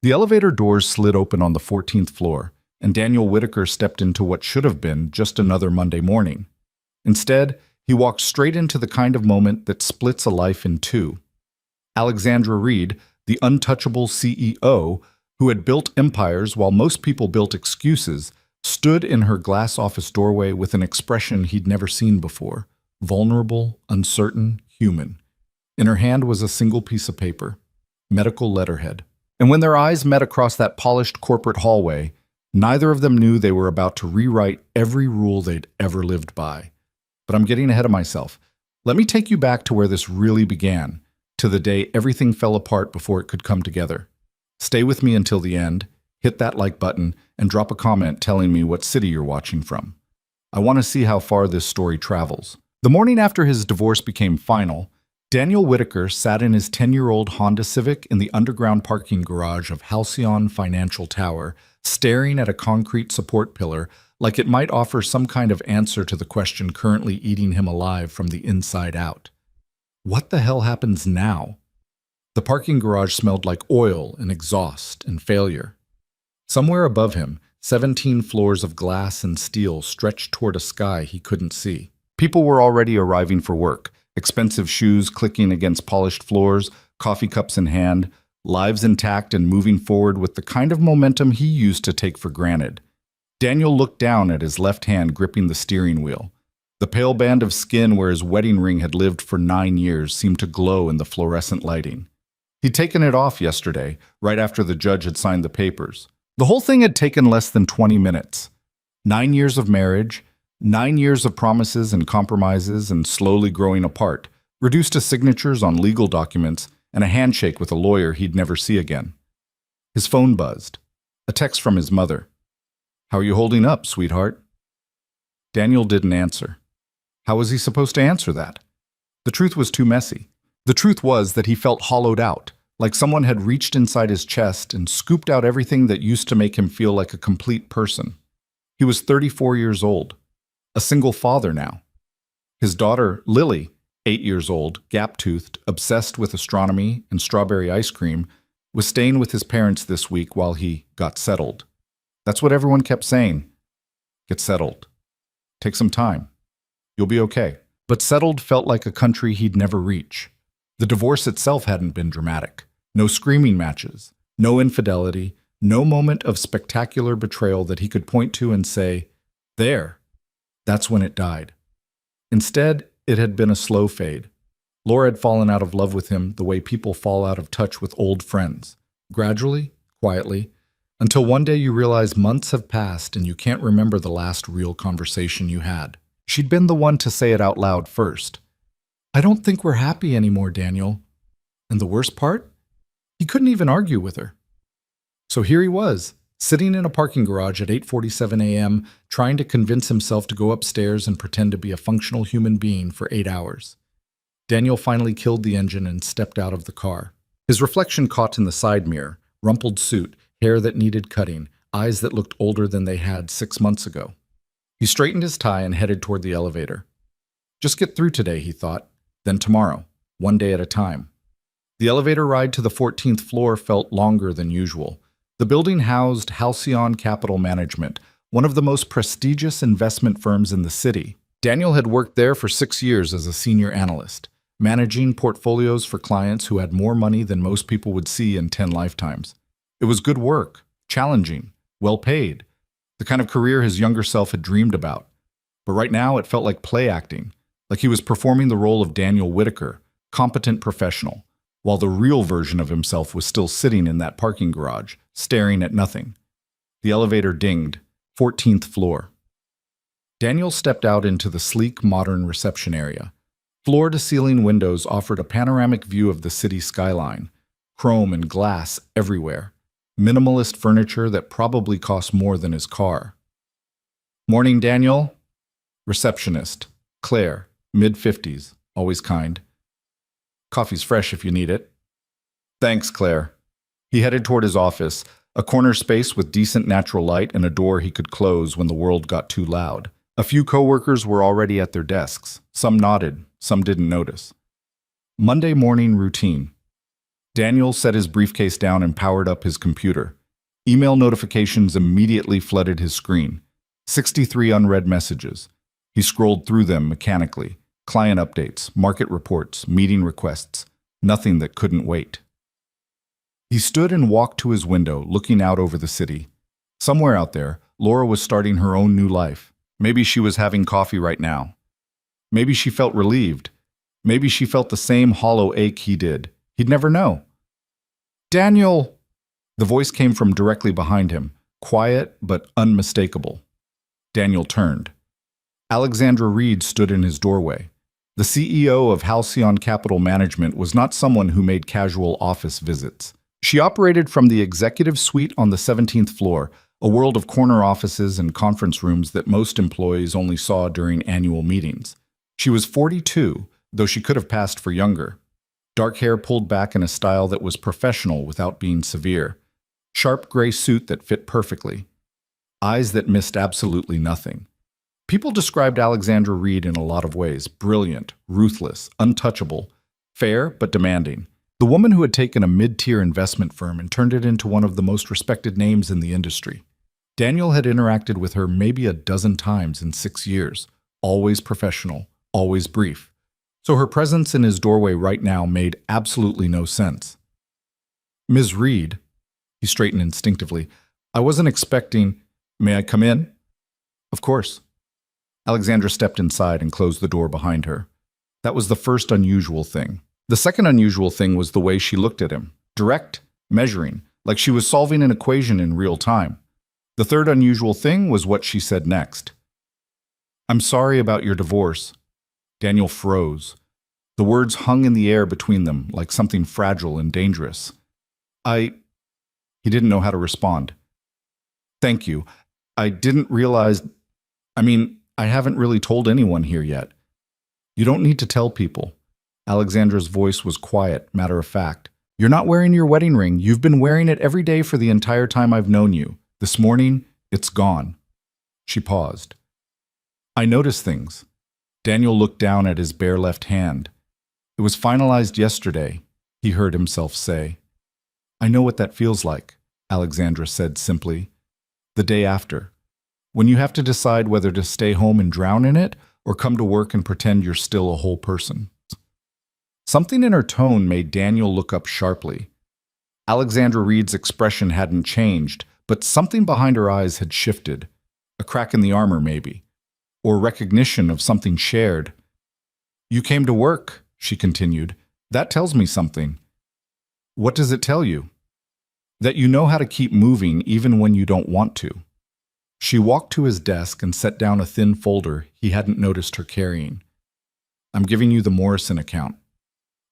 The elevator doors slid open on the 14th floor, and Daniel Whitaker stepped into what should have been just another Monday morning. Instead, he walked straight into the kind of moment that splits a life in two. Alexandra Reed, the untouchable CEO, who had built empires while most people built excuses, stood in her glass office doorway with an expression he'd never seen before: vulnerable, uncertain, human. In her hand was a single piece of paper, medical letterhead. And when their eyes met across that polished corporate hallway, neither of them knew they were about to rewrite every rule they'd ever lived by. But I'm getting ahead of myself. Let me take you back to where this really began, to the day everything fell apart before it could come together. Stay with me until the end, hit that like button, and drop a comment telling me what city you're watching from. I want to see how far this story travels. The morning after his divorce became final, Daniel Whitaker sat in his 10-year-old Honda Civic in the underground parking garage of Halcyon Financial Tower, staring at a concrete support pillar like it might offer some kind of answer to the question currently eating him alive from the inside out. What the hell happens now? The parking garage smelled like oil and exhaust and failure. Somewhere above him, 17 floors of glass and steel stretched toward a sky he couldn't see. People were already arriving for work, expensive shoes clicking against polished floors, coffee cups in hand, lives intact and moving forward with the kind of momentum he used to take for granted. Daniel looked down at his left hand gripping the steering wheel. The pale band of skin where his wedding ring had lived for 9 years seemed to glow in the fluorescent lighting. He'd taken it off yesterday, right after the judge had signed the papers. The whole thing had taken less than 20 minutes. 9 years of marriage, 9 years of promises and compromises and slowly growing apart, reduced to signatures on legal documents and a handshake with a lawyer he'd never see again. His phone buzzed. A text from his mother. "How are you holding up, sweetheart?" Daniel didn't answer. How was he supposed to answer that? The truth was too messy. The truth was that he felt hollowed out, like someone had reached inside his chest and scooped out everything that used to make him feel like a complete person. He was 34 years old, a single father now. His daughter, Lily, 8 years old, gap-toothed, obsessed with astronomy and strawberry ice cream, was staying with his parents this week while he got settled. That's what everyone kept saying. Get settled. Take some time. You'll be okay. But settled felt like a country he'd never reach. The divorce itself hadn't been dramatic. No screaming matches, no infidelity, no moment of spectacular betrayal that he could point to and say, "There." That's when it died. Instead, it had been a slow fade. Laura had fallen out of love with him the way people fall out of touch with old friends. Gradually, quietly, until one day you realize months have passed and you can't remember the last real conversation you had. She'd been the one to say it out loud first. "I don't think we're happy anymore, Daniel." And the worst part? He couldn't even argue with her. So here he was, sitting in a parking garage at 8:47 a.m., trying to convince himself to go upstairs and pretend to be a functional human being for 8 hours. Daniel finally killed the engine and stepped out of the car. His reflection caught in the side mirror, rumpled suit, hair that needed cutting, eyes that looked older than they had 6 months ago. He straightened his tie and headed toward the elevator. Just get through today, he thought, then tomorrow, one day at a time. The elevator ride to the 14th floor felt longer than usual. The building housed Halcyon Capital Management, one of the most prestigious investment firms in the city. Daniel had worked there for 6 years as a senior analyst, managing portfolios for clients who had more money than most people would see in 10 lifetimes. It was good work, challenging, well paid, the kind of career his younger self had dreamed about. But right now it felt like play acting, like he was performing the role of Daniel Whitaker, competent professional, while the real version of himself was still sitting in that parking garage, staring at nothing. The elevator dinged. 14th floor. Daniel stepped out into the sleek, modern reception area. Floor-to-ceiling windows offered a panoramic view of the city skyline, chrome and glass everywhere, minimalist furniture that probably cost more than his car. "Morning, Daniel." Receptionist, Claire, mid-50s, always kind. "Coffee's fresh if you need it." "Thanks, Claire." He headed toward his office, a corner space with decent natural light and a door he could close when the world got too loud. A few coworkers were already at their desks. Some nodded, some didn't notice. Monday morning routine. Daniel set his briefcase down and powered up his computer. Email notifications immediately flooded his screen. 63 unread messages. He scrolled through them mechanically. Client updates, market reports, meeting requests. Nothing that couldn't wait. He stood and walked to his window, looking out over the city. Somewhere out there, Laura was starting her own new life. Maybe she was having coffee right now. Maybe she felt relieved. Maybe she felt the same hollow ache he did. He'd never know. "Daniel!" The voice came from directly behind him, quiet but unmistakable. Daniel turned. Alexandra Reed stood in his doorway. The CEO of Halcyon Capital Management was not someone who made casual office visits. She operated from the executive suite on the 17th floor, a world of corner offices and conference rooms that most employees only saw during annual meetings. She was 42, though she could have passed for younger. Dark hair pulled back in a style that was professional without being severe. Sharp gray suit that fit perfectly. Eyes that missed absolutely nothing. People described Alexandra Reed in a lot of ways: brilliant, ruthless, untouchable, fair but demanding. The woman who had taken a mid-tier investment firm and turned it into one of the most respected names in the industry. Daniel had interacted with her maybe a dozen times in 6 years, always professional, always brief. So her presence in his doorway right now made absolutely no sense. "Ms. Reed," he straightened instinctively, "I wasn't expecting— May I come in?" "Of course." Alexandra stepped inside and closed the door behind her. That was the first unusual thing. The second unusual thing was the way she looked at him. Direct, measuring, like she was solving an equation in real time. The third unusual thing was what she said next. "I'm sorry about your divorce." Daniel froze. The words hung in the air between them like something fragile and dangerous. He didn't know how to respond. "Thank you. I didn't realize— I haven't really told anyone here yet." "You don't need to tell people." Alexandra's voice was quiet, matter of fact. "You're not wearing your wedding ring. You've been wearing it every day for the entire time I've known you. This morning, it's gone." She paused. "I notice things." Daniel looked down at his bare left hand. "It was finalized yesterday," he heard himself say. "I know what that feels like," Alexandra said simply. "The day after. When you have to decide whether to stay home and drown in it or come to work and pretend you're still a whole person." Something in her tone made Daniel look up sharply. Alexandra Reed's expression hadn't changed, but something behind her eyes had shifted. A crack in the armor, maybe. Or recognition of something shared. "You came to work," she continued. "That tells me something." "What does it tell you?" "That you know how to keep moving even when you don't want to." She walked to his desk and set down a thin folder he hadn't noticed her carrying. "I'm giving you the Morrison account."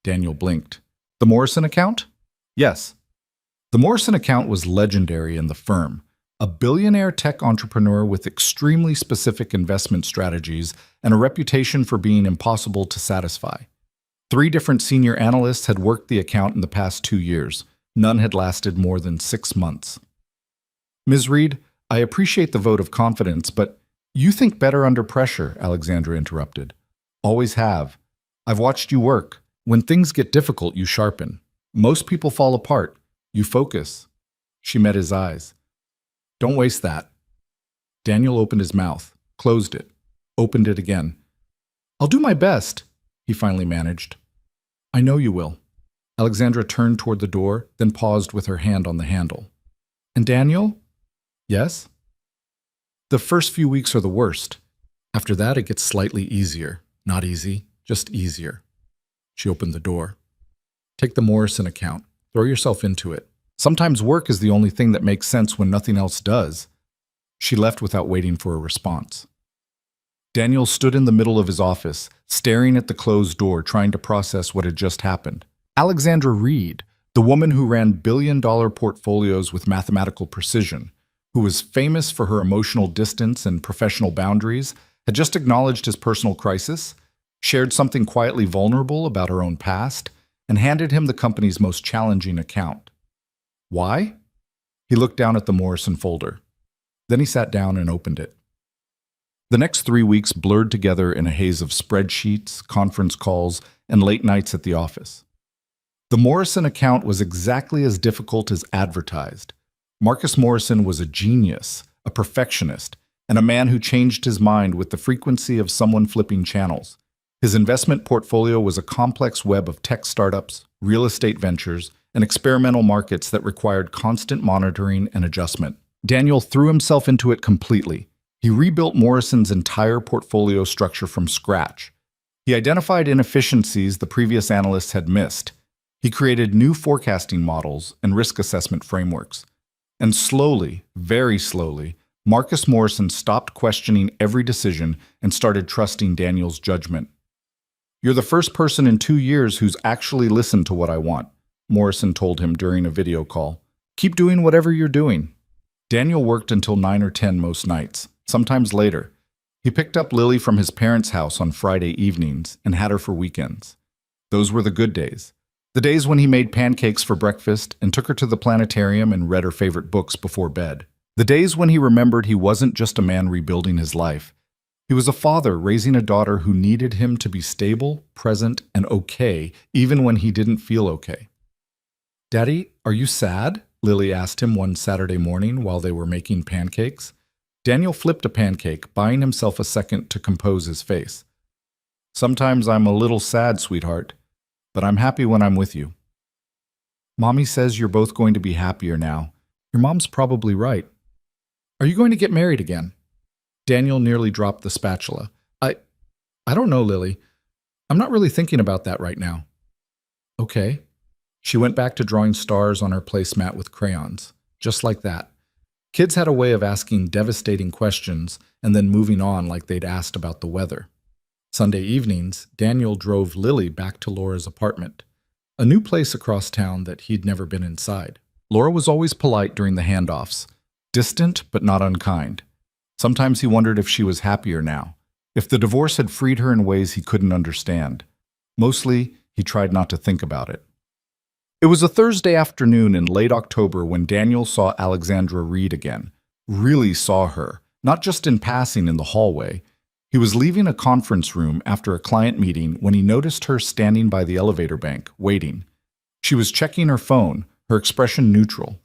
Daniel blinked. "The Morrison account?" "Yes." The Morrison account was legendary in the firm. A billionaire tech entrepreneur with extremely specific investment strategies and a reputation for being impossible to satisfy. 3 different senior analysts had worked the account in the past 2 years. None had lasted more than 6 months. "Ms. Reed, I appreciate the vote of confidence, but you think better under pressure," Alexandra interrupted. "Always have. I've watched you work. When things get difficult, you sharpen. Most people fall apart. You focus." She met his eyes. "Don't waste that." Daniel opened his mouth, closed it, opened it again. "I'll do my best," he finally managed. "I know you will." Alexandra turned toward the door, then paused with her hand on the handle. "And Daniel?" "Yes?" "The first few weeks are the worst. After that, it gets slightly easier. Not easy, just easier." She opened the door. "Take the Morrison account. Throw yourself into it. Sometimes work is the only thing that makes sense when nothing else does." She left without waiting for a response. Daniel stood in the middle of his office, staring at the closed door, trying to process what had just happened. Alexandra Reed, the woman who ran billion-dollar portfolios with mathematical precision, who was famous for her emotional distance and professional boundaries, had just acknowledged his personal crisis, shared something quietly vulnerable about her own past, and handed him the company's most challenging account. Why? He looked down at the Morrison folder. Then he sat down and opened it. The next 3 weeks blurred together in a haze of spreadsheets, conference calls, and late nights at the office. The Morrison account was exactly as difficult as advertised. Marcus Morrison was a genius, a perfectionist, and a man who changed his mind with the frequency of someone flipping channels. His investment portfolio was a complex web of tech startups, real estate ventures, and experimental markets that required constant monitoring and adjustment. Daniel threw himself into it completely. He rebuilt Morrison's entire portfolio structure from scratch. He identified inefficiencies the previous analysts had missed. He created new forecasting models and risk assessment frameworks. And slowly, very slowly, Marcus Morrison stopped questioning every decision and started trusting Daniel's judgment. "You're the first person in 2 years who's actually listened to what I want," Morrison told him during a video call. "Keep doing whatever you're doing." Daniel worked until 9 or 10 most nights, sometimes later. He picked up Lily from his parents' house on Friday evenings and had her for weekends. Those were the good days. The days when he made pancakes for breakfast and took her to the planetarium and read her favorite books before bed. The days when he remembered he wasn't just a man rebuilding his life. He was a father raising a daughter who needed him to be stable, present, and okay, even when he didn't feel okay. "Daddy, are you sad?" Lily asked him one Saturday morning while they were making pancakes. Daniel flipped a pancake, buying himself a second to compose his face. "Sometimes I'm a little sad, sweetheart, but I'm happy when I'm with you." "Mommy says you're both going to be happier now. Your mom's probably right. Are you going to get married again?" Daniel nearly dropped the spatula. I don't know, Lily. I'm not really thinking about that right now." "Okay." She went back to drawing stars on her placemat with crayons, just like that. Kids had a way of asking devastating questions and then moving on like they'd asked about the weather. Sunday evenings, Daniel drove Lily back to Laura's apartment, a new place across town that he'd never been inside. Laura was always polite during the handoffs, distant but not unkind. Sometimes he wondered if she was happier now, if the divorce had freed her in ways he couldn't understand. Mostly, he tried not to think about it. It was a Thursday afternoon in late October when Daniel saw Alexandra Reed again. Really saw her, not just in passing in the hallway. He was leaving a conference room after a client meeting when he noticed her standing by the elevator bank, waiting. She was checking her phone, her expression neutral.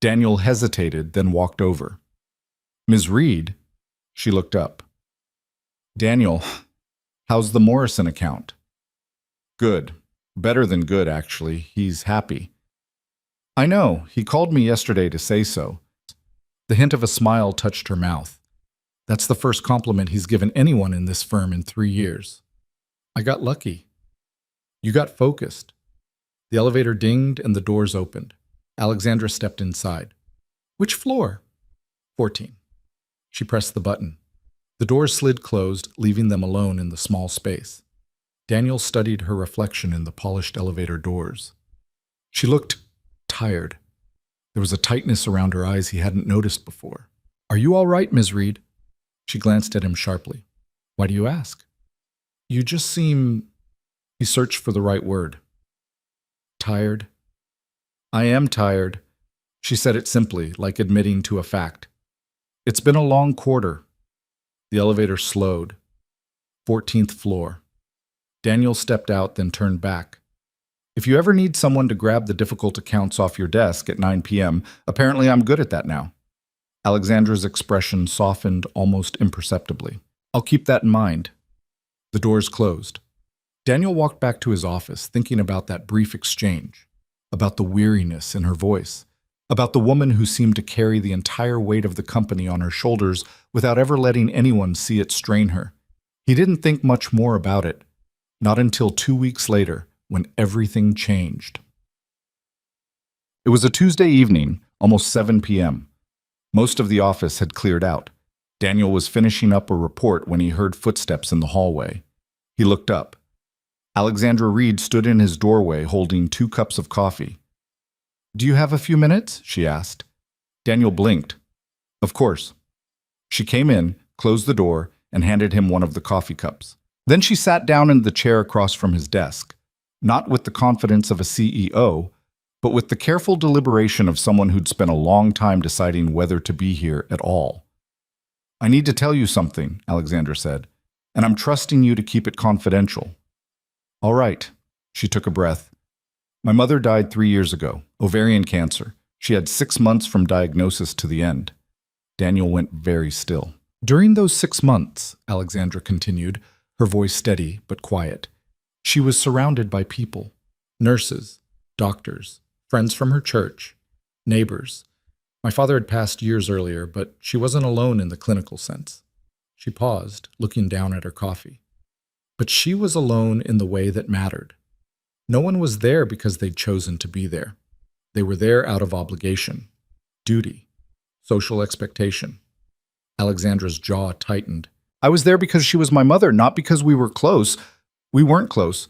Daniel hesitated, then walked over. "Ms. Reed?" She looked up. "Daniel, how's the Morrison account?" "Good. Better than good, actually. He's happy." "I know. He called me yesterday to say so." The hint of a smile touched her mouth. "That's the first compliment he's given anyone in this firm in 3 years. I got lucky." "You got focused." The elevator dinged and the doors opened. Alexandra stepped inside. "Which floor?" 14. She pressed the button. The doors slid closed, leaving them alone in the small space. Daniel studied her reflection in the polished elevator doors. She looked tired. There was a tightness around her eyes he hadn't noticed before. "Are you all right, Ms. Reed?" She glanced at him sharply. "Why do you ask?" "You just seem—" He searched for the right word. "Tired?" "I am tired." She said it simply, like admitting to a fact. "It's been a long quarter." The elevator slowed. 14th floor. Daniel stepped out, then turned back. "If you ever need someone to grab the difficult accounts off your desk at 9 p.m., apparently I'm good at that now." Alexandra's expression softened almost imperceptibly. "I'll keep that in mind." The doors closed. Daniel walked back to his office, thinking about that brief exchange, about the weariness in her voice, about the woman who seemed to carry the entire weight of the company on her shoulders without ever letting anyone see it strain her. He didn't think much more about it. Not until 2 weeks later, when everything changed. It was a Tuesday evening, almost 7 p.m. Most of the office had cleared out. Daniel was finishing up a report when he heard footsteps in the hallway. He looked up. Alexandra Reed stood in his doorway holding 2 cups of coffee. "Do you have a few minutes?" she asked. Daniel blinked. "Of course." She came in, closed the door, and handed him one of the coffee cups. Then she sat down in the chair across from his desk, not with the confidence of a CEO, but with the careful deliberation of someone who'd spent a long time deciding whether to be here at all. "I need to tell you something," Alexandra said, "and I'm trusting you to keep it confidential." "All right." She took a breath. My mother died 3 years ago, ovarian cancer. She had 6 months from diagnosis to the end. Daniel went very still. During those 6 months, Alexandra continued, her voice steady but quiet, she was surrounded by people, nurses, doctors, friends from her church, neighbors. My father had passed years earlier, but she wasn't alone in the clinical sense. She paused, looking down at her coffee. But she was alone in the way that mattered. No one was there because they'd chosen to be there. They were there out of obligation, duty, social expectation. Alexandra's jaw tightened. I was there because she was my mother, not because we were close. We weren't close.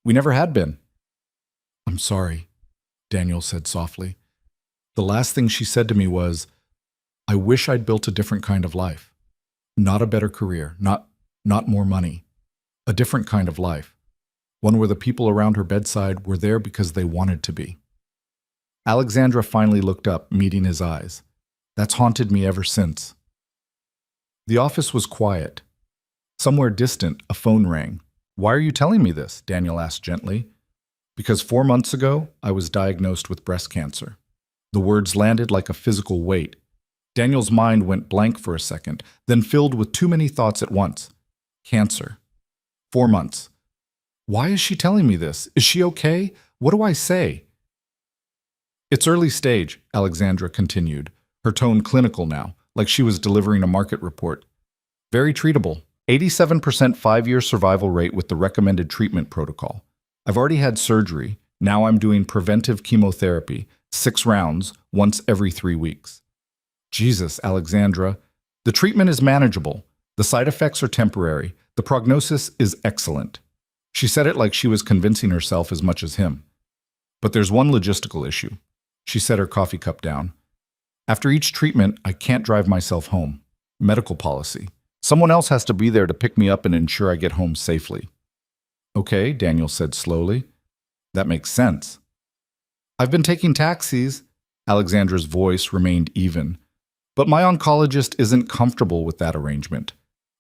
We never had been. I'm sorry, Daniel said softly. The last thing she said to me was, I wish I'd built a different kind of life. Not a better career, not more money. A different kind of life. One where the people around her bedside were there because they wanted to be. Alexandra finally looked up, meeting his eyes. That's haunted me ever since. The office was quiet. Somewhere distant, a phone rang. Why are you telling me this? Daniel asked gently. Because 4 months ago, I was diagnosed with breast cancer. The words landed like a physical weight. Daniel's mind went blank for a second, then filled with too many thoughts at once. Cancer. 4 months. Why is she telling me this? Is she okay? What do I say? It's early stage, Alexandra continued, her tone clinical now, like she was delivering a market report. Very treatable. 87% 5-year survival rate with the recommended treatment protocol. I've already had surgery. Now I'm doing preventive chemotherapy, 6 rounds, once every 3 weeks. Jesus, Alexandra. The treatment is manageable. The side effects are temporary. The prognosis is excellent. She said it like she was convincing herself as much as him. But there's one logistical issue. She set her coffee cup down. After each treatment, I can't drive myself home. Medical policy. Someone else has to be there to pick me up and ensure I get home safely. Okay, Daniel said slowly. That makes sense. I've been taking taxis. Alexandra's voice remained even. But my oncologist isn't comfortable with that arrangement.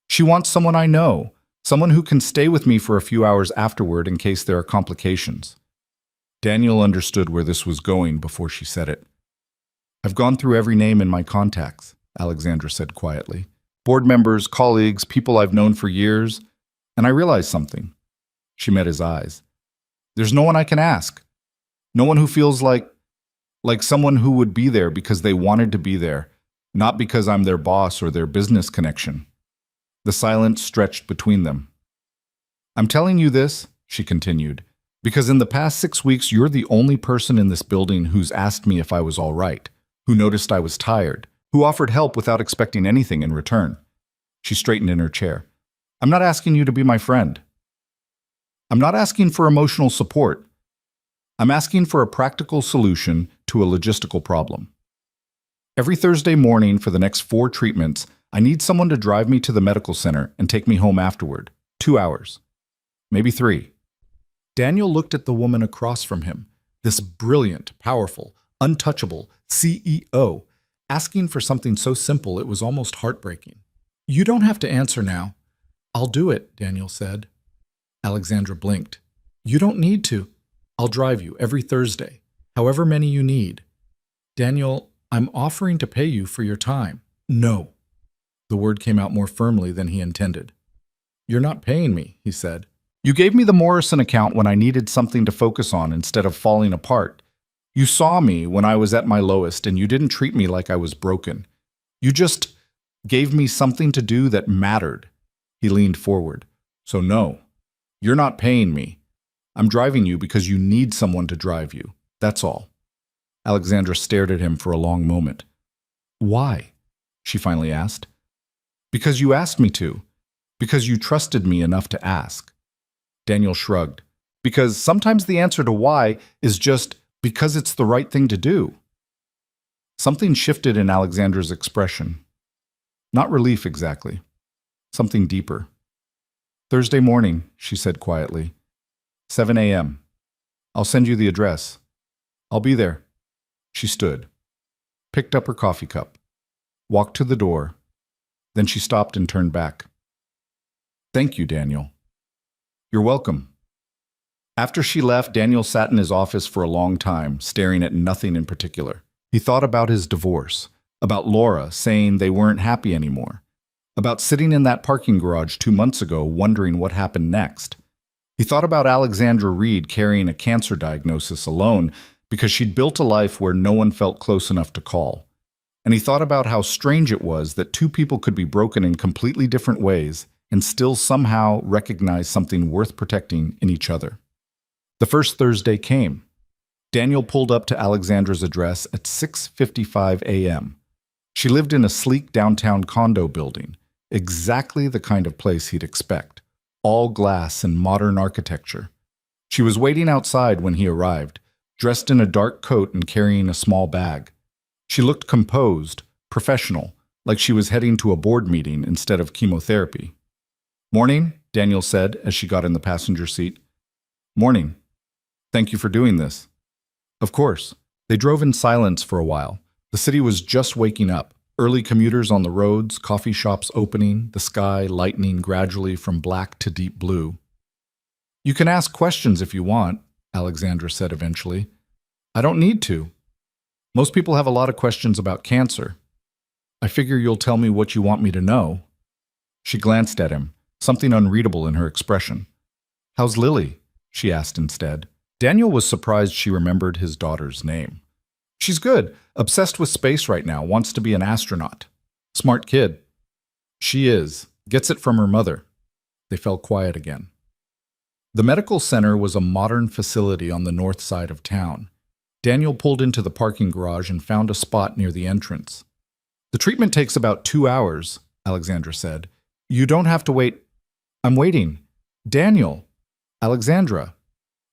She wants someone I know, someone who can stay with me for a few hours afterward in case there are complications. Daniel understood where this was going before she said it. I've gone through every name in my contacts, Alexandra said quietly. Board members, colleagues, people I've known for years, and I realized something. She met his eyes. There's no one I can ask. No one who feels like someone who would be there because they wanted to be there, not because I'm their boss or their business connection. The silence stretched between them. I'm telling you this, she continued, because in the past 6 weeks you're the only person in this building who's asked me if I was all right, who noticed I was tired, who offered help without expecting anything in return. She straightened in her chair. I'm not asking you to be my friend. I'm not asking for emotional support. I'm asking for a practical solution to a logistical problem. Every Thursday morning for the next 4 treatments, I need someone to drive me to the medical center and take me home afterward. 2 hours. Maybe 3. Daniel looked at the woman across from him, this brilliant, powerful, untouchable CEO, asking for something so simple it was almost heartbreaking. You don't have to answer now. I'll do it, Daniel said. Alexandra blinked. You don't need to. I'll drive you every Thursday, however many you need. Daniel, I'm offering to pay you for your time. No. The word came out more firmly than he intended. You're not paying me, he said. You gave me the Morrison account when I needed something to focus on instead of falling apart. You saw me when I was at my lowest and you didn't treat me like I was broken. You just gave me something to do that mattered. He leaned forward. So no, you're not paying me. I'm driving you because you need someone to drive you. That's all. Alexandra stared at him for a long moment. Why? She finally asked. Because you asked me to. Because you trusted me enough to ask. Daniel shrugged. Because sometimes the answer to why is just because it's the right thing to do. Something shifted in Alexandra's expression. Not relief exactly. Something deeper. Thursday morning, she said quietly. 7 a.m. I'll send you the address. I'll be there. She stood, picked up her coffee cup, walked to the door. Then she stopped and turned back. Thank you, Daniel. You're welcome. After she left, Daniel sat in his office for a long time, staring at nothing in particular. He thought about his divorce, about Laura saying they weren't happy anymore, about sitting in that parking garage 2 months ago wondering what happened next. He thought about Alexandra Reed carrying a cancer diagnosis alone because she'd built a life where no one felt close enough to call. And he thought about how strange it was that two people could be broken in completely different ways and still somehow recognize something worth protecting in each other. The first Thursday came. Daniel pulled up to Alexandra's address at 6:55 a.m. She lived in a sleek downtown condo building, exactly the kind of place he'd expect, all glass and modern architecture. She was waiting outside when he arrived, dressed in a dark coat and carrying a small bag. She looked composed, professional, like she was heading to a board meeting instead of chemotherapy. "Morning," Daniel said as she got in the passenger seat. "Morning. Thank you for doing this." Of course. They drove in silence for a while. The city was just waking up. Early commuters on the roads, coffee shops opening, the sky lightening gradually from black to deep blue. "You can ask questions if you want," Alexandra said eventually. "I don't need to. Most people have a lot of questions about cancer. I figure you'll tell me what you want me to know." She glanced at him, something unreadable in her expression. "How's Lily?" she asked instead. Daniel was surprised she remembered his daughter's name. "She's good, obsessed with space right now, wants to be an astronaut. Smart kid." "She is. Gets it from her mother." They fell quiet again. The medical center was a modern facility on the north side of town. Daniel pulled into the parking garage and found a spot near the entrance. "The treatment takes about 2 hours," Alexandra said. "You don't have to wait." "I'm waiting." "Daniel." "Alexandra."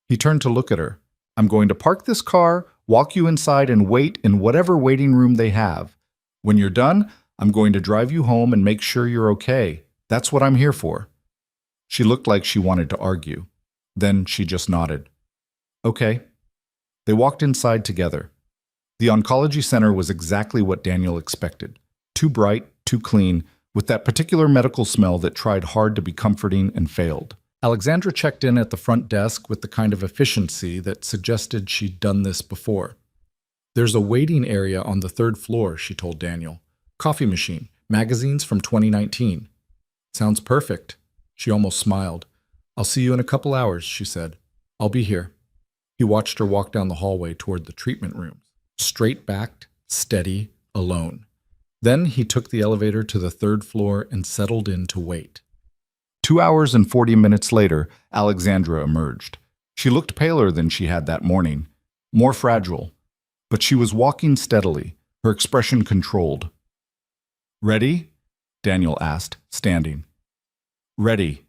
He turned to look at her. "I'm going to park this car, walk you inside, and wait in whatever waiting room they have. When you're done, I'm going to drive you home and make sure you're okay. That's what I'm here for." She looked like she wanted to argue. Then she just nodded. "Okay." They walked inside together. The oncology center was exactly what Daniel expected. Too bright, too clean, with that particular medical smell that tried hard to be comforting and failed. Alexandra checked in at the front desk with the kind of efficiency that suggested she'd done this before. "There's a waiting area on the 3rd floor," she told Daniel. "Coffee machine, magazines from 2019. "Sounds perfect." She almost smiled. "I'll see you in a couple hours," she said. "I'll be here." He watched her walk down the hallway toward the treatment rooms, straight-backed, steady, alone. Then he took the elevator to the 3rd floor and settled in to wait. 2 hours and 40 minutes later, Alexandra emerged. She looked paler than she had that morning, more fragile, but she was walking steadily, her expression controlled. "Ready?" Daniel asked, standing. "Ready."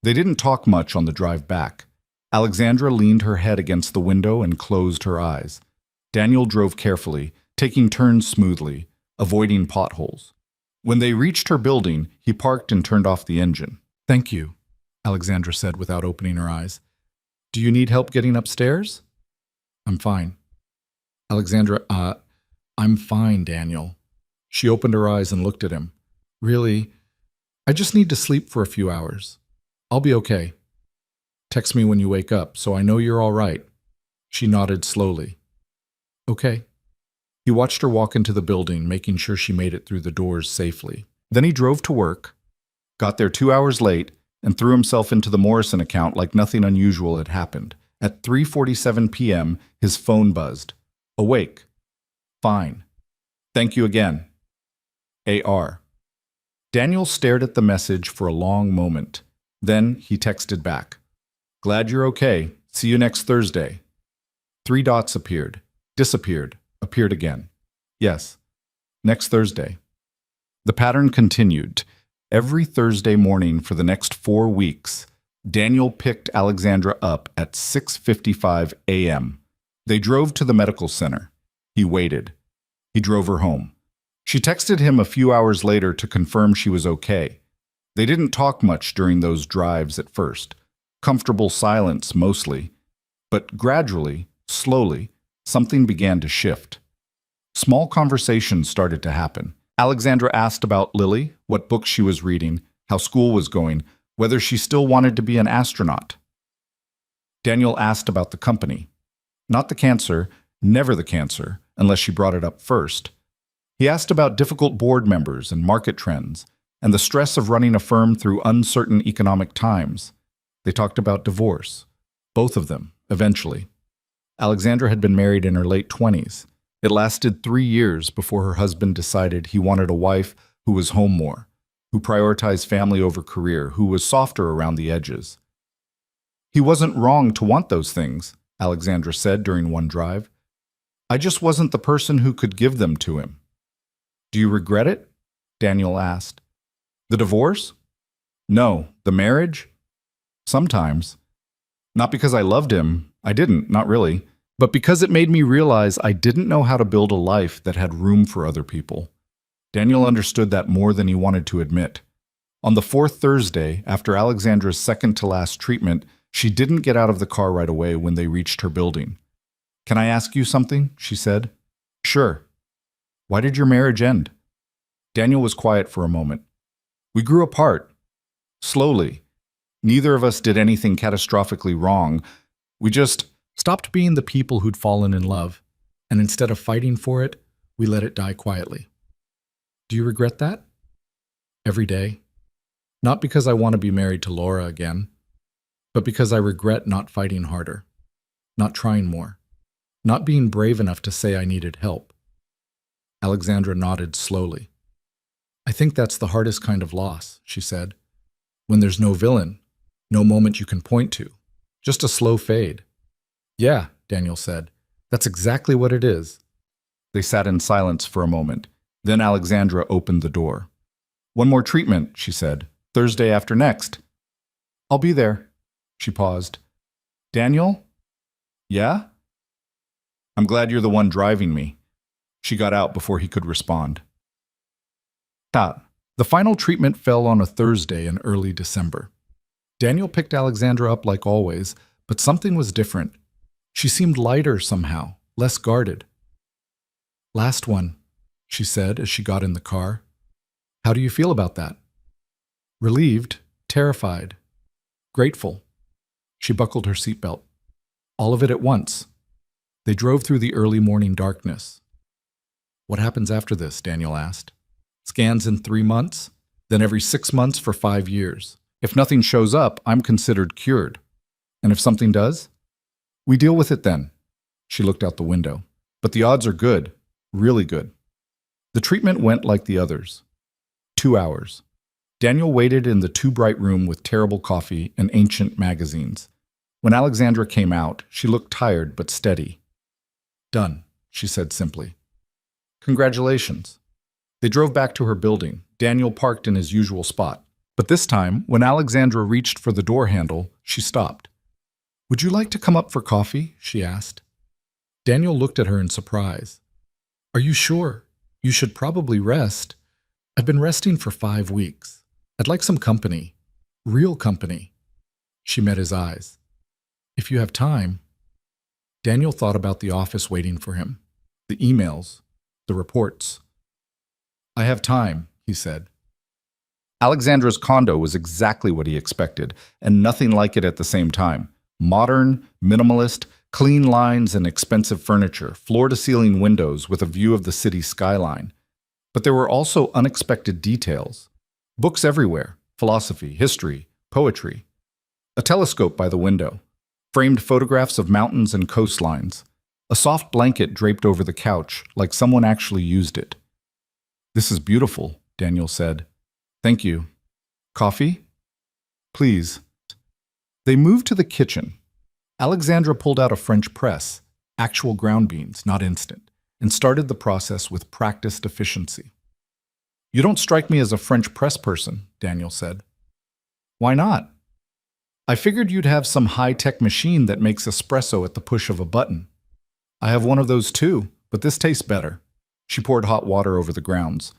They didn't talk much on the drive back. Alexandra leaned her head against the window and closed her eyes. Daniel drove carefully, taking turns smoothly, avoiding potholes. When they reached her building, he parked and turned off the engine. "Thank you," Alexandra said without opening her eyes. "Do you need help getting upstairs?" "I'm fine." Alexandra, I'm fine, Daniel." She opened her eyes and looked at him. "Really? I just need to sleep for a few hours. I'll be okay. Text me when you wake up, so I know you're all right." She nodded slowly. "Okay." He watched her walk into the building, making sure she made it through the doors safely. Then he drove to work, got there 2 hours late, and threw himself into the Morrison account like nothing unusual had happened. At 3:47 p.m., his phone buzzed. "Awake." "Fine. Thank you again. AR." Daniel stared at the message for a long moment. Then he texted back. "Glad you're okay. See you next Thursday." 3 dots appeared, disappeared, appeared again. "Yes. Next Thursday." The pattern continued. Every Thursday morning for the next 4 weeks, Daniel picked Alexandra up at 6:55 a.m. They drove to the medical center. He waited. He drove her home. She texted him a few hours later to confirm she was okay. They didn't talk much during those drives at first. Comfortable silence mostly. But gradually, slowly, something began to shift. Small conversations started to happen. Alexandra asked about Lily, what books she was reading, how school was going, whether she still wanted to be an astronaut. Daniel asked about the company. Not the cancer, never the cancer, unless she brought it up first. He asked about difficult board members and market trends, and the stress of running a firm through uncertain economic times. They talked about divorce. Both of them, eventually. Alexandra had been married in her late 20s. It lasted 3 years before her husband decided he wanted a wife who was home more, who prioritized family over career, who was softer around the edges. He wasn't wrong to want those things, Alexandra said during one drive. I just wasn't the person who could give them to him. Do you regret it? Daniel asked. The divorce? No. The marriage? Sometimes. Not because I loved him. I didn't, not really. But because it made me realize I didn't know how to build a life that had room for other people. Daniel understood that more than he wanted to admit. On the fourth Thursday, after Alexandra's second-to-last treatment, she didn't get out of the car right away when they reached her building. Can I ask you something? She said. Sure. Why did your marriage end? Daniel was quiet for a moment. We grew apart. Slowly. Neither of us did anything catastrophically wrong. We just stopped being the people who'd fallen in love, and instead of fighting for it, we let it die quietly. Do you regret that? Every day. Not because I want to be married to Laura again, but because I regret not fighting harder, not trying more, not being brave enough to say I needed help. Alexandra nodded slowly. I think that's the hardest kind of loss, she said. When there's no villain, no moment you can point to, just a slow fade. Yeah, Daniel said. That's exactly what it is. They sat in silence for a moment. Then Alexandra opened the door. One more treatment, she said. Thursday after next. I'll be there. She paused. Daniel? Yeah? I'm glad you're the one driving me. She got out before he could respond. The final treatment fell on a Thursday in early December. Daniel picked Alexandra up like always, but something was different. She seemed lighter somehow, less guarded. Last one, she said as she got in the car. How do you feel about that? Relieved, terrified, grateful. She buckled her seatbelt. All of it at once. They drove through the early morning darkness. What happens after this? Daniel asked. Scans in 3 months, then every 6 months for 5 years. If nothing shows up, I'm considered cured. And if something does? We deal with it then. She looked out the window. But the odds are good, really good. The treatment went like the others. 2 hours. Daniel waited in the too-bright room with terrible coffee and ancient magazines. When Alexandra came out, she looked tired but steady. Done, she said simply. Congratulations. They drove back to her building. Daniel parked in his usual spot. But this time, when Alexandra reached for the door handle, she stopped. Would you like to come up for coffee? She asked. Daniel looked at her in surprise. Are you sure? You should probably rest. I've been resting for 5 weeks. I'd like some company. Real company. She met his eyes. If you have time. Daniel thought about the office waiting for him. The emails. The reports. I have time, he said. Alexandra's condo was exactly what he expected, and nothing like it at the same time. Modern, minimalist, clean lines and expensive furniture, floor-to-ceiling windows with a view of the city skyline. But there were also unexpected details. Books everywhere, philosophy, history, poetry. A telescope by the window. Framed photographs of mountains and coastlines. A soft blanket draped over the couch, like someone actually used it. This is beautiful, Daniel said. Thank you. Coffee? Please. They moved to the kitchen. Alexandra pulled out a French press, actual ground beans, not instant, and started the process with practiced efficiency. You don't strike me as a French press person, Daniel said. Why not? I figured you'd have some high-tech machine that makes espresso at the push of a button. I have one of those too, but this tastes better. She poured hot water over the grounds.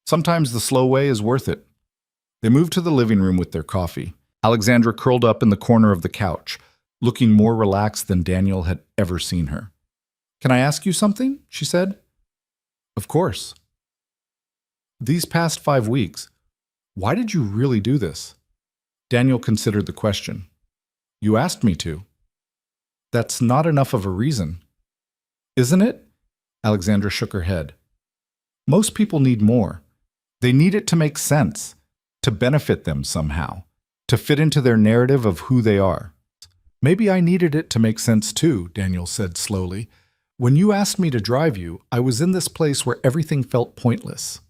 Sometimes the slow way is worth it. They moved to the living room with their coffee. Alexandra curled up in the corner of the couch, looking more relaxed than Daniel had ever seen her. Can I ask you something? She said. Of course. These past 5 weeks, why did you really do this? Daniel considered the question. You asked me to. That's not enough of a reason. Isn't it? Alexandra shook her head. Most people need more. They need it to make sense, to benefit them somehow, to fit into their narrative of who they are. Maybe I needed it to make sense too, Daniel said slowly. When you asked me to drive you, I was in this place where everything felt pointless.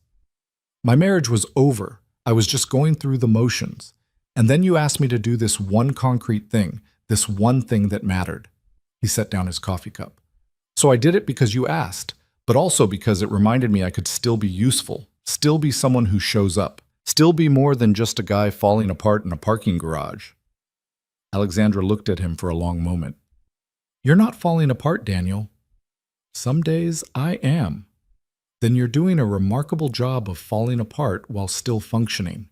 My marriage was over. I was just going through the motions. And then you asked me to do this one concrete thing, this one thing that mattered. He set down his coffee cup. So I did it because you asked, but also because it reminded me I could still be useful, still be someone who shows up, still be more than just a guy falling apart in a parking garage. Alexandra looked at him for a long moment. You're not falling apart, Daniel. Some days I am. Then you're doing a remarkable job of falling apart while still functioning.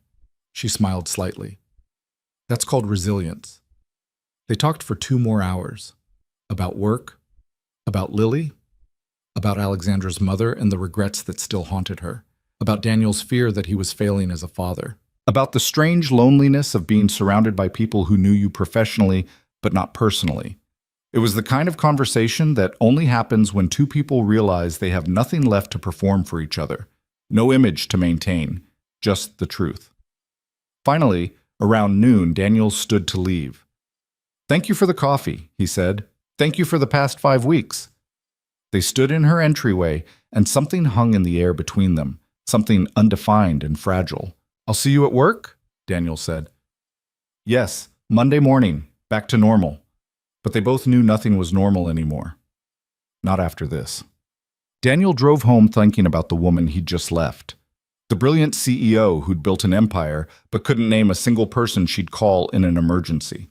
She smiled slightly. That's called resilience. They talked for 2 more hours. About work, about Lily, about Alexandra's mother and the regrets that still haunted her, about Daniel's fear that he was failing as a father, about the strange loneliness of being surrounded by people who knew you professionally but not personally. It was the kind of conversation that only happens when 2 people realize they have nothing left to perform for each other, no image to maintain, just the truth. Finally, around noon, Daniel stood to leave. Thank you for the coffee, he said. Thank you for the past 5 weeks. They stood in her entryway, and something hung in the air between them, something undefined and fragile. I'll see you at work, Daniel said. Yes, Monday morning, back to normal. But they both knew nothing was normal anymore. Not after this. Daniel drove home thinking about the woman he'd just left. The brilliant CEO who'd built an empire but couldn't name a single person she'd call in an emergency.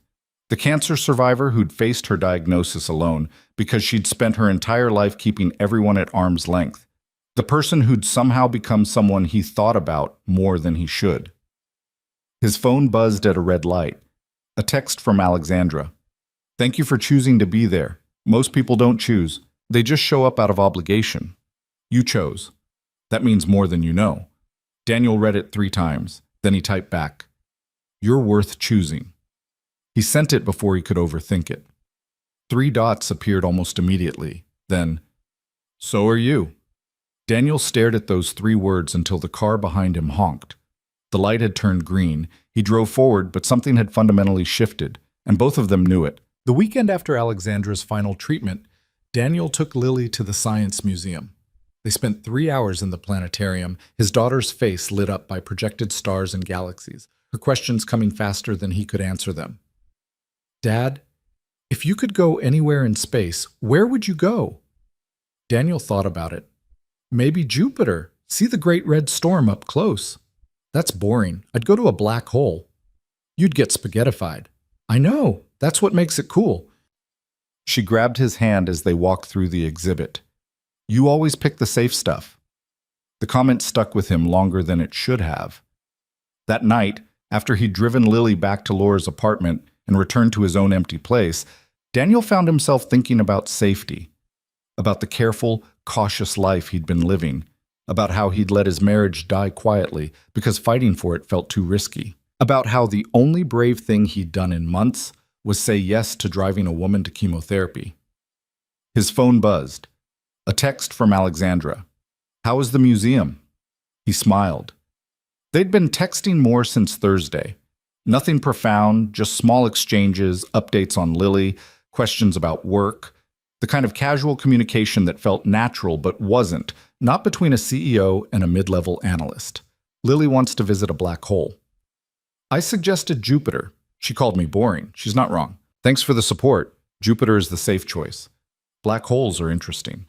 The cancer survivor who'd faced her diagnosis alone because she'd spent her entire life keeping everyone at arm's length. The person who'd somehow become someone he thought about more than he should. His phone buzzed at a red light. A text from Alexandra. Thank you for choosing to be there. Most people don't choose. They just show up out of obligation. You chose. That means more than you know. Daniel read it 3 times. Then he typed back. You're worth choosing. He sent it before he could overthink it. 3 dots appeared almost immediately. Then, so are you. Daniel stared at those 3 words until the car behind him honked. The light had turned green. He drove forward, but something had fundamentally shifted, and both of them knew it. The weekend after Alexandra's final treatment, Daniel took Lily to the Science Museum. They spent 3 hours in the planetarium, his daughter's face lit up by projected stars and galaxies, her questions coming faster than he could answer them. Dad, if you could go anywhere in space, where would you go? Daniel thought about it. Maybe Jupiter. See the Great Red Storm up close. That's boring. I'd go to a black hole. You'd get spaghettified. I know. That's what makes it cool. She grabbed his hand as they walked through the exhibit. You always pick the safe stuff. The comment stuck with him longer than it should have. That night, after he'd driven Lily back to Laura's apartment and returned to his own empty place, Daniel found himself thinking about safety, about the careful, cautious life he'd been living, about how he'd let his marriage die quietly because fighting for it felt too risky, about how the only brave thing he'd done in months was say yes to driving a woman to chemotherapy. His phone buzzed. A text from Alexandra. How is the museum? He smiled. They'd been texting more since Thursday. Nothing profound, just small exchanges, updates on Lily, questions about work, the kind of casual communication that felt natural but wasn't, not between a CEO and a mid-level analyst. Lily wants to visit a black hole. I suggested Jupiter. She called me boring. She's not wrong. Thanks for the support. Jupiter is the safe choice. Black holes are interesting.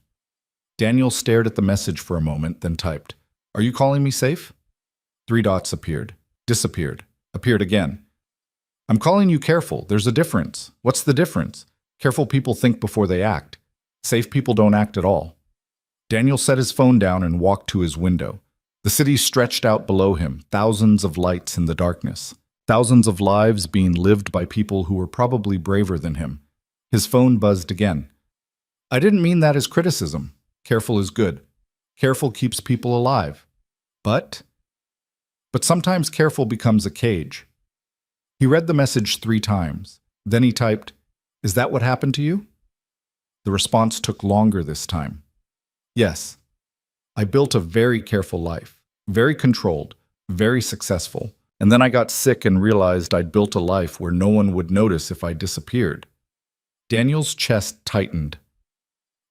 Daniel stared at the message for a moment, then typed, Are you calling me safe? 3 dots appeared, disappeared, appeared again. I'm calling you careful. There's a difference. What's the difference? Careful people think before they act. Safe people don't act at all. Daniel set his phone down and walked to his window. The city stretched out below him, thousands of lights in the darkness. Thousands of lives being lived by people who were probably braver than him. His phone buzzed again. I didn't mean that as criticism. Careful is good. Careful keeps people alive. But sometimes careful becomes a cage. He read the message 3 times. Then he typed, Is that what happened to you? The response took longer this time. Yes. I built a very careful life, very controlled, very successful, and then I got sick and realized I'd built a life where no one would notice if I disappeared. Daniel's chest tightened.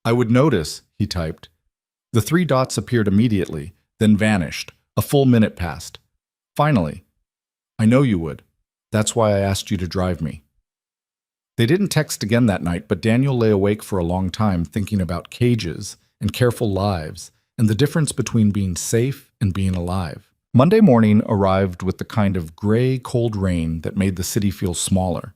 I would notice, he typed. The 3 dots appeared immediately, then vanished. A full minute passed. Finally, I know you would. That's why I asked you to drive me. They didn't text again that night, but Daniel lay awake for a long time thinking about cages and careful lives and the difference between being safe and being alive. Monday morning arrived with the kind of gray, cold rain that made the city feel smaller.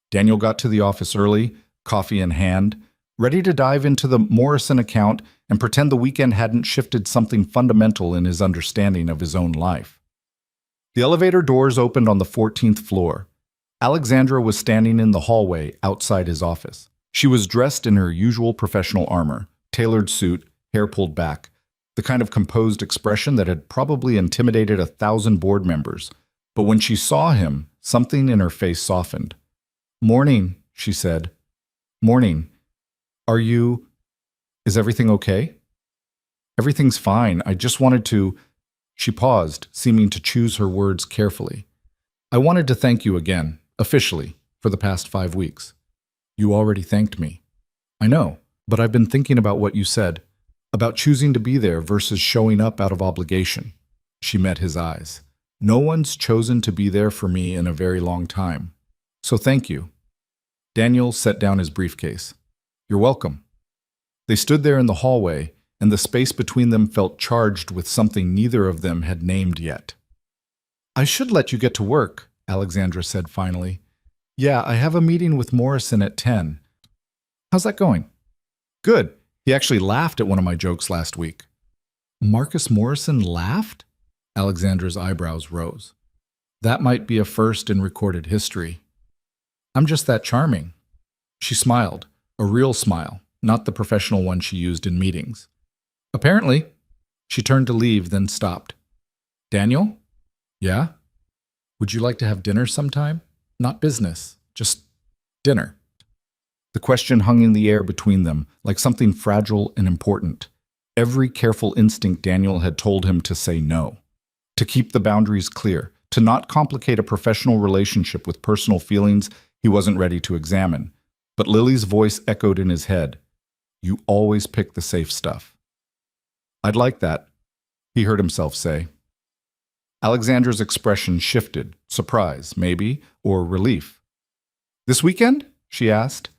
Daniel got to the office early, coffee in hand, ready to dive into the Morrison account and pretend the weekend hadn't shifted something fundamental in his understanding of his own life. The elevator doors opened on the 14th floor. Alexandra was standing in the hallway outside his office. She was dressed in her usual professional armor, tailored suit, hair pulled back, the kind of composed expression that had probably intimidated 1,000 board members. But when she saw him, something in her face softened. "Morning," she said. "Morning. Is everything okay?" "Everything's fine. I just wanted to—" She paused, seeming to choose her words carefully. "I wanted to thank you again, officially, for the past 5 weeks." "You already thanked me." "I know, but I've been thinking about what you said, about choosing to be there versus showing up out of obligation." She met his eyes. "No one's chosen to be there for me in a very long time. So thank you." Daniel set down his briefcase. "You're welcome." They stood there in the hallway, and the space between them felt charged with something neither of them had named yet. "I should let you get to work," Alexandra said finally. "Yeah, I have a meeting with Morrison at 10. How's that going?" "Good. He actually laughed at one of my jokes last week." "Marcus Morrison laughed?" Alexandra's eyebrows rose. "That might be a first in recorded history." "I'm just that charming." She smiled, a real smile, not the professional one she used in meetings. "Apparently." She turned to leave, then stopped. "Daniel?" "Yeah?" "Would you like to have dinner sometime? Not business, just dinner." The question hung in the air between them, like something fragile and important. Every careful instinct Daniel had told him to say no, to keep the boundaries clear, to not complicate a professional relationship with personal feelings he wasn't ready to examine. But Lily's voice echoed in his head. "You always pick the safe stuff." "I'd like that," he heard himself say. Alexandra's expression shifted, surprise, maybe, or relief. "This weekend?" she asked.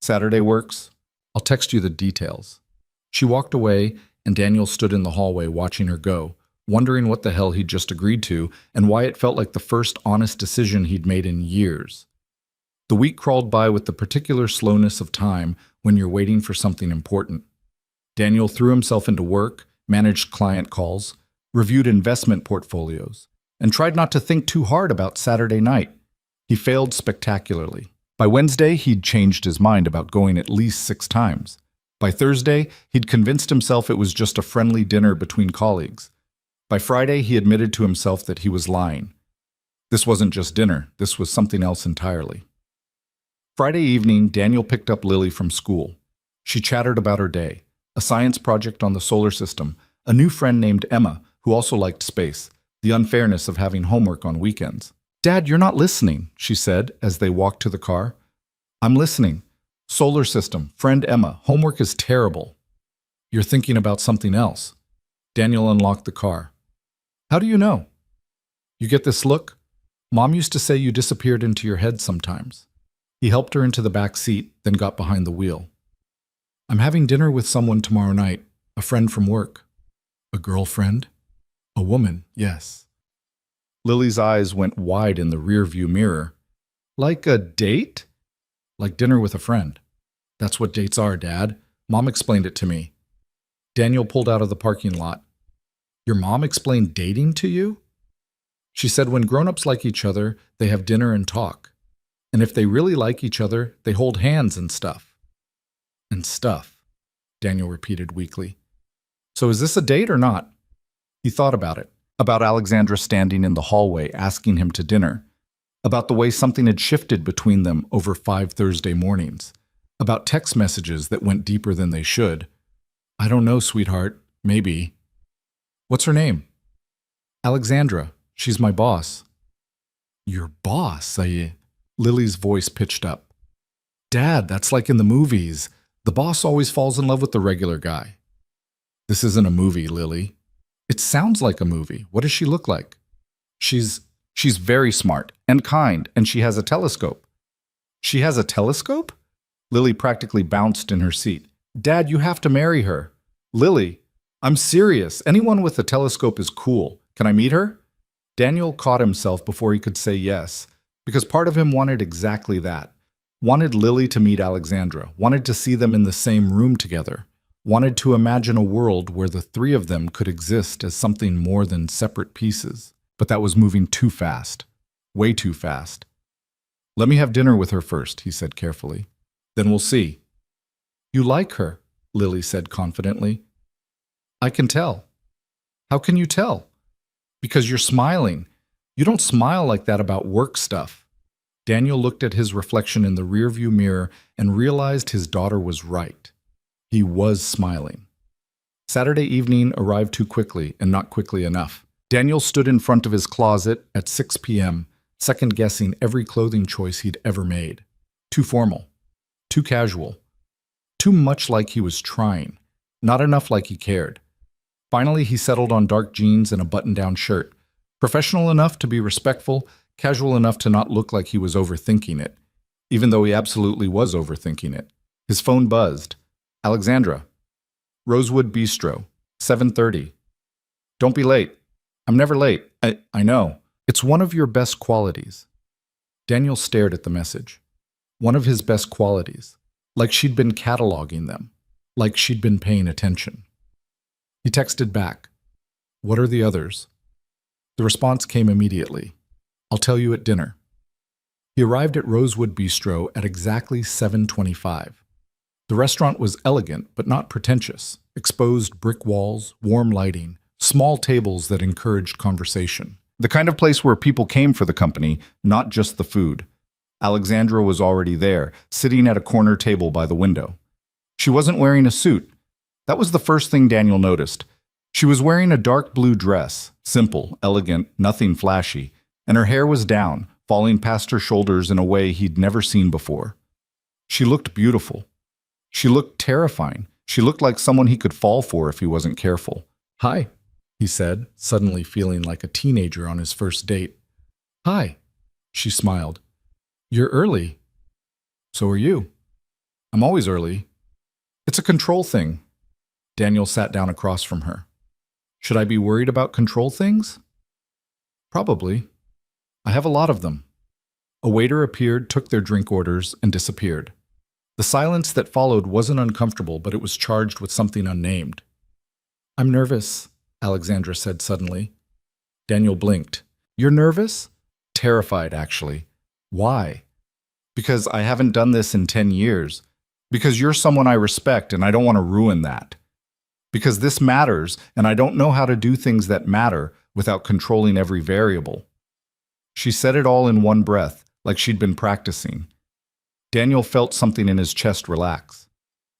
"Saturday works. I'll text you the details." She walked away, and Daniel stood in the hallway watching her go, wondering what the hell he'd just agreed to and why it felt like the first honest decision he'd made in years. The week crawled by with the particular slowness of time when you're waiting for something important. Daniel threw himself into work, managed client calls, reviewed investment portfolios, and tried not to think too hard about Saturday night. He failed spectacularly. By Wednesday, he'd changed his mind about going at least 6 times. By Thursday, he'd convinced himself it was just a friendly dinner between colleagues. By Friday, he admitted to himself that he was lying. This wasn't just dinner, this was something else entirely. Friday evening, Daniel picked up Lily from school. She chattered about her day, a science project on the solar system, a new friend named Emma, who also liked space, the unfairness of having homework on weekends. "Dad, you're not listening," she said as they walked to the car. "I'm listening. Solar system, friend Emma, homework is terrible." "You're thinking about something else." Daniel unlocked the car. "How do you know?" "You get this look? Mom used to say you disappeared into your head sometimes." He helped her into the back seat, then got behind the wheel. "I'm having dinner with someone tomorrow night, a friend from work." "A girlfriend?" "A woman, yes." Lily's eyes went wide in the rearview mirror. "Like a date?" "Like dinner with a friend." "That's what dates are, Dad. Mom explained it to me." Daniel pulled out of the parking lot. "Your mom explained dating to you?" "She said when grown-ups like each other, they have dinner and talk. And if they really like each other, they hold hands and stuff." "And stuff," Daniel repeated weakly. "So is this a date or not?" He thought about it, about Alexandra standing in the hallway asking him to dinner. about the way something had shifted between them over 5 Thursday mornings, about text messages that went deeper than they should. I don't know, sweetheart. Maybe. What's her name? Alexandra. She's my boss. Your boss? Lily's voice pitched up. Dad, that's like in the movies. The boss always falls in love with the regular guy. This isn't a movie, Lily. It sounds like a movie. What does she look like? She's very smart and kind, and she has a telescope. She has a telescope? Lily practically bounced in her seat. Dad, you have to marry her. Lily, I'm serious. Anyone with a telescope is cool. Can I meet her? Daniel caught himself before he could say yes, because part of him wanted exactly that. Wanted Lily to meet Alexandra, wanted to see them in the same room together, wanted to imagine a world where the three of them could exist as something more than separate pieces. But that was moving too fast. Way too fast. Let me have dinner with her first, he said carefully. Then we'll see. You like her, Lily said confidently. I can tell. How can you tell? Because you're smiling. You don't smile like that about work stuff. Daniel looked at his reflection in the rearview mirror and realized his daughter was right. He was smiling. Saturday evening arrived too quickly and not quickly enough. Daniel stood in front of his closet at 6 p.m., second-guessing every clothing choice he'd ever made. Too formal. Too casual. Too much like he was trying. Not enough like he cared. Finally, he settled on dark jeans and a button-down shirt. Professional enough to be respectful, casual enough to not look like he was overthinking it, even though he absolutely was overthinking it. His phone buzzed. Alexandra. Rosewood Bistro. 7:30. Don't be late. I'm never late. I know. It's one of your best qualities. Daniel stared at the message. One of his best qualities. Like she'd been cataloging them. Like she'd been paying attention. He texted back. What are the others? The response came immediately. I'll tell you at dinner. He arrived at Rosewood Bistro at exactly 7:25. The restaurant was elegant but not pretentious. Exposed brick walls, warm lighting, small tables that encouraged conversation. The kind of place where people came for the company, not just the food. Alexandra was already there, sitting at a corner table by the window. She wasn't wearing a suit. That was the first thing Daniel noticed. She was wearing a dark blue dress, simple, elegant, nothing flashy, and her hair was down, falling past her shoulders in a way he'd never seen before. She looked beautiful. She looked terrifying. She looked like someone he could fall for if he wasn't careful. Hi, he said, suddenly feeling like a teenager on his first date. Hi, she smiled. You're early. So are you. I'm always early. It's a control thing. Daniel sat down across from her. Should I be worried about control things? Probably. I have a lot of them. A waiter appeared, took their drink orders, and disappeared. The silence that followed wasn't uncomfortable, but it was charged with something unnamed. I'm nervous, Alexandra said suddenly. Daniel blinked. You're nervous? Terrified, actually. Why? Because I haven't done this in 10 years. Because you're someone I respect and I don't want to ruin that. Because this matters and I don't know how to do things that matter without controlling every variable. She said it all in one breath, like she'd been practicing. Daniel felt something in his chest relax.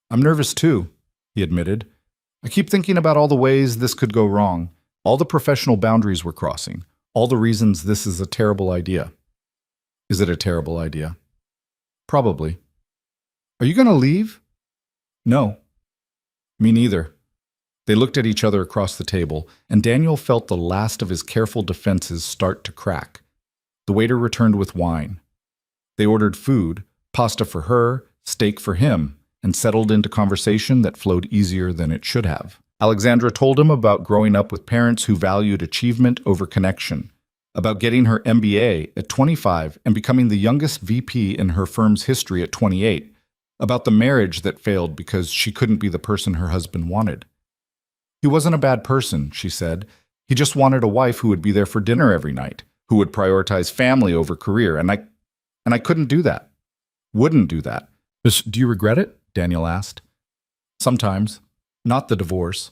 I'm nervous too, he admitted. I keep thinking about all the ways this could go wrong, all the professional boundaries we're crossing, all the reasons this is a terrible idea. Is it a terrible idea? Probably. Are you going to leave? No. Me neither. They looked at each other across the table, and Daniel felt the last of his careful defenses start to crack. The waiter returned with wine. They ordered food, pasta for her, steak for him, and settled into conversation that flowed easier than it should have. Alexandra told him about growing up with parents who valued achievement over connection, about getting her MBA at 25 and becoming the youngest VP in her firm's history at 28, about the marriage that failed because she couldn't be the person her husband wanted. He wasn't a bad person, she said. He just wanted a wife who would be there for dinner every night, who would prioritize family over career, and I couldn't do that. Wouldn't do that. Do you regret it? Daniel asked. Sometimes. Not the divorce,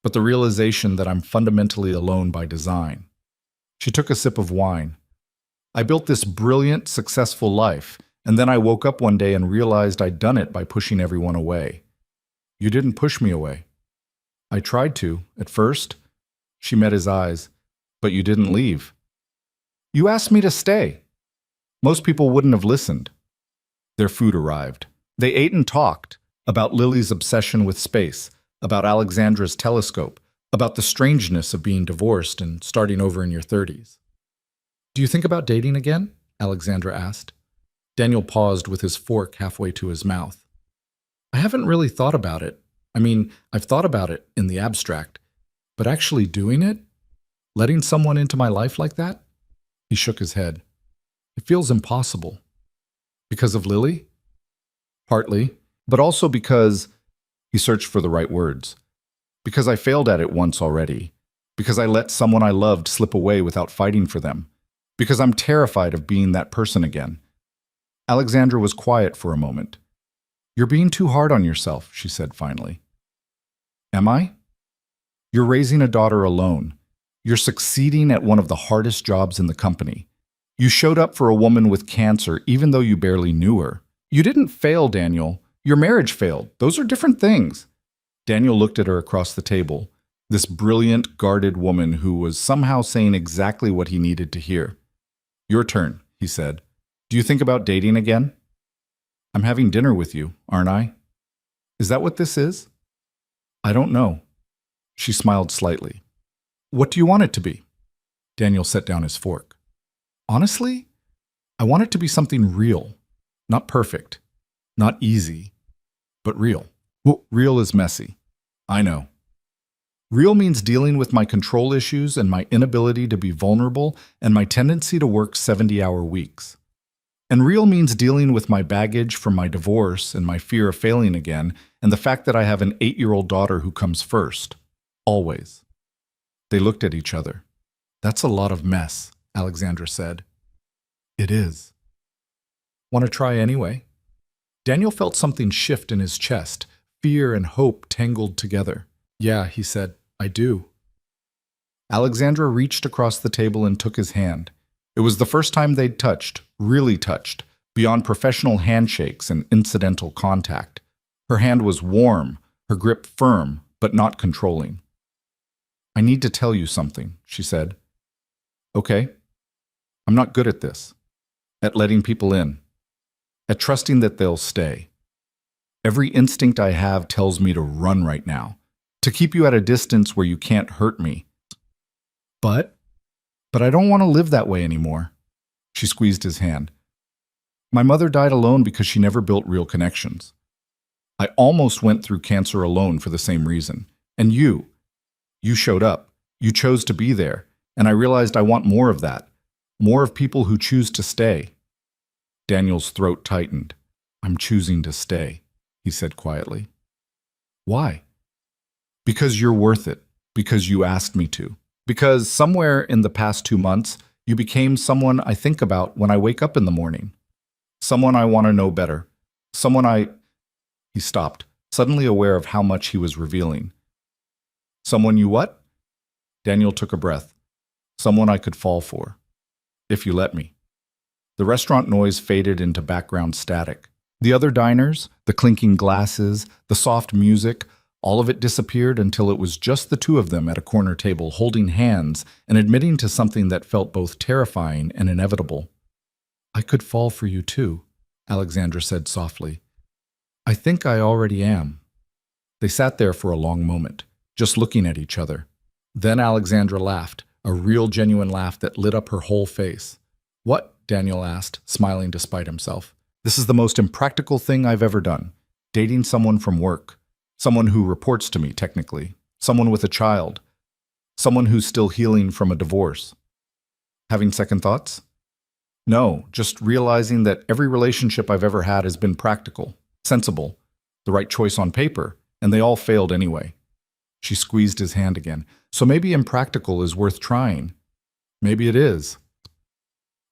but the realization that I'm fundamentally alone by design. She took a sip of wine. I built this brilliant, successful life, and then I woke up one day and realized I'd done it by pushing everyone away. You didn't push me away. I tried to, at first. She met his eyes. But you didn't leave. You asked me to stay. Most people wouldn't have listened. Their food arrived. They ate and talked about Lily's obsession with space, about Alexandra's telescope, about the strangeness of being divorced and starting over in your 30s. Do you think about dating again? Alexandra asked. Daniel paused with his fork halfway to his mouth. I haven't really thought about it. I mean, I've thought about it in the abstract, but actually doing it? Letting someone into my life like that? He shook his head. It feels impossible. Because of Lily? Partly, but also because, he searched for the right words, because I failed at it once already, because I let someone I loved slip away without fighting for them, because I'm terrified of being that person again. Alexandra was quiet for a moment. You're being too hard on yourself, she said finally. Am I? You're raising a daughter alone. You're succeeding at one of the hardest jobs in the company. You showed up for a woman with cancer even though you barely knew her. You didn't fail, Daniel. Your marriage failed. Those are different things. Daniel looked at her across the table, this brilliant, guarded woman who was somehow saying exactly what he needed to hear. Your turn, he said. Do you think about dating again? I'm having dinner with you, aren't I? Is that what this is? I don't know. She smiled slightly. What do you want it to be? Daniel set down his fork. Honestly, I want it to be something real. Not perfect. Not easy. But real. Well, real is messy. I know. Real means dealing with my control issues and my inability to be vulnerable and my tendency to work 70-hour weeks. And real means dealing with my baggage from my divorce and my fear of failing again and the fact that I have an 8-year-old daughter who comes first. Always. They looked at each other. That's a lot of mess, Alexandra said. It is. Want to try anyway? Daniel felt something shift in his chest, fear and hope tangled together. Yeah, he said, I do. Alexandra reached across the table and took his hand. It was the first time they'd touched, really touched, beyond professional handshakes and incidental contact. Her hand was warm, her grip firm, but not controlling. I need to tell you something, she said. Okay. I'm not good at this. At letting people in. At trusting that they'll stay. Every instinct I have tells me to run right now. To keep you at a distance where you can't hurt me. But I don't want to live that way anymore. She squeezed his hand. My mother died alone because she never built real connections. I almost went through cancer alone for the same reason. And you showed up. You chose to be there. And I realized I want more of that. More of people who choose to stay. Daniel's throat tightened. I'm choosing to stay, he said quietly. Why? Because you're worth it. Because you asked me to. Because somewhere in the past 2 months, you became someone I think about when I wake up in the morning. Someone I want to know better. He stopped, suddenly aware of how much he was revealing. Someone you what? Daniel took a breath. Someone I could fall for. If you let me. The restaurant noise faded into background static. The other diners, the clinking glasses, the soft music, all of it disappeared until it was just the two of them at a corner table holding hands and admitting to something that felt both terrifying and inevitable. I could fall for you too, Alexandra said softly. I think I already am. They sat there for a long moment, just looking at each other. Then Alexandra laughed, a real genuine laugh that lit up her whole face. What? Daniel asked, smiling despite himself. This is the most impractical thing I've ever done. Dating someone from work. Someone who reports to me, technically. Someone with a child. Someone who's still healing from a divorce. Having second thoughts? No, just realizing that every relationship I've ever had has been practical, sensible, the right choice on paper, and they all failed anyway. She squeezed his hand again. So maybe impractical is worth trying. Maybe it is.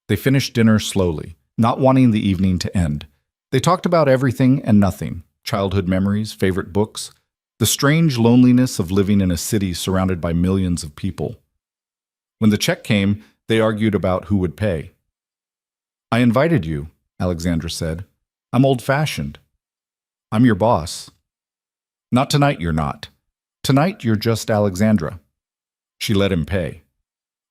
They finished dinner slowly, not wanting the evening to end. They talked about everything and nothing. Childhood memories, favorite books, the strange loneliness of living in a city surrounded by millions of people. When the check came, they argued about who would pay. I invited you, Alexandra said. I'm old-fashioned. I'm your boss. Not tonight, you're not. Tonight, you're just Alexandra. She let him pay.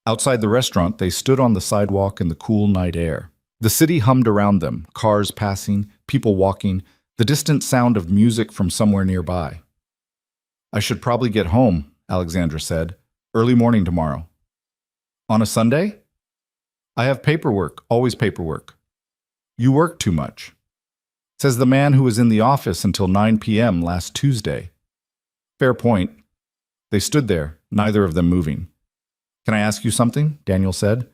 Outside the restaurant, they stood on the sidewalk in the cool night air. The city hummed around them, cars passing, people walking, the distant sound of music from somewhere nearby. I should probably get home, Alexandra said. Early morning tomorrow. On a Sunday? I have paperwork, always paperwork. You work too much. Says the man who was in the office until 9 p.m. last Tuesday. Fair point. They stood there, neither of them moving. Can I ask you something? Daniel said.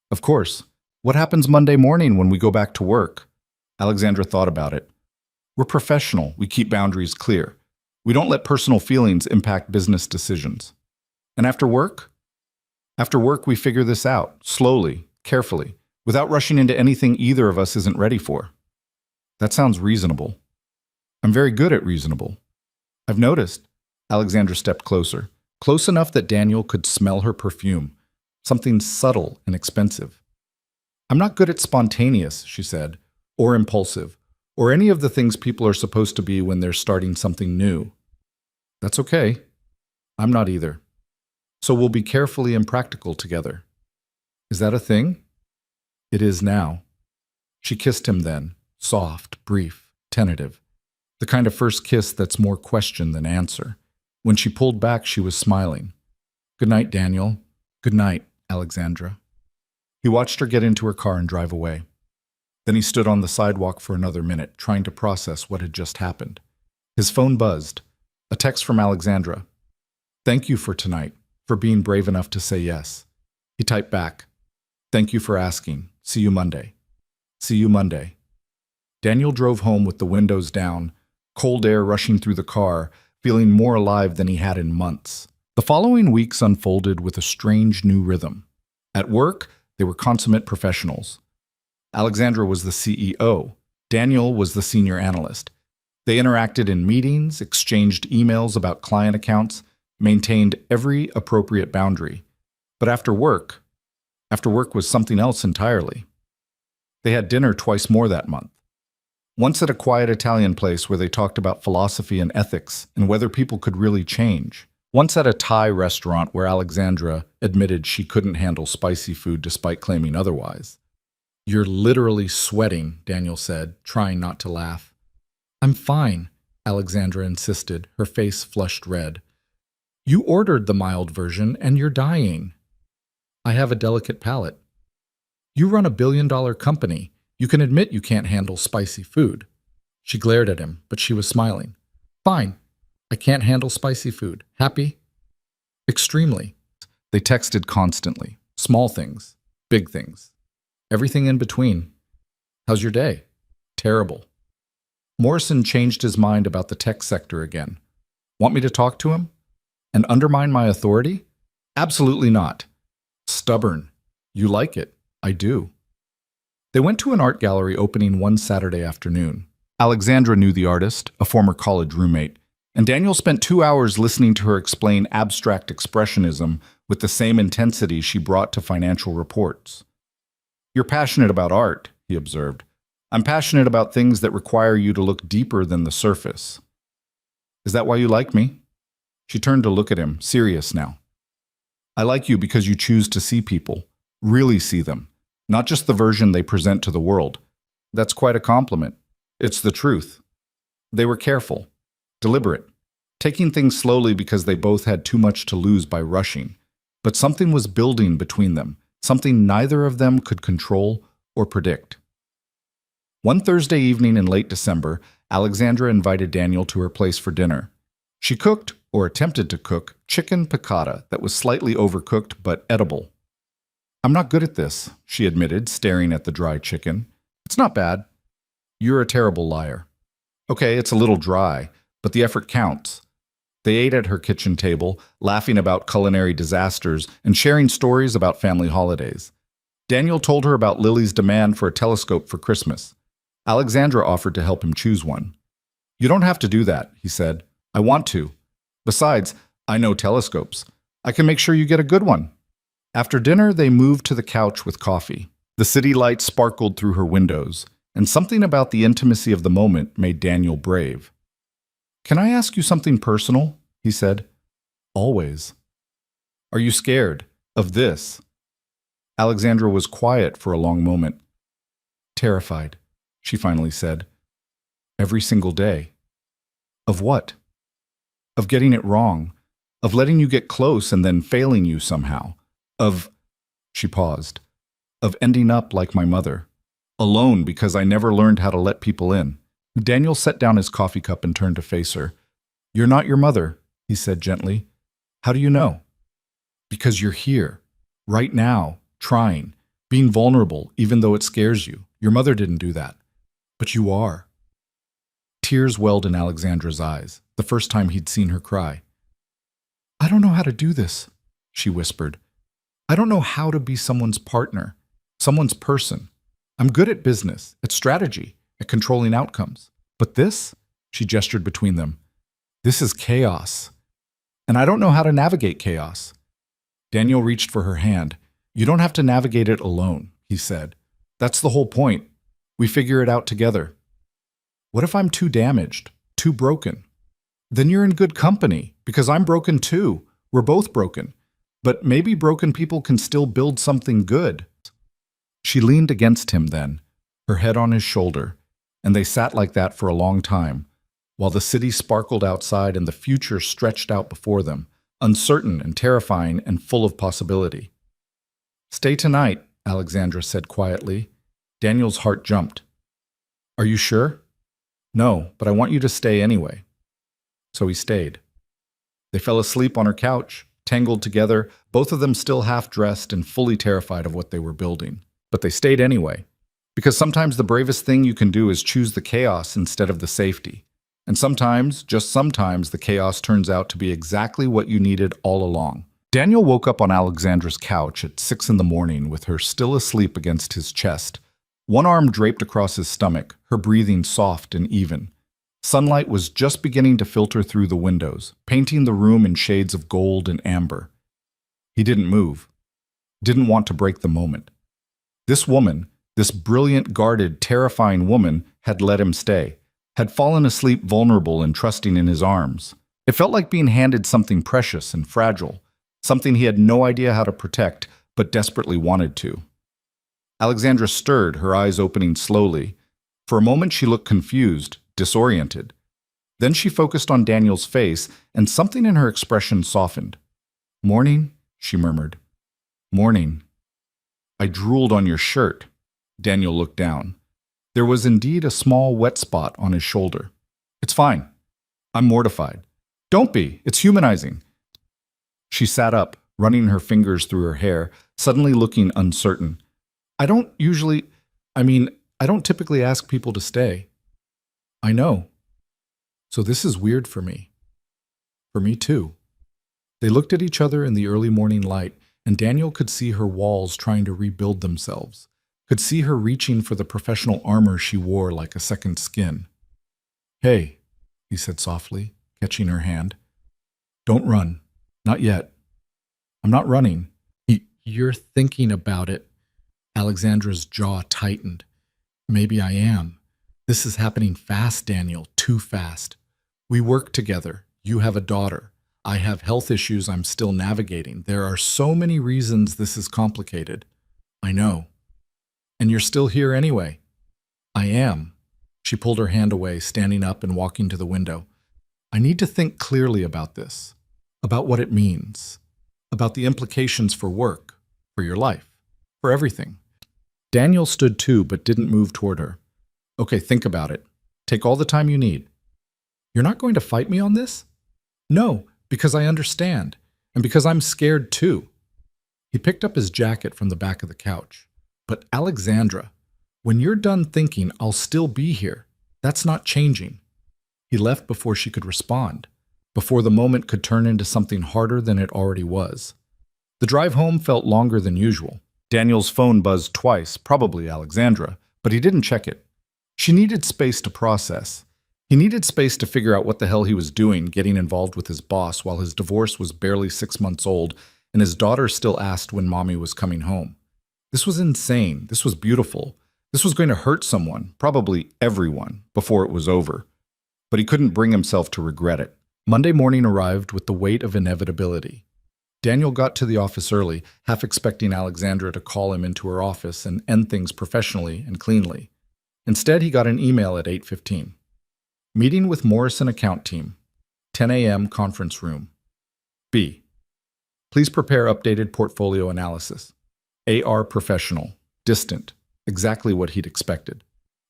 Of course. What happens Monday morning when we go back to work? Alexandra thought about it. We're professional. We keep boundaries clear. We don't let personal feelings impact business decisions. And after work? After work, we figure this out, slowly, carefully, without rushing into anything either of us isn't ready for. That sounds reasonable. I'm very good at reasonable. I've noticed. Alexandra stepped closer, close enough that Daniel could smell her perfume, something subtle and expensive. I'm not good at spontaneous, she said, or impulsive, or any of the things people are supposed to be when they're starting something new. That's okay. I'm not either. So we'll be carefully and practical together. Is that a thing? It is now. She kissed him then, soft, brief, tentative. The kind of first kiss that's more question than answer. When she pulled back, she was smiling. Good night, Daniel. Good night, Alexandra. He watched her get into her car and drive away. Then he stood on the sidewalk for another minute, trying to process what had just happened. His phone buzzed. A text from Alexandra. Thank you for tonight, for being brave enough to say yes. He typed back. Thank you for asking. See you Monday. See you Monday. Daniel drove home with the windows down, cold air rushing through the car, feeling more alive than he had in months. The following weeks unfolded with a strange new rhythm. At work, they were consummate professionals. Alexandra was the CEO. Daniel was the senior analyst. They interacted in meetings, exchanged emails about client accounts, maintained every appropriate boundary. But after work was something else entirely. They had dinner twice more that month. Once at a quiet Italian place where they talked about philosophy and ethics and whether people could really change. Once at a Thai restaurant where Alexandra admitted she couldn't handle spicy food despite claiming otherwise. You're literally sweating, Daniel said, trying not to laugh. I'm fine, Alexandra insisted, her face flushed red. You ordered the mild version and you're dying. I have a delicate palate. You run a billion-dollar company. You can admit you can't handle spicy food. She glared at him, but she was smiling. Fine. I can't handle spicy food. Happy? Extremely. They texted constantly. Small things. Big things. Everything in between. How's your day? Terrible. Morrison changed his mind about the tech sector again. Want me to talk to him? And undermine my authority? Absolutely not. Stubborn. You like it. I do. They went to an art gallery opening one Saturday afternoon. Alexandra knew the artist, a former college roommate, and Daniel spent 2 hours listening to her explain abstract expressionism with the same intensity she brought to financial reports. You're passionate about art, he observed. I'm passionate about things that require you to look deeper than the surface. Is that why you like me? She turned to look at him, serious now. I like you because you choose to see people, really see them, not just the version they present to the world. That's quite a compliment. It's the truth. They were careful, deliberate, taking things slowly because they both had too much to lose by rushing. But something was building between them, something neither of them could control or predict. One Thursday evening in late December, Alexandra invited Daniel to her place for dinner. She cooked, or attempted to cook, chicken piccata that was slightly overcooked but edible. I'm not good at this, she admitted, staring at the dry chicken. It's not bad. You're a terrible liar. Okay, it's a little dry, but the effort counts. They ate at her kitchen table, laughing about culinary disasters and sharing stories about family holidays. Daniel told her about Lily's demand for a telescope for Christmas. Alexandra offered to help him choose one. You don't have to do that, he said. I want to. Besides, I know telescopes. I can make sure you get a good one. After dinner, they moved to the couch with coffee. The city lights sparkled through her windows, and something about the intimacy of the moment made Daniel brave. "Can I ask you something personal?" he said. "Always." "Are you scared of this?" Alexandra was quiet for a long moment. "Terrified," she finally said. "Every single day." "Of what?" "Of getting it wrong, of letting you get close and then failing you somehow, of—" She paused. "Of ending up like my mother, alone because I never learned how to let people in." Daniel set down his coffee cup and turned to face her. "You're not your mother," he said gently. "How do you know?" "Because you're here, right now, trying, being vulnerable even though it scares you. Your mother didn't do that. But you are." Tears welled in Alexandra's eyes, the first time he'd seen her cry. "I don't know how to do this," she whispered. "I don't know how to be someone's partner, someone's person. I'm good at business, at strategy, at controlling outcomes. But this," she gestured between them, "this is chaos. And I don't know how to navigate chaos." Daniel reached for her hand. "You don't have to navigate it alone," he said. "That's the whole point. We figure it out together." "What if I'm too damaged, too broken?" "Then you're in good company, because I'm broken too. We're both broken. But maybe broken people can still build something good." She leaned against him then, her head on his shoulder, and they sat like that for a long time, while the city sparkled outside and the future stretched out before them, uncertain and terrifying and full of possibility. "Stay tonight," Alexandra said quietly. Daniel's heart jumped. "Are you sure?" "No, but I want you to stay anyway." So he stayed. They fell asleep on her couch, tangled together, both of them still half-dressed and fully terrified of what they were building. But they stayed anyway, because sometimes the bravest thing you can do is choose the chaos instead of the safety. And sometimes, just sometimes, the chaos turns out to be exactly what you needed all along. Daniel woke up on Alexandra's couch at 6 in the morning with her still asleep against his chest, one arm draped across his stomach, her breathing soft and even. Sunlight was just beginning to filter through the windows, painting the room in shades of gold and amber. He didn't move, didn't want to break the moment. This woman, this brilliant, guarded, terrifying woman, had let him stay, had fallen asleep vulnerable and trusting in his arms. It felt like being handed something precious and fragile, something he had no idea how to protect, but desperately wanted to. Alexandra stirred, her eyes opening slowly. For a moment she looked confused, disoriented. Then she focused on Daniel's face, and something in her expression softened. "Morning," she murmured. "Morning." "I drooled on your shirt." Daniel looked down. There was indeed a small wet spot on his shoulder. "It's fine. I'm mortified." "Don't be. It's humanizing." She sat up, running her fingers through her hair, suddenly looking uncertain. I don't typically ask people to stay." "I know. So this is weird for me." "For me too." They looked at each other in the early morning light, and Daniel could see her walls trying to rebuild themselves, could see her reaching for the professional armor she wore like a second skin. "Hey," he said softly, catching her hand. "Don't run. Not yet." "I'm not running." You're thinking about it." Alexandra's jaw tightened. "Maybe I am. This is happening fast, Daniel, too fast. We work together. You have a daughter. I have health issues I'm still navigating. There are so many reasons this is complicated." "I know. And you're still here anyway." "I am." She pulled her hand away, standing up and walking to the window. "I need to think clearly about this, about what it means, about the implications for work, for your life, for everything." Daniel stood too, but didn't move toward her. "Okay, think about it. Take all the time you need." "You're not going to fight me on this?" "No, because I understand, and because I'm scared too." He picked up his jacket from the back of the couch. "But Alexandra, when you're done thinking, I'll still be here. That's not changing." He left before she could respond, before the moment could turn into something harder than it already was. The drive home felt longer than usual. Daniel's phone buzzed twice, probably Alexandra, but he didn't check it. She needed space to process. He needed space to figure out what the hell he was doing, getting involved with his boss while his divorce was barely 6 months old and his daughter still asked when mommy was coming home. This was insane. This was beautiful. This was going to hurt someone, probably everyone, before it was over. But he couldn't bring himself to regret it. Monday morning arrived with the weight of inevitability. Daniel got to the office early, half expecting Alexandra to call him into her office and end things professionally and cleanly. Instead, he got an email at 8:15. Meeting with Morrison account team. 10 a.m. conference room. B. Please prepare updated portfolio analysis. AR professional. Distant. Exactly what he'd expected.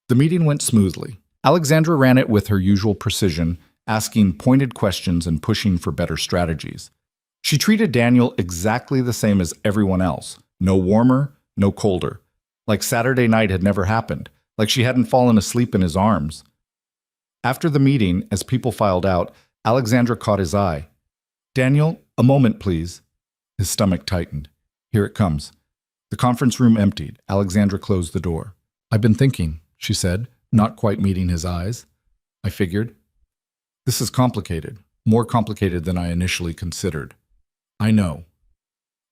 The meeting went smoothly. Alexandra ran it with her usual precision, asking pointed questions and pushing for better strategies. She treated Daniel exactly the same as everyone else. No warmer, no colder. Like Saturday night had never happened. Like she hadn't fallen asleep in his arms. After the meeting, as people filed out, Alexandra caught his eye. "Daniel, a moment, please." His stomach tightened. "Here it comes." The conference room emptied. Alexandra closed the door. "I've been thinking," she said, not quite meeting his eyes. "I figured. This is complicated, more complicated than I initially considered. I know.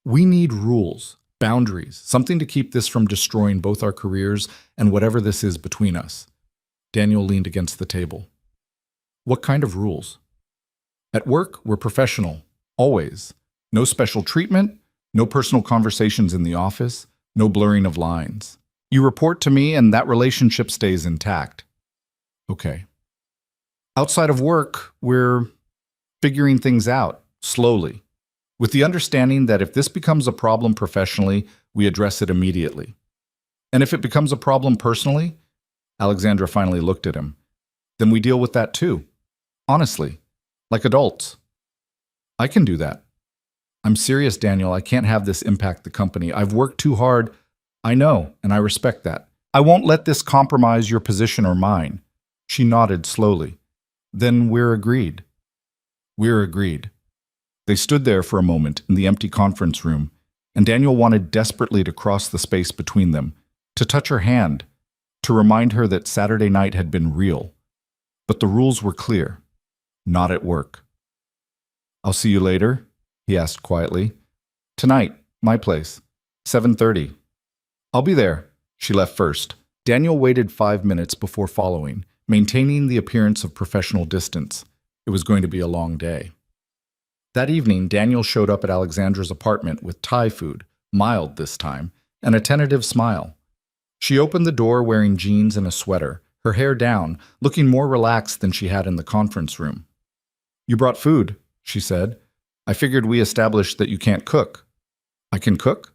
We need rules, boundaries, something to keep this from destroying both our careers and whatever this is between us." Daniel leaned against the table. "What kind of rules?" "At work, we're professional. Always. No special treatment, no personal conversations in the office, no blurring of lines. You report to me and that relationship stays intact." "Okay." "Outside of work, we're figuring things out, slowly, with the understanding that if this becomes a problem professionally, we address it immediately. And if it becomes a problem personally," Alexandra finally looked at him, "then we deal with that too. Honestly, like adults." "I can do that." "I'm serious, Daniel. I can't have this impact the company. I've worked too hard." "I know, and I respect that. I won't let this compromise your position or mine." She nodded slowly. "Then we're agreed." "We're agreed." They stood there for a moment in the empty conference room, and Daniel wanted desperately to cross the space between them, to touch her hand, to remind her that Saturday night had been real. But the rules were clear. Not at work. "I'll see you later?" he asked quietly. "Tonight, my place, 7:30. "I'll be there." She left first. Daniel waited 5 minutes before following, maintaining the appearance of professional distance. It was going to be a long day. That evening, Daniel showed up at Alexandra's apartment with Thai food, mild this time, and a tentative smile. She opened the door wearing jeans and a sweater, her hair down, looking more relaxed than she had in the conference room. "You brought food," she said. "I figured we established that you can't cook." "I can cook.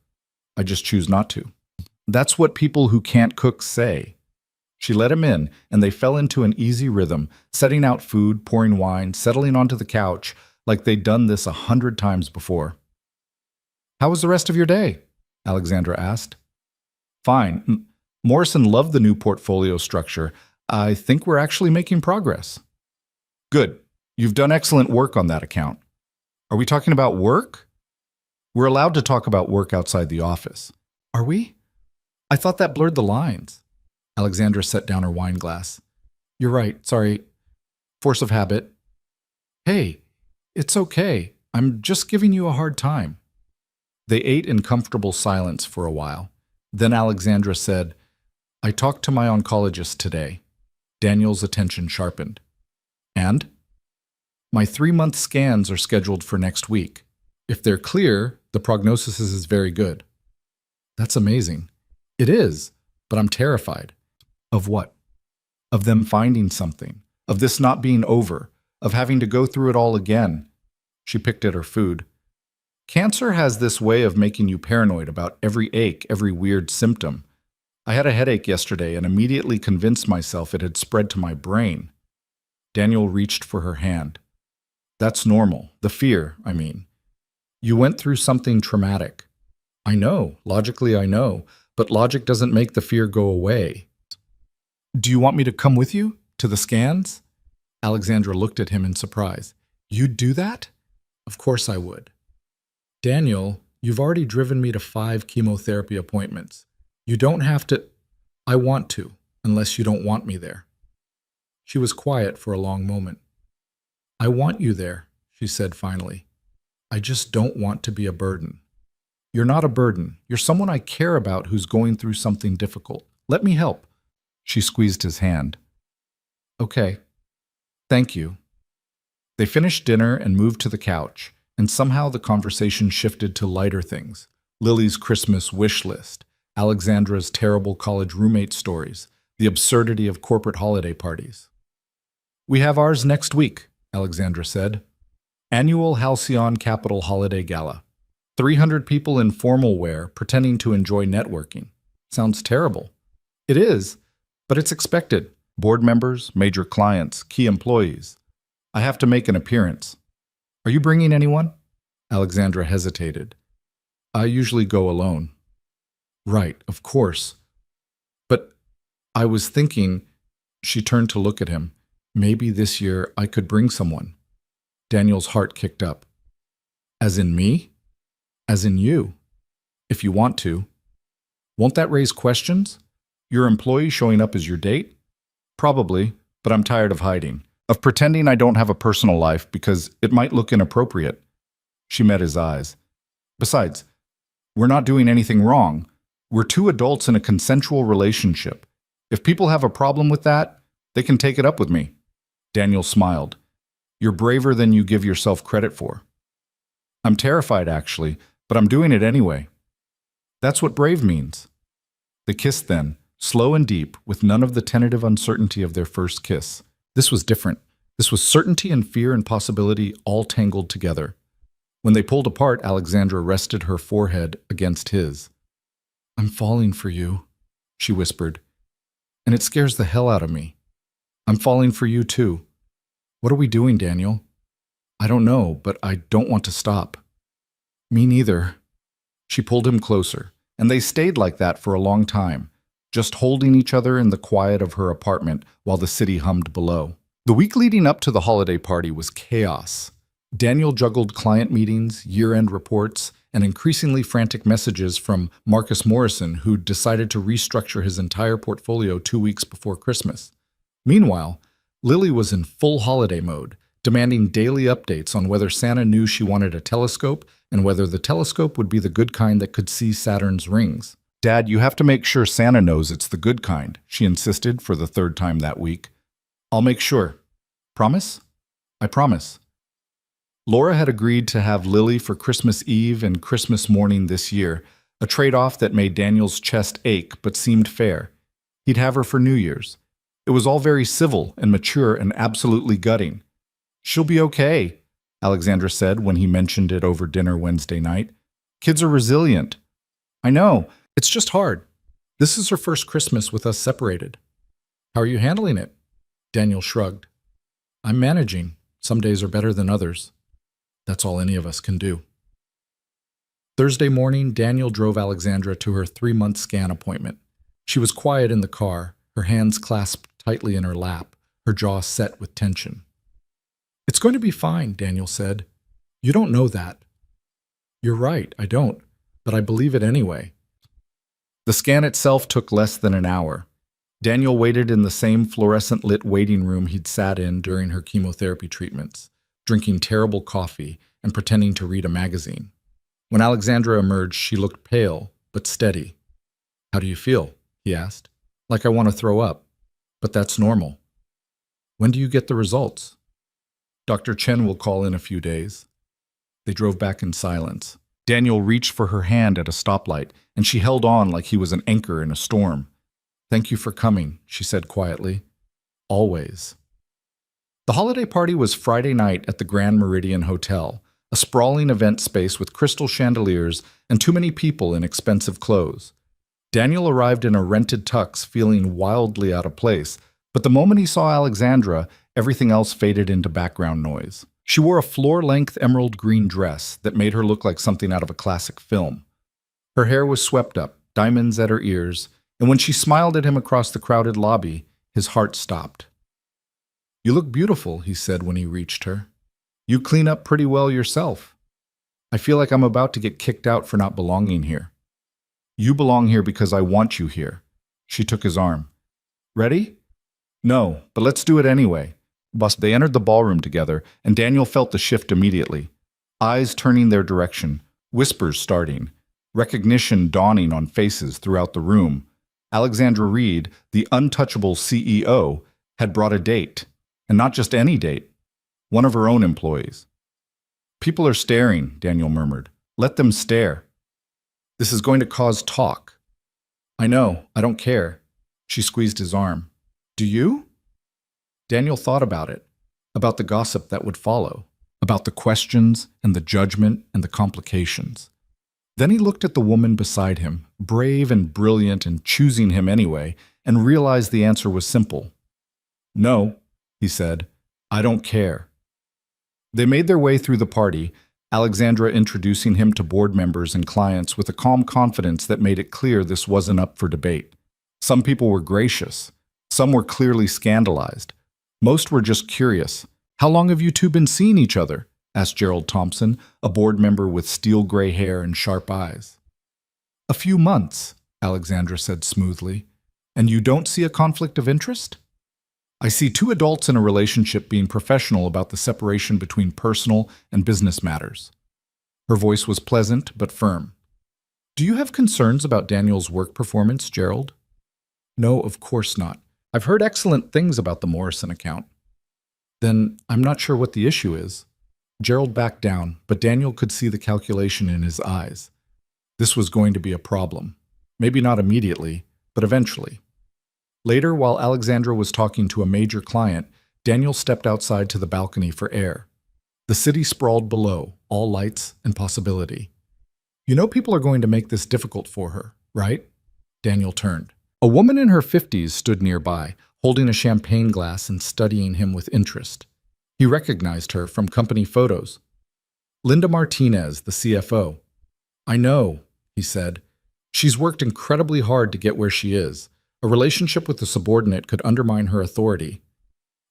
I just choose not to." That's what people who can't cook say. She let him in, and they fell into an easy rhythm, setting out food, pouring wine, settling onto the couch, like they'd done this 100 times before. "How was the rest of your day?" Alexandra asked. "Fine. Morrison loved the new portfolio structure. I think we're actually making progress." "Good. You've done excellent work on that account." "Are we talking about work?" "We're allowed to talk about work outside the office." "Are we? I thought that blurred the lines." Alexandra set down her wine glass. "You're right. Sorry. Force of habit." "Hey, it's okay. I'm just giving you a hard time." They ate in comfortable silence for a while. Then Alexandra said, "I talked to my oncologist today." Daniel's attention sharpened. "And?" "My 3-month scans are scheduled for next week. If they're clear, the prognosis is very good." "That's amazing." "It is, but I'm terrified." "Of what?" "Of them finding something, of this not being over, of having to go through it all again." She picked at her food. "Cancer has this way of making you paranoid about every ache, every weird symptom. I had a headache yesterday and immediately convinced myself it had spread to my brain." Daniel reached for her hand. "That's normal. The fear, I mean. You went through something traumatic." "I know. Logically, I know. But logic doesn't make the fear go away." "Do you want me to come with you? To the scans?" Alexandra looked at him in surprise. "You'd do that?" "Of course I would." "Daniel, you've already driven me to 5 chemotherapy appointments. You don't have to." "I want to, unless you don't want me there." She was quiet for a long moment. "I want you there," she said finally. "I just don't want to be a burden." You're not a burden. You're someone I care about who's going through something difficult. Let me help. She squeezed his hand. Okay. Thank you. They finished dinner and moved to the couch, and somehow the conversation shifted to lighter things. Lily's Christmas wish list, Alexandra's terrible college roommate stories, the absurdity of corporate holiday parties. We have ours next week, Alexandra said. Annual Halcyon Capital Holiday Gala. 300 people in formal wear pretending to enjoy networking. Sounds terrible. It is, but it's expected. Board members, major clients, key employees. I have to make an appearance. Are you bringing anyone? Alexandra hesitated. I usually go alone. Right, of course. But I was thinking, she turned to look at him, maybe this year I could bring someone. Daniel's heart kicked up. As in me? As in you? If you want to. Won't that raise questions? Your employee showing up as your date? Probably, but I'm tired of hiding. Of pretending I don't have a personal life because it might look inappropriate. She met his eyes. Besides, we're not doing anything wrong. We're two adults in a consensual relationship. If people have a problem with that, they can take it up with me. Daniel smiled. You're braver than you give yourself credit for. I'm terrified, actually, but I'm doing it anyway. That's what brave means. They kissed then, slow and deep, with none of the tentative uncertainty of their first kiss. This was different. This was certainty and fear and possibility all tangled together. When they pulled apart, Alexandra rested her forehead against his. I'm falling for you, she whispered, and it scares the hell out of me. I'm falling for you too. What are we doing, Daniel? I don't know, but I don't want to stop. Me neither. She pulled him closer, and they stayed like that for a long time, just holding each other in the quiet of her apartment while the city hummed below. The week leading up to the holiday party was chaos. Daniel juggled client meetings, year-end reports, and increasingly frantic messages from Marcus Morrison, who decided to restructure his entire portfolio 2 weeks before Christmas. Meanwhile, Lily was in full holiday mode, demanding daily updates on whether Santa knew she wanted a telescope and whether the telescope would be the good kind that could see Saturn's rings. Dad, you have to make sure Santa knows it's the good kind, she insisted for the third time that week. I'll make sure. Promise? I promise. Laura had agreed to have Lily for Christmas Eve and Christmas morning this year, a trade-off that made Daniel's chest ache but seemed fair. He'd have her for New Year's. It was all very civil and mature and absolutely gutting. She'll be okay, Alexandra said when he mentioned it over dinner Wednesday night. Kids are resilient. I know. It's just hard. This is her first Christmas with us separated. How are you handling it? Daniel shrugged. I'm managing. Some days are better than others. That's all any of us can do. Thursday morning, Daniel drove Alexandra to her 3-month scan appointment. She was quiet in the car, her hands clasped tightly in her lap, her jaw set with tension. It's going to be fine, Daniel said. You don't know that. You're right, I don't, but I believe it anyway. The scan itself took less than an hour. Daniel waited in the same fluorescent-lit waiting room he'd sat in during her chemotherapy treatments, drinking terrible coffee and pretending to read a magazine. When Alexandra emerged, she looked pale, but steady. How do you feel? He asked. Like I want to throw up. But that's normal. When do you get the results? Dr. Chen will call in a few days. They drove back in silence. Daniel reached for her hand at a stoplight, and she held on like he was an anchor in a storm. Thank you for coming, she said quietly. Always. The holiday party was Friday night at the Grand Meridian Hotel, a sprawling event space with crystal chandeliers and too many people in expensive clothes. Daniel arrived in a rented tux, feeling wildly out of place, but the moment he saw Alexandra, everything else faded into background noise. She wore a floor-length emerald green dress that made her look like something out of a classic film. Her hair was swept up, diamonds at her ears, and when she smiled at him across the crowded lobby, his heart stopped. You look beautiful, he said when he reached her. You clean up pretty well yourself. I feel like I'm about to get kicked out for not belonging here. You belong here because I want you here. She took his arm. Ready? No, but let's do it anyway. They entered the ballroom together, and Daniel felt the shift immediately. Eyes turning their direction, whispers starting. recognition dawning on faces throughout the room. Alexandra Reed, the untouchable CEO, had brought a date, and not just any date, one of her own employees. "People are staring," Daniel murmured. "Let them stare. This is going to cause talk." "I know, I don't care." She squeezed his arm. "Do you?" Daniel thought about it, about the gossip that would follow, about the questions and the judgment and the complications. Then he looked at the woman beside him, brave and brilliant and choosing him anyway, and realized the answer was simple. "No," he said, "I don't care." They made their way through the party, Alexandra introducing him to board members and clients with a calm confidence that made it clear this wasn't up for debate. Some people were gracious. Some were clearly scandalized. Most were just curious. "How long have you two been seeing each other?" asked Gerald Thompson, a board member with steel gray hair and sharp eyes. "A few months," Alexandra said smoothly. "And you don't see a conflict of interest?" "I see two adults in a relationship being professional about the separation between personal and business matters." Her voice was pleasant but firm. "Do you have concerns about Daniel's work performance, Gerald?" "No, of course not. I've heard excellent things about the Morrison account." "Then I'm not sure what the issue is." Gerald backed down, but Daniel could see the calculation in his eyes. This was going to be a problem. Maybe not immediately, but eventually. Later, while Alexandra was talking to a major client, Daniel stepped outside to the balcony for air. The city sprawled below, all lights and possibility. "You know people are going to make this difficult for her, right?" Daniel turned. A woman in her 50s stood nearby, holding a champagne glass and studying him with interest. He recognized her from company photos. "Linda Martinez, the CFO." "I know," he said. "She's worked incredibly hard to get where she is. A relationship with a subordinate could undermine her authority."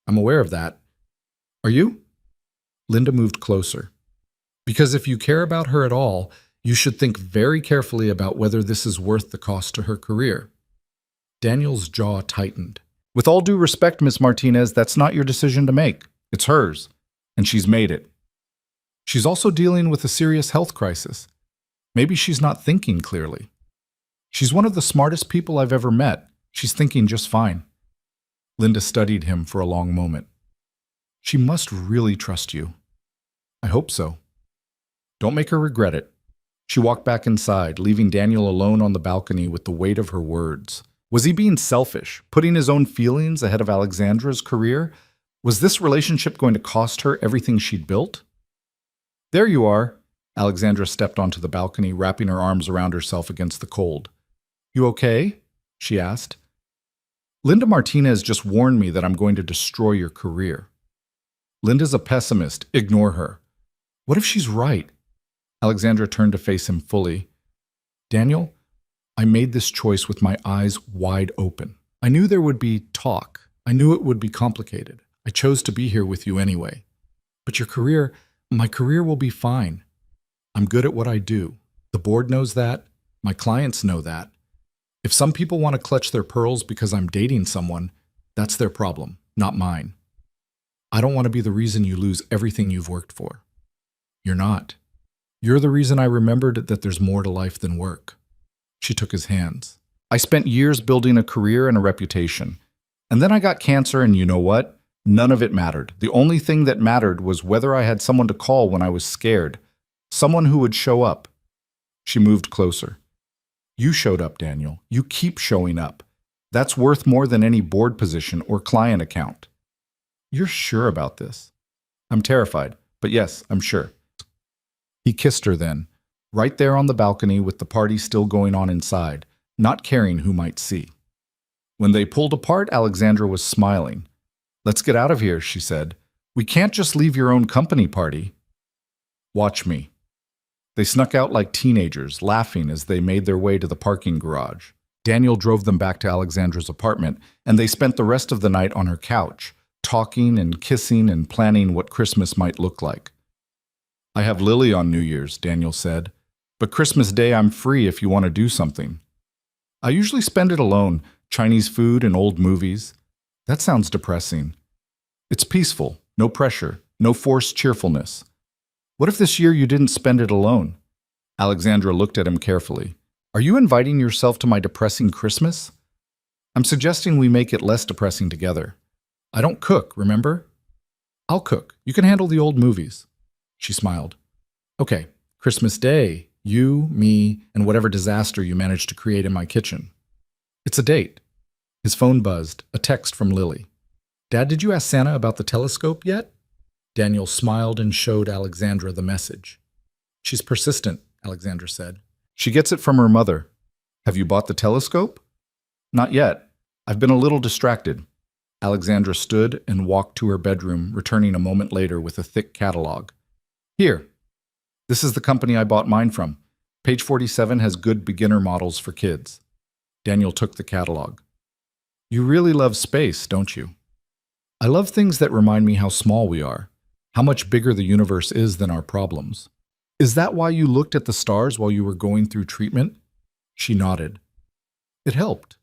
"I'm aware of that." "Are you?" Linda moved closer. "Because if you care about her at all, you should think very carefully about whether this is worth the cost to her career." Daniel's jaw tightened. "With all due respect, Miss Martinez, that's not your decision to make. It's hers, and she's made it. She's also dealing with a serious health crisis. Maybe she's not thinking clearly. She's one of the smartest people I've ever met. She's thinking just fine." Linda studied him for a long moment. "She must really trust you." "I hope so." "Don't make her regret it." She walked back inside, leaving Daniel alone on the balcony with the weight of her words. Was he being selfish, putting his own feelings ahead of Alexandra's career? Was this relationship going to cost her everything she'd built? "There you are." Alexandra stepped onto the balcony, wrapping her arms around herself against the cold. "You okay?" she asked. "Linda Martinez just warned me that I'm going to destroy your career." "Linda's a pessimist. Ignore her." "What if she's right?" Alexandra turned to face him fully. "Daniel, I made this choice with my eyes wide open. I knew there would be talk. I knew it would be complicated. I chose to be here with you anyway. But my career will be fine. I'm good at what I do. The board knows that. My clients know that. If some people want to clutch their pearls because I'm dating someone, that's their problem, not mine. I don't want to be the reason you lose everything you've worked for. You're not. You're the reason I remembered that there's more to life than work." She took his hands. "I spent years building a career and a reputation. And then I got cancer, and you know what? None of it mattered. The only thing that mattered was whether I had someone to call when I was scared. Someone who would show up." She moved closer. "You showed up, Daniel. You keep showing up. That's worth more than any board position or client account." "You're sure about this?" "I'm terrified, but yes, I'm sure." He kissed her then, right there on the balcony with the party still going on inside, not caring who might see. When they pulled apart, Alexandra was smiling. "Let's get out of here," she said. "We can't just leave your own company party." "Watch me." They snuck out like teenagers, laughing as they made their way to the parking garage. Daniel drove them back to Alexandra's apartment, and they spent the rest of the night on her couch, talking and kissing and planning what Christmas might look like. "I have Lily on New Year's," Daniel said, "but Christmas Day I'm free if you want to do something." "I usually spend it alone, Chinese food and old movies." "That sounds depressing." "It's peaceful, no pressure, no forced cheerfulness." "What if this year you didn't spend it alone?" Alexandra looked at him carefully. Are you inviting yourself to my depressing Christmas? I'm suggesting we make it less depressing together. I don't cook, remember? I'll cook. You can handle the old movies. She smiled. Okay, Christmas Day, you, me, and whatever disaster you managed to create in my kitchen. It's a date. His phone buzzed, a text from Lily. Dad, did you ask Santa about the telescope yet? Daniel smiled and showed Alexandra the message. She's persistent, Alexandra said. She gets it from her mother. Have you bought the telescope? Not yet. I've been a little distracted. Alexandra stood and walked to her bedroom, returning a moment later with a thick catalog. Here. This is the company I bought mine from. Page 47 has good beginner models for kids. Daniel took the catalog. You really love space, don't you? I love things that remind me how small we are, how much bigger the universe is than our problems. Is that why you looked at the stars while you were going through treatment? She nodded. It helped.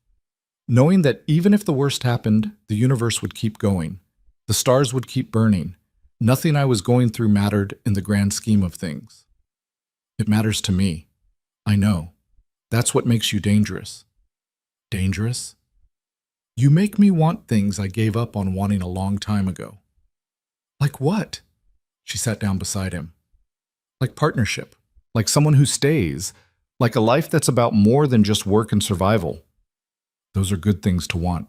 Knowing that even if the worst happened, the universe would keep going. The stars would keep burning. Nothing I was going through mattered in the grand scheme of things. It matters to me. I know. That's what makes you dangerous. Dangerous? You make me want things I gave up on wanting a long time ago. Like what? She sat down beside him. Like partnership. Like someone who stays. Like a life that's about more than just work and survival. Those are good things to want.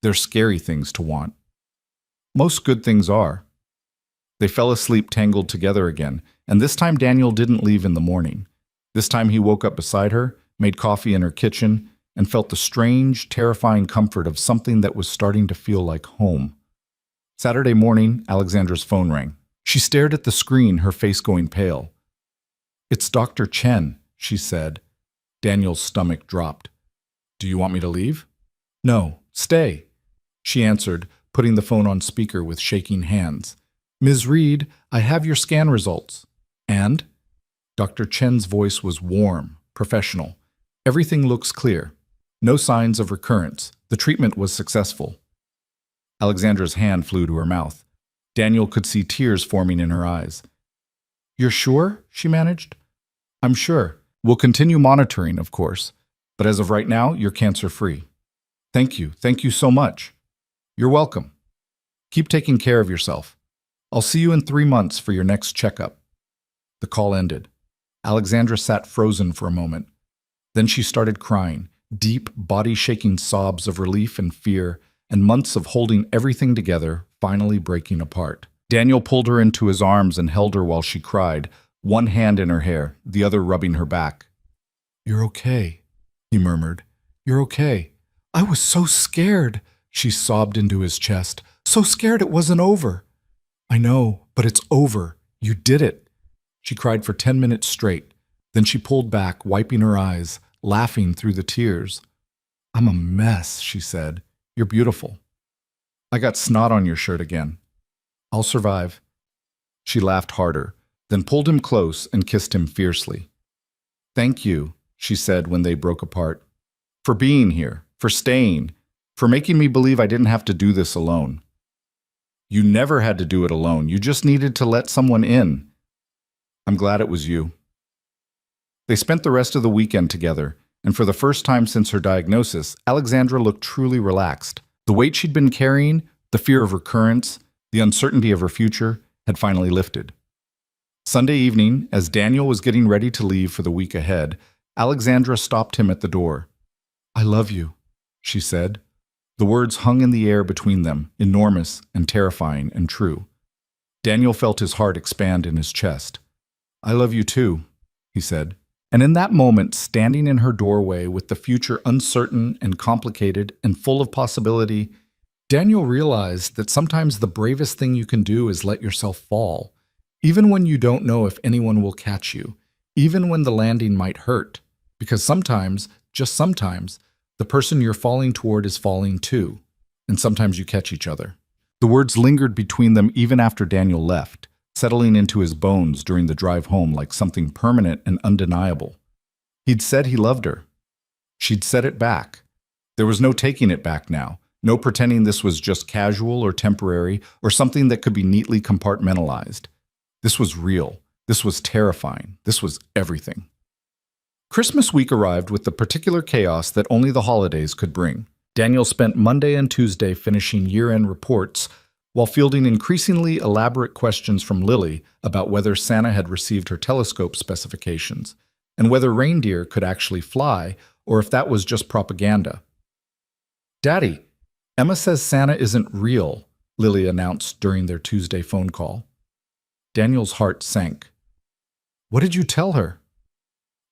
They're scary things to want. Most good things are. They fell asleep tangled together again, and this time Daniel didn't leave in the morning. This time he woke up beside her, made coffee in her kitchen, and felt the strange, terrifying comfort of something that was starting to feel like home. Saturday morning, Alexandra's phone rang. She stared at the screen, her face going pale. It's Dr. Chen, she said. Daniel's stomach dropped. Do you want me to leave? No, stay, she answered, putting the phone on speaker with shaking hands. Ms. Reed, I have your scan results. And? Dr. Chen's voice was warm, professional. Everything looks clear. No signs of recurrence. The treatment was successful. Alexandra's hand flew to her mouth. Daniel could see tears forming in her eyes. You're sure? She managed. I'm sure. We'll continue monitoring, of course. But as of right now, you're cancer-free. Thank you. Thank you so much. You're welcome. Keep taking care of yourself. I'll see you in 3 months for your next checkup. The call ended. Alexandra sat frozen for a moment. Then she started crying, deep, body-shaking sobs of relief and fear, and months of holding everything together finally breaking apart. Daniel pulled her into his arms and held her while she cried, one hand in her hair, the other rubbing her back. You're okay, he murmured. You're okay. I was so scared, she sobbed into his chest. So scared it wasn't over. I know, but it's over. You did it. She cried for 10 minutes straight. Then she pulled back, wiping her eyes, laughing through the tears. I'm a mess, she said. You're beautiful. I got snot on your shirt again. I'll survive. She laughed harder, then pulled him close and kissed him fiercely. Thank you, she said when they broke apart. For being here, for staying, for making me believe I didn't have to do this alone. You never had to do it alone. You just needed to let someone in. I'm glad it was you. They spent the rest of the weekend together, and for the first time since her diagnosis, Alexandra looked truly relaxed. The weight she'd been carrying, the fear of recurrence, the uncertainty of her future, had finally lifted. Sunday evening, as Daniel was getting ready to leave for the week ahead, Alexandra stopped him at the door. I love you, she said. The words hung in the air between them, enormous and terrifying and true. Daniel felt his heart expand in his chest. I love you too, he said. And in that moment, standing in her doorway with the future uncertain and complicated and full of possibility, Daniel realized that sometimes the bravest thing you can do is let yourself fall, even when you don't know if anyone will catch you, even when the landing might hurt, because sometimes, just sometimes, the person you're falling toward is falling too, and sometimes you catch each other. The words lingered between them even after Daniel left, settling into his bones during the drive home like something permanent and undeniable. He'd said he loved her. She'd said it back. There was no taking it back now, no pretending this was just casual or temporary or something that could be neatly compartmentalized. This was real, This was terrifying. This was everything. Christmas week arrived with the particular chaos that only the holidays could bring. Daniel spent Monday and Tuesday finishing year-end reports while fielding increasingly elaborate questions from Lily about whether Santa had received her telescope specifications and whether reindeer could actually fly or if that was just propaganda. "Daddy, Emma says Santa isn't real," Lily announced during their Tuesday phone call. Daniel's heart sank. "What did you tell her?"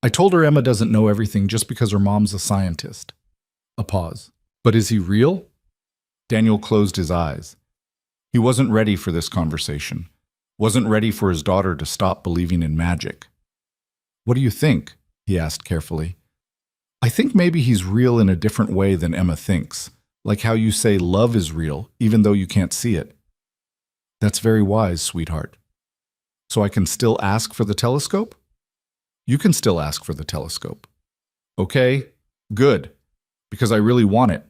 "I told her Emma doesn't know everything just because her mom's a scientist." A pause. "But is he real?" Daniel closed his eyes. He wasn't ready for this conversation. Wasn't ready for his daughter to stop believing in magic. "What do you think?" he asked carefully. "I think maybe he's real in a different way than Emma thinks, like how you say love is real even though you can't see it." "That's very wise, sweetheart. So I can still ask for the telescope?" "You can still ask for the telescope." "Okay, good, because I really want it."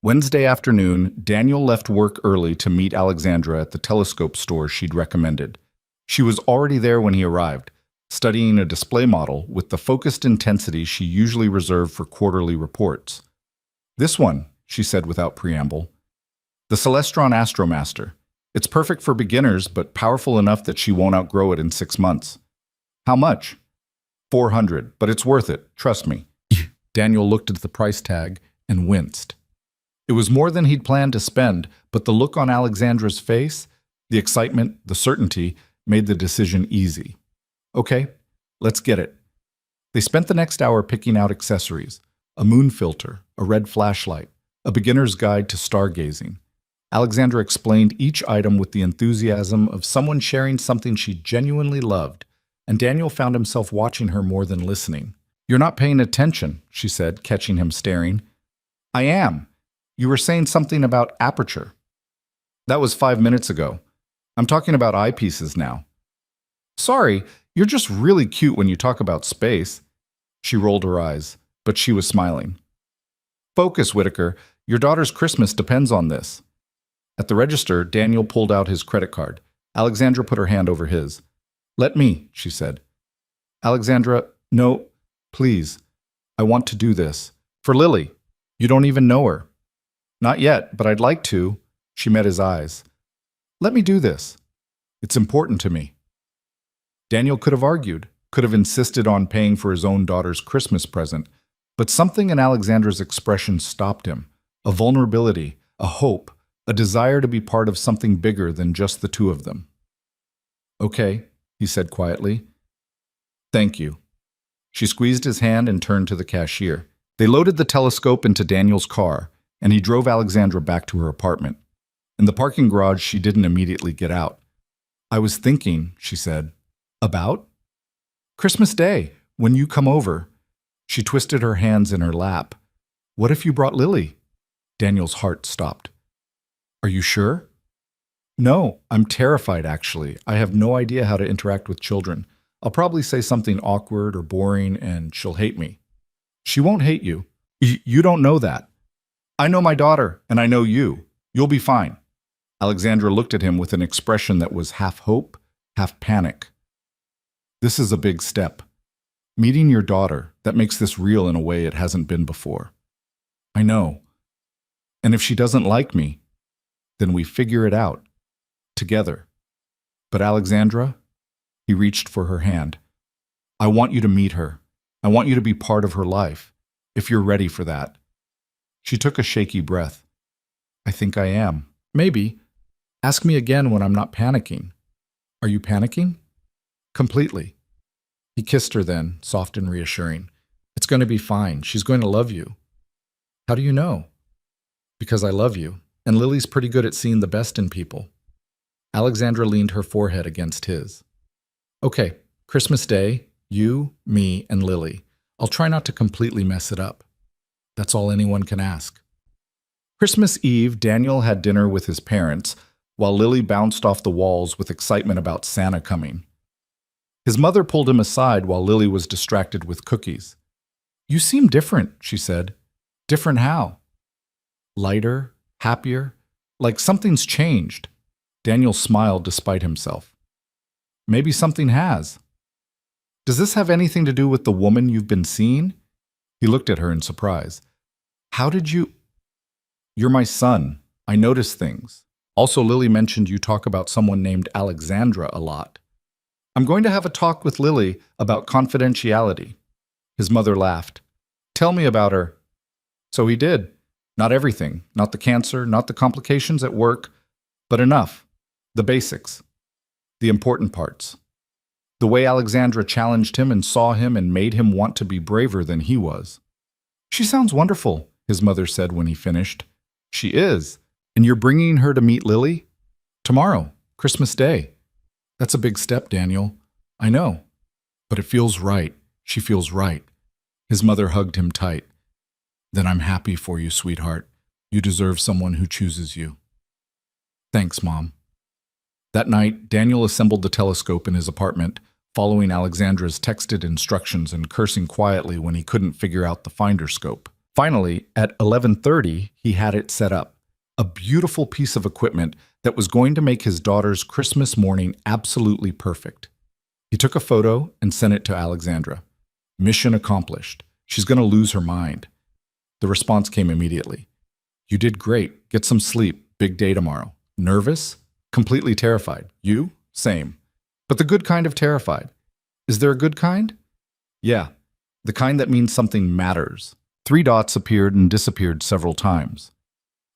Wednesday afternoon, Daniel left work early to meet Alexandra at the telescope store she'd recommended. She was already there when he arrived, studying a display model with the focused intensity she usually reserved for quarterly reports. "This one," she said without preamble. "The Celestron Astromaster. It's perfect for beginners, but powerful enough that she won't outgrow it in 6 months." "How much?" $400, but it's worth it, trust me." Daniel looked at the price tag and winced. It was more than he'd planned to spend, but the look on Alexandra's face, the excitement, the certainty, made the decision easy. "Okay, let's get it." They spent the next hour picking out accessories: a moon filter, a red flashlight, a beginner's guide to stargazing. Alexandra explained each item with the enthusiasm of someone sharing something she genuinely loved, and Daniel found himself watching her more than listening. "You're not paying attention," she said, catching him staring. "I am. You were saying something about aperture." "That was 5 minutes ago. I'm talking about eyepieces now." "Sorry, you're just really cute when you talk about space." She rolled her eyes, but she was smiling. "Focus, Whitaker. Your daughter's Christmas depends on this." At the register, Daniel pulled out his credit card. Alexandra put her hand over his. "Let me," she said. "Alexandra, no, please. I want to do this. For Lily. You don't even know her." "Not yet, but I'd like to." She met his eyes. "Let me do this. It's important to me." Daniel could have argued, could have insisted on paying for his own daughter's Christmas present, but something in Alexandra's expression stopped him. A vulnerability, a hope, a desire to be part of something bigger than just the two of them. "Okay," he said quietly. "Thank you." She squeezed his hand and turned to the cashier. They loaded the telescope into Daniel's car, and he drove Alexandra back to her apartment. In the parking garage, she didn't immediately get out. "I was thinking," she said. "About?" "Christmas Day, when you come over." She twisted her hands in her lap. "What if you brought Lily?" Daniel's heart stopped. "Are you sure?" "No, I'm terrified, actually. I have no idea how to interact with children. I'll probably say something awkward or boring, and she'll hate me." "She won't hate you. You don't know that." "I know my daughter, and I know you. You'll be fine." Alexandra looked at him with an expression that was half hope, half panic. "This is a big step. Meeting your daughter, that makes this real in a way it hasn't been before." "I know. And if she doesn't like me, then we figure it out. Together." "But Alexandra?" He reached for her hand. "I want you to meet her. I want you to be part of her life, if you're ready for that." She took a shaky breath. "I think I am. Maybe. Ask me again when I'm not panicking." "Are you panicking?" "Completely." He kissed her then, soft and reassuring. "It's going to be fine. She's going to love you." "How do you know?" "Because I love you, and Lily's pretty good at seeing the best in people." Alexandra leaned her forehead against his. "Okay, Christmas Day, you, me, and Lily. I'll try not to completely mess it up. That's all anyone can ask." Christmas Eve, Daniel had dinner with his parents, while Lily bounced off the walls with excitement about Santa coming. His mother pulled him aside while Lily was distracted with cookies. "You seem different," she said. "Different how?" "Lighter, happier, like something's changed." Daniel smiled despite himself. Maybe something has. Does this have anything to do with the woman you've been seeing? He looked at her in surprise. How did you... You're my son. I notice things. Also, Lily mentioned you talk about someone named Alexandra a lot. I'm going to have a talk with Lily about confidentiality. His mother laughed. Tell me about her. So he did. Not everything. Not the cancer, not the complications at work, but enough. The basics. The important parts. The way Alexandra challenged him and saw him and made him want to be braver than he was. She sounds wonderful, his mother said when he finished. She is. And you're bringing her to meet Lily? Tomorrow, Christmas Day. That's a big step, Daniel. I know. But it feels right. She feels right. His mother hugged him tight. Then I'm happy for you, sweetheart. You deserve someone who chooses you. Thanks, Mom. That night, Daniel assembled the telescope in his apartment, following Alexandra's texted instructions and cursing quietly when he couldn't figure out the finder scope. Finally, at 11:30, he had it set up. A beautiful piece of equipment that was going to make his daughter's Christmas morning absolutely perfect. He took a photo and sent it to Alexandra. Mission accomplished. She's going to lose her mind. The response came immediately. You did great. Get some sleep. Big day tomorrow. Nervous? Completely terrified. You? Same. But the good kind of terrified. Is there a good kind? Yeah. The kind that means something matters. 3 dots appeared and disappeared several times.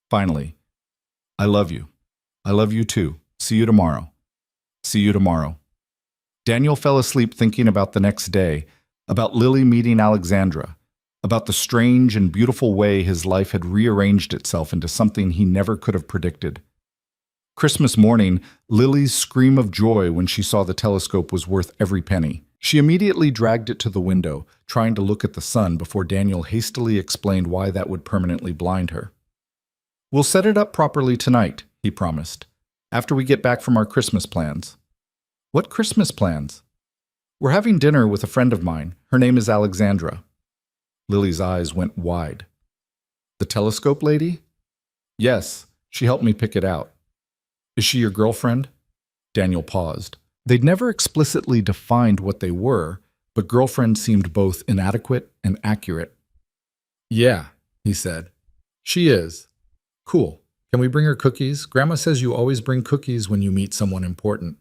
Finally, I love you. I love you too. See you tomorrow. See you tomorrow. Daniel fell asleep thinking about the next day, about Lily meeting Alexandra, about the strange and beautiful way his life had rearranged itself into something he never could have predicted. Christmas morning, Lily's scream of joy when she saw the telescope was worth every penny. She immediately dragged it to the window, trying to look at the sun before Daniel hastily explained why that would permanently blind her. We'll set it up properly tonight, he promised, after we get back from our Christmas plans. What Christmas plans? We're having dinner with a friend of mine. Her name is Alexandra. Lily's eyes went wide. The telescope lady? Yes, she helped me pick it out. Is she your girlfriend? Daniel paused. They'd never explicitly defined what they were, but girlfriend seemed both inadequate and accurate. Yeah, he said. She is. Cool. Can we bring her cookies? Grandma says you always bring cookies when you meet someone important.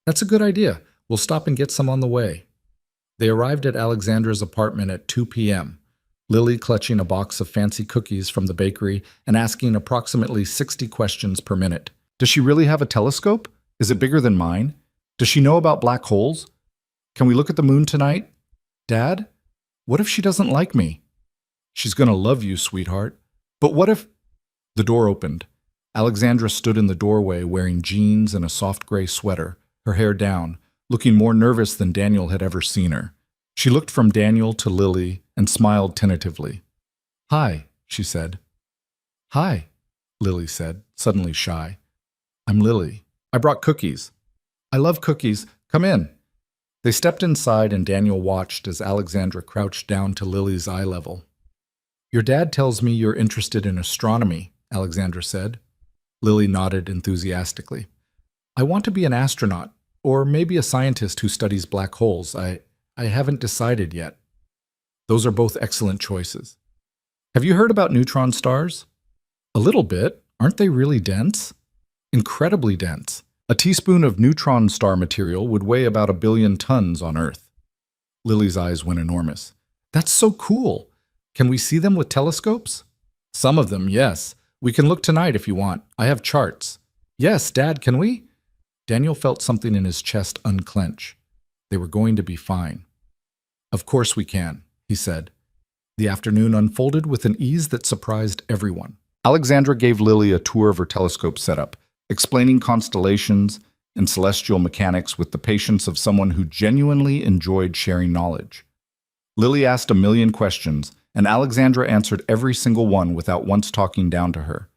That's a good idea. We'll stop and get some on the way. They arrived at Alexandra's apartment at 2 p.m., Lily clutching a box of fancy cookies from the bakery and asking approximately 60 questions per minute. Does she really have a telescope? Is it bigger than mine? Does she know about black holes? Can we look at the moon tonight? Dad, what if she doesn't like me? She's going to love you, sweetheart. But what if... The door opened. Alexandra stood in the doorway wearing jeans and a soft gray sweater, her hair down, looking more nervous than Daniel had ever seen her. She looked from Daniel to Lily and smiled tentatively. Hi, she said. Hi, Lily said, suddenly shy. I'm Lily. I brought cookies. I love cookies. Come in. They stepped inside and Daniel watched as Alexandra crouched down to Lily's eye level. Your dad tells me you're interested in astronomy, Alexandra said. Lily nodded enthusiastically. I want to be an astronaut, or maybe a scientist who studies black holes. I haven't decided yet. Those are both excellent choices. Have you heard about neutron stars? A little bit. Aren't they really dense? Incredibly dense. A teaspoon of neutron star material would weigh about 1 billion tons on Earth. Lily's eyes went enormous. That's so cool. Can we see them with telescopes? Some of them, yes. We can look tonight if you want. I have charts. Yes, Dad, can we? Daniel felt something in his chest unclench. They were going to be fine. Of course we can, he said. The afternoon unfolded with an ease that surprised everyone. Alexandra gave Lily a tour of her telescope setup, explaining constellations and celestial mechanics with the patience of someone who genuinely enjoyed sharing knowledge. Lily asked a million questions, and Alexandra answered every single one without once talking down to her.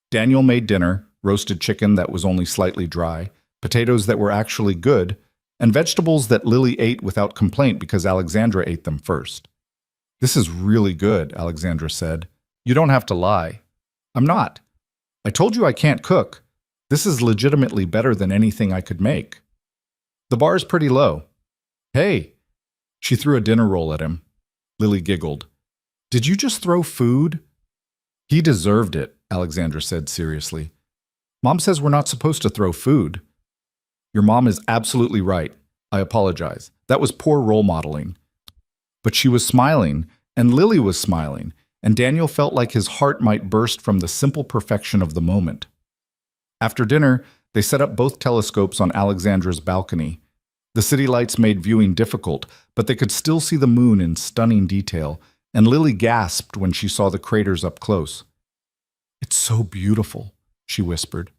Daniel made dinner, roasted chicken that was only slightly dry, potatoes that were actually good, and vegetables that Lily ate without complaint because Alexandra ate them first. This is really good, Alexandra said. You don't have to lie. I'm not. I told you I can't cook. This is legitimately better than anything I could make. The bar is pretty low. Hey, she threw a dinner roll at him. Lily giggled. Did you just throw food? He deserved it, Alexandra said seriously. Mom says we're not supposed to throw food. Your mom is absolutely right. I apologize. That was poor role modeling. But she was smiling, and Lily was smiling, and Daniel felt like his heart might burst from the simple perfection of the moment. After dinner, they set up both telescopes on Alexandra's balcony. The city lights made viewing difficult, but they could still see the moon in stunning detail, and Lily gasped when she saw the craters up close. It's so beautiful, she whispered.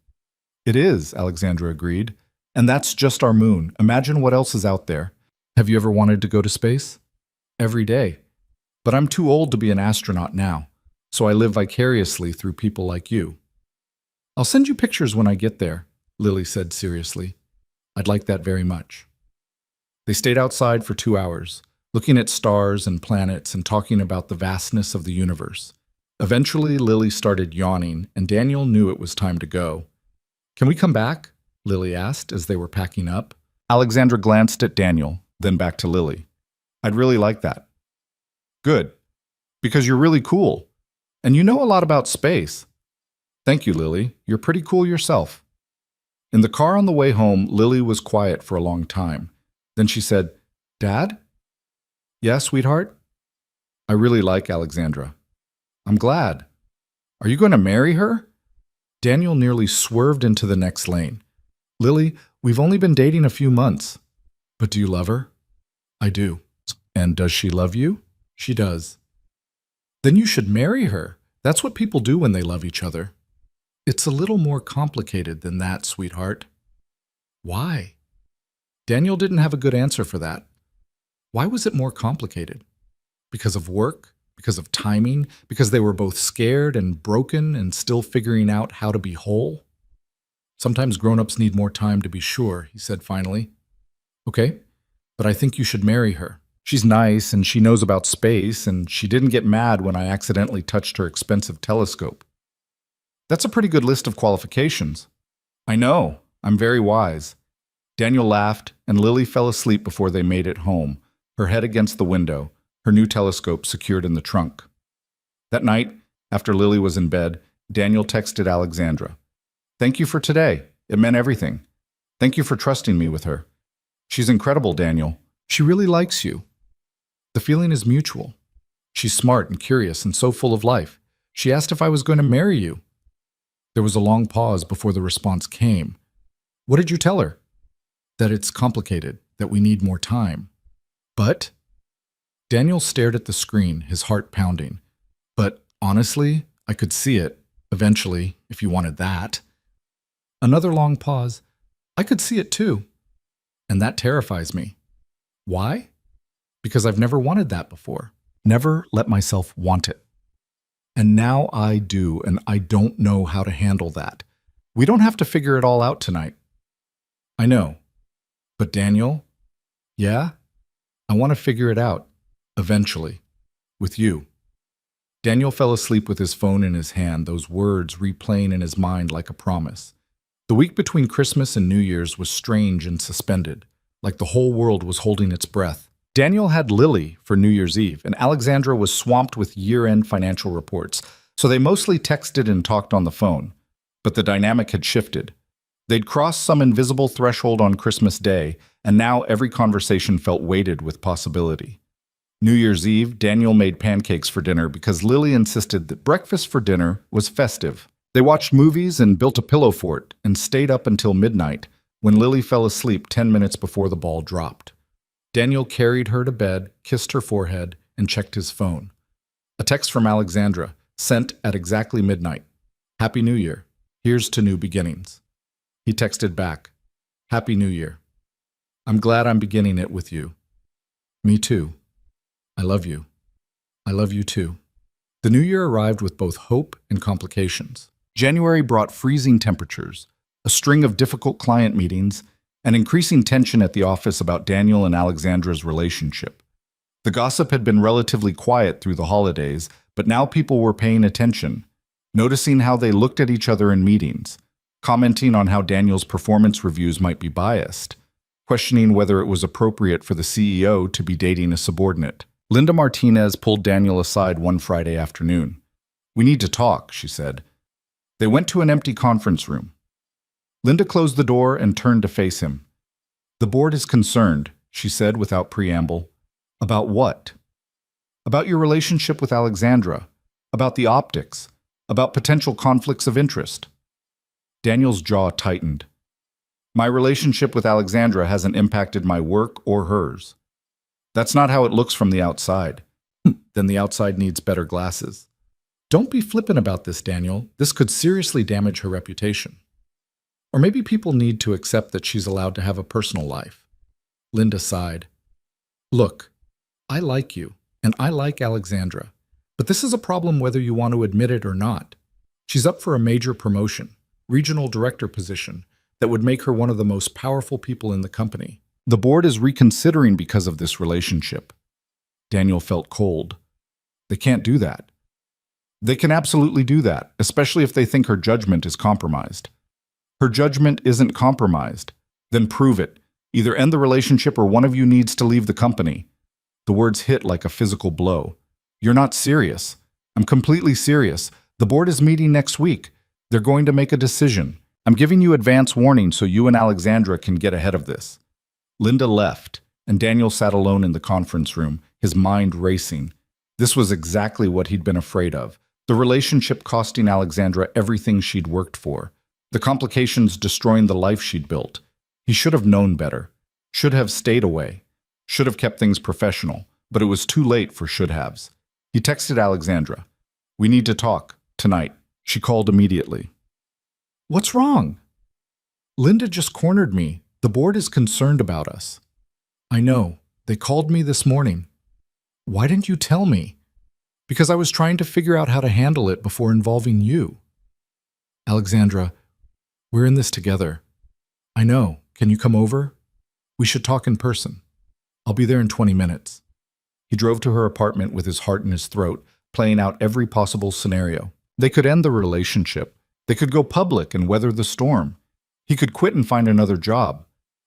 It is, Alexandra agreed. And that's just our moon. Imagine what else is out there. Have you ever wanted to go to space? Every day. But I'm too old to be an astronaut now, so I live vicariously through people like you. I'll send you pictures when I get there, Lily said seriously. I'd like that very much. They stayed outside for 2 hours, looking at stars and planets and talking about the vastness of the universe. Eventually, Lily started yawning, and Daniel knew it was time to go. Can we come back? Lily asked as they were packing up. Alexandra glanced at Daniel, then back to Lily. I'd really like that. Good, because you're really cool, and you know a lot about space. Thank you, Lily. You're pretty cool yourself. In the car on the way home, Lily was quiet for a long time. Then she said, Dad? Yeah, sweetheart? I really like Alexandra. I'm glad. Are you going to marry her? Daniel nearly swerved into the next lane. Lily, we've only been dating a few months. But do you love her? I do. And does she love you? She does. Then you should marry her. That's what people do when they love each other. It's a little more complicated than that, sweetheart. Why? Daniel didn't have a good answer for that. Why was it more complicated? Because of work? Because of timing? Because they were both scared and broken and still figuring out how to be whole? Sometimes grown-ups need more time to be sure, he said finally. Okay, but I think you should marry her. She's nice and she knows about space and she didn't get mad when I accidentally touched her expensive telescope. That's a pretty good list of qualifications. I know, I'm very wise. Daniel laughed and Lily fell asleep before they made it home, her head against the window, her new telescope secured in the trunk. That night, after Lily was in bed, Daniel texted Alexandra. Thank you for today. It meant everything. Thank you for trusting me with her. She's incredible, Daniel. She really likes you. The feeling is mutual. She's smart and curious and so full of life. She asked if I was going to marry you. There was a long pause before the response came. What did you tell her? That it's complicated, that we need more time. But? Daniel stared at the screen, his heart pounding. But honestly, I could see it, eventually, if you wanted that. Another long pause. I could see it too. And that terrifies me. Why? Because I've never wanted that before. Never let myself want it. And now I do, and I don't know how to handle that. We don't have to figure it all out tonight. I know. But Daniel, yeah? I want to figure it out. Eventually. With you. Daniel fell asleep with his phone in his hand, those words replaying in his mind like a promise. The week between Christmas and New Year's was strange and suspended, like the whole world was holding its breath. Daniel had Lily for New Year's Eve, and Alexandra was swamped with year-end financial reports, so they mostly texted and talked on the phone. But the dynamic had shifted. They'd crossed some invisible threshold on Christmas Day, and now every conversation felt weighted with possibility. New Year's Eve, Daniel made pancakes for dinner because Lily insisted that breakfast for dinner was festive. They watched movies and built a pillow fort and stayed up until midnight when Lily fell asleep 10 minutes before the ball dropped. Daniel carried her to bed, kissed her forehead, and checked his phone. A text from Alexandra, sent at exactly midnight. Happy New Year. Here's to new beginnings. He texted back. Happy New Year. I'm glad I'm beginning it with you. Me too. I love you. I love you too. The new year arrived with both hope and complications. January brought freezing temperatures, a string of difficult client meetings, and increasing tension at the office about Daniel and Alexandra's relationship. The gossip had been relatively quiet through the holidays, but now people were paying attention, noticing how they looked at each other in meetings, commenting on how Daniel's performance reviews might be biased, questioning whether it was appropriate for the CEO to be dating a subordinate. Linda Martinez pulled Daniel aside one Friday afternoon. "We need to talk," she said. They went to an empty conference room. Linda closed the door and turned to face him. "The board is concerned," she said without preamble. "About what?" "About your relationship with Alexandra, about the optics, about potential conflicts of interest." Daniel's jaw tightened. "My relationship with Alexandra hasn't impacted my work or hers. That's not how it looks from the outside." "Then the outside needs better glasses." "Don't be flippant about this, Daniel. This could seriously damage her reputation. Or maybe people need to accept that she's allowed to have a personal life." Linda sighed. "Look, I like you, and I like Alexandra, but this is a problem whether you want to admit it or not. She's up for a major promotion, regional director position, that would make her one of the most powerful people in the company. The board is reconsidering because of this relationship." Daniel felt cold. "They can't do that." "They can absolutely do that, especially if they think her judgment is compromised." "Her judgment isn't compromised. Then prove it. Either end the relationship or one of you needs to leave the company." The words hit like a physical blow. "You're not serious." "I'm completely serious. The board is meeting next week. They're going to make a decision. I'm giving you advance warning so you and Alexandra can get ahead of this." Linda left, and Daniel sat alone in the conference room, his mind racing. This was exactly what he'd been afraid of. The relationship costing Alexandra everything she'd worked for. The complications destroying the life she'd built. He should have known better. Should have stayed away. Should have kept things professional. But it was too late for should-haves. He texted Alexandra. "We need to talk. Tonight." She called immediately. "What's wrong?" "Linda just cornered me. The board is concerned about us." "I know. They called me this morning." "Why didn't you tell me?" "Because I was trying to figure out how to handle it before involving you." "Alexandra, we're in this together." "I know. Can you come over? We should talk in person. I'll be there in 20 minutes. He drove to her apartment with his heart in his throat, playing out every possible scenario. They could end the relationship. They could go public and weather the storm. He could quit and find another job.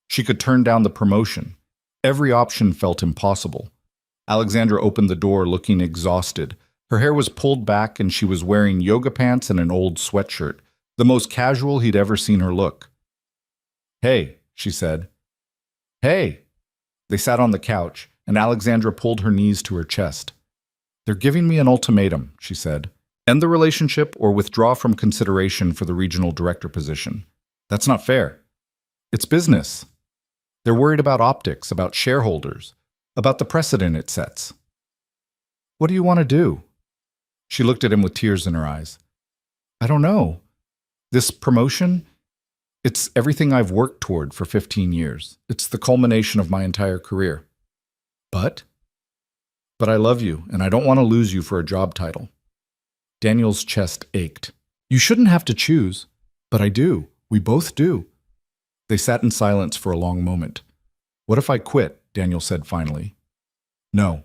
She could turn down the promotion. Every option felt impossible. Alexandra opened the door looking exhausted. Her hair was pulled back and she was wearing yoga pants and an old sweatshirt, the most casual he'd ever seen her look. "Hey," she said. "Hey." They sat on the couch, and Alexandra pulled her knees to her chest. "They're giving me an ultimatum," she said. "End the relationship or withdraw from consideration for the regional director position. That's not fair. It's business. They're worried about optics, about shareholders, about the precedent it sets." "What do you want to do?" She looked at him with tears in her eyes. "I don't know. This promotion, it's everything I've worked toward for 15 years. It's the culmination of my entire career. But I love you, and I don't want to lose you for a job title." Daniel's chest ached. "You shouldn't have to choose, but I do. We both do." They sat in silence for a long moment. "What if I quit?" Daniel said finally. "No."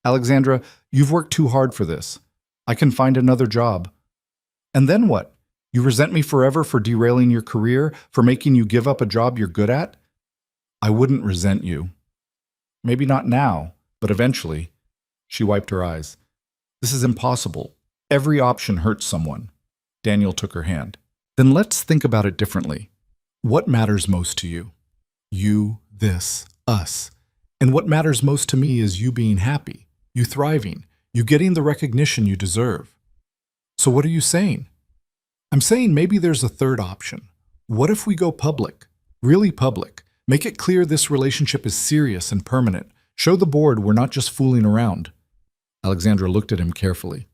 "Alexandra, you've worked too hard for this. I can find another job." "And then what? You resent me forever for derailing your career, for making you give up a job you're good at?" "I wouldn't resent you. Maybe not now, but eventually." She wiped her eyes. "This is impossible. Every option hurts someone." Daniel took her hand. "Then let's think about it differently. What matters most to you? You, this, us. And what matters most to me is you being happy, you thriving, you getting the recognition you deserve. So what are you saying?" "I'm saying maybe there's a third option. What if we go public? Really public. Make it clear this relationship is serious and permanent. Show the board we're not just fooling around." Alexandra looked at him carefully.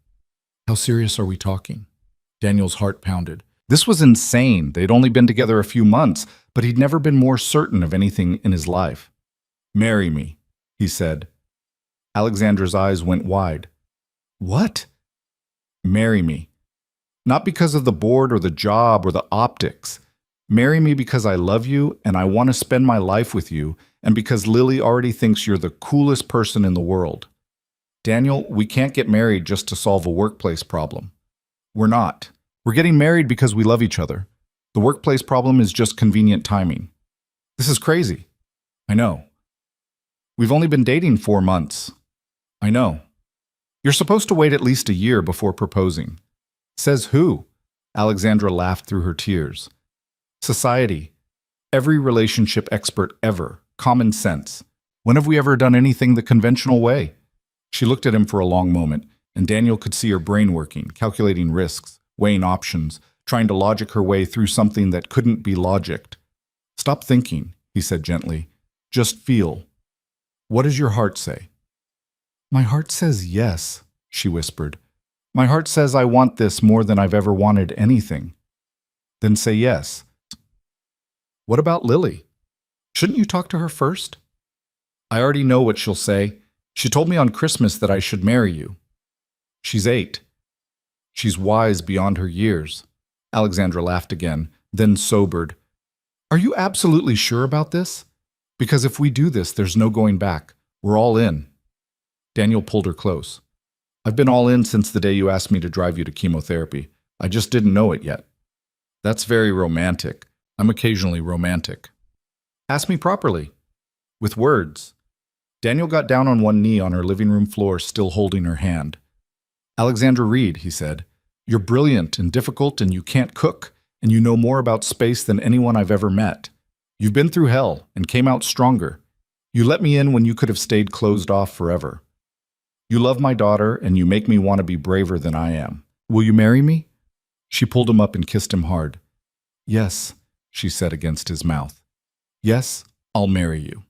"How serious are we talking?" Daniel's heart pounded. This was insane. They'd only been together a few months, but he'd never been more certain of anything in his life. "Marry me," he said. Alexandra's eyes went wide. "What?" "Marry me. Not because of the board or the job or the optics. Marry me because I love you and I want to spend my life with you, and because Lily already thinks you're the coolest person in the world. Daniel, we can't get married just to solve a workplace problem. We're not. We're getting married because we love each other. The workplace problem is just convenient timing." This is crazy. I know. We've only been dating 4 months. I know. You're supposed to wait at least a year before proposing. Says who? Alexandra laughed through her tears. Society. Every relationship expert ever. Common sense. When have we ever done anything the conventional way? She looked at him for a long moment, and Daniel could see her brain working, calculating risks, weighing options, trying to logic her way through something that couldn't be logicked. Stop thinking, he said gently. Just feel. What does your heart say? My heart says yes, she whispered. My heart says I want this more than I've ever wanted anything. Then say yes. What about Lily? Shouldn't you talk to her first? I already know what she'll say. She told me on Christmas that I should marry you. She's 8. She's wise beyond her years. Alexandra laughed again, then sobered. Are you absolutely sure about this? Because if we do this, there's no going back. We're all in. Daniel pulled her close. I've been all in since the day you asked me to drive you to chemotherapy. I just didn't know it yet. That's very romantic. I'm occasionally romantic. Ask me properly. With words. Daniel got down on one knee on her living room floor, still holding her hand. Alexandra Reed, he said, you're brilliant and difficult and you can't cook, and you know more about space than anyone I've ever met. You've been through hell and came out stronger. You let me in when you could have stayed closed off forever. You love my daughter and you make me want to be braver than I am. Will you marry me? She pulled him up and kissed him hard. Yes, she said against his mouth. Yes, I'll marry you.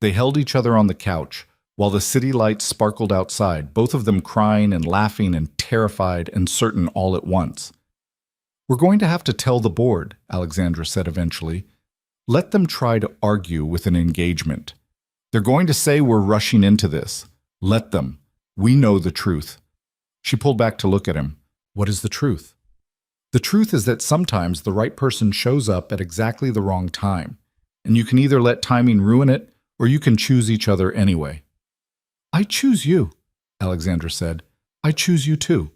They held each other on the couch, while the city lights sparkled outside, both of them crying and laughing and terrified and certain all at once. We're going to have to tell the board, Alexandra said eventually. Let them try to argue with an engagement. They're going to say we're rushing into this. Let them. We know the truth. She pulled back to look at him. What is the truth? The truth is that sometimes the right person shows up at exactly the wrong time, and you can either let timing ruin it, or you can choose each other anyway. I choose you, Alexandra said. I choose you too.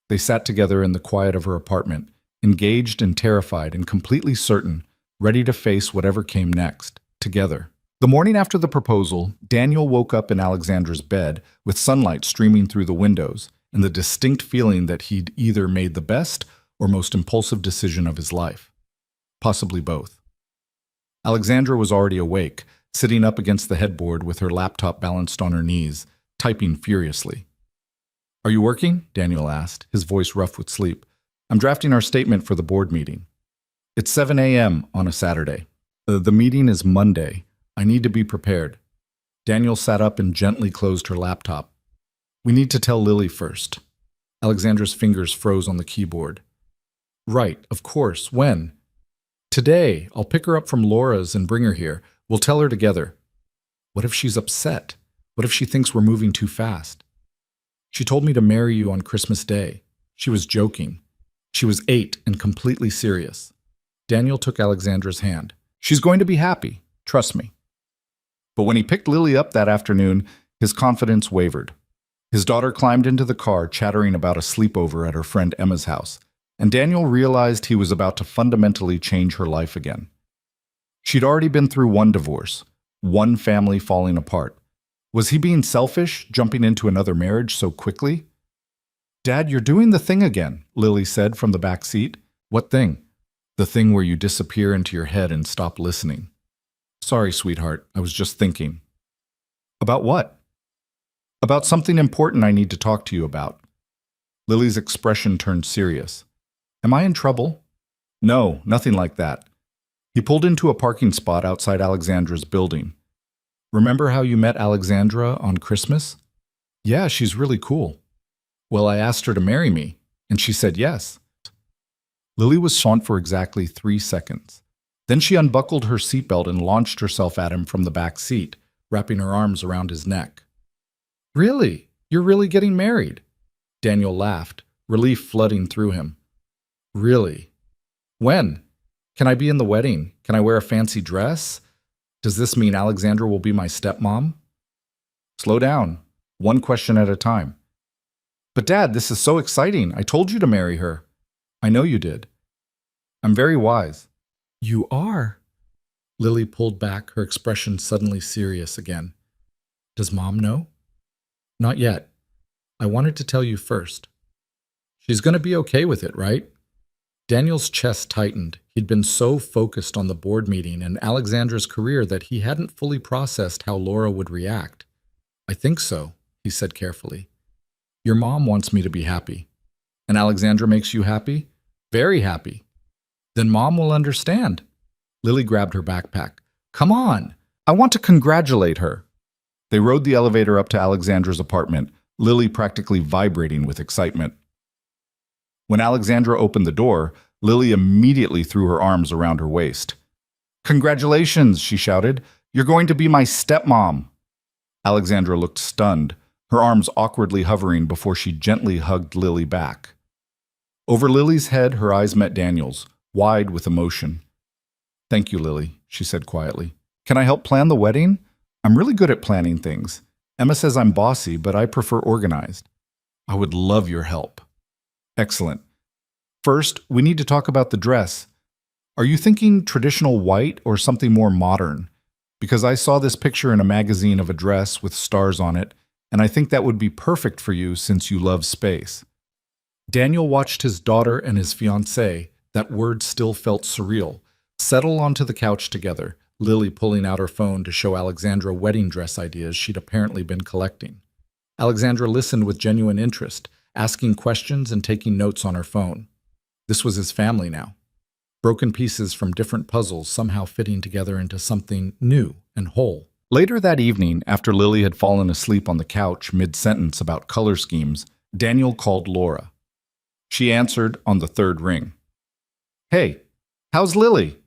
They sat together in the quiet of her apartment, engaged and terrified and completely certain, ready to face whatever came next, together. The morning after the proposal, Daniel woke up in Alexandra's bed with sunlight streaming through the windows and the distinct feeling that he'd either made the best or most impulsive decision of his life. Possibly both. Alexandra was already awake, sitting up against the headboard with her laptop balanced on her knees, typing furiously. Are you working? Daniel asked, his voice rough with sleep. I'm drafting our statement for the board meeting. It's 7 a.m. on a Saturday. The meeting is Monday. I need to be prepared. Daniel sat up and gently closed her laptop. We need to tell Lily first. Alexandra's fingers froze on the keyboard. Right, of course. When? Today. I'll pick her up from Laura's and bring her here. We'll tell her together. What if she's upset? What if she thinks we're moving too fast? She told me to marry you on Christmas Day. She was joking. She was 8 and completely serious. Daniel took Alexandra's hand. She's going to be happy. Trust me. But when he picked Lily up that afternoon, his confidence wavered. His daughter climbed into the car, chattering about a sleepover at her friend Emma's house, and Daniel realized he was about to fundamentally change her life again. She'd already been through one divorce, one family falling apart. Was he being selfish, jumping into another marriage so quickly? Dad, you're doing the thing again, Lily said from the back seat. What thing? The thing where you disappear into your head and stop listening. Sorry, sweetheart, I was just thinking. About what? About something important I need to talk to you about. Lily's expression turned serious. Am I in trouble? No, nothing like that. He pulled into a parking spot outside Alexandra's building. Remember how you met Alexandra on Christmas? Yeah, she's really cool. Well, I asked her to marry me, and she said yes. Lily was silent for exactly 3 seconds. Then she unbuckled her seatbelt and launched herself at him from the back seat, wrapping her arms around his neck. Really? You're really getting married? Daniel laughed, relief flooding through him. Really? When? Can I be in the wedding? Can I wear a fancy dress? Does this mean Alexandra will be my stepmom? Slow down. One question at a time. But Dad, this is so exciting. I told you to marry her. I know you did. I'm very wise. You are? Lily pulled back, her expression suddenly serious again. Does Mom know? Not yet. I wanted to tell you first. She's going to be okay with it, right? Daniel's chest tightened. He'd been so focused on the board meeting and Alexandra's career that he hadn't fully processed how Laura would react. I think so, he said carefully. Your mom wants me to be happy. And Alexandra makes you happy? Very happy. Then Mom will understand. Lily grabbed her backpack. Come on, I want to congratulate her. They rode the elevator up to Alexandra's apartment, Lily practically vibrating with excitement. When Alexandra opened the door, Lily immediately threw her arms around her waist. Congratulations, she shouted. You're going to be my stepmom. Alexandra looked stunned, her arms awkwardly hovering before she gently hugged Lily back. Over Lily's head, her eyes met Daniel's, wide with emotion. Thank you, Lily, she said quietly. Can I help plan the wedding? I'm really good at planning things. Emma says I'm bossy, but I prefer organized. I would love your help. Excellent. First, we need to talk about the dress. Are you thinking traditional white or something more modern? Because I saw this picture in a magazine of a dress with stars on it, and I think that would be perfect for you since you love space. Daniel watched his daughter and his fiancée, that word still felt surreal, settle onto the couch together, Lily pulling out her phone to show Alexandra wedding dress ideas she'd apparently been collecting. Alexandra listened with genuine interest, asking questions and taking notes on her phone. This was his family now. Broken pieces from different puzzles somehow fitting together into something new and whole. Later that evening, after Lily had fallen asleep on the couch mid-sentence about color schemes, Daniel called Laura. She answered on the third ring. Hey, how's Lily?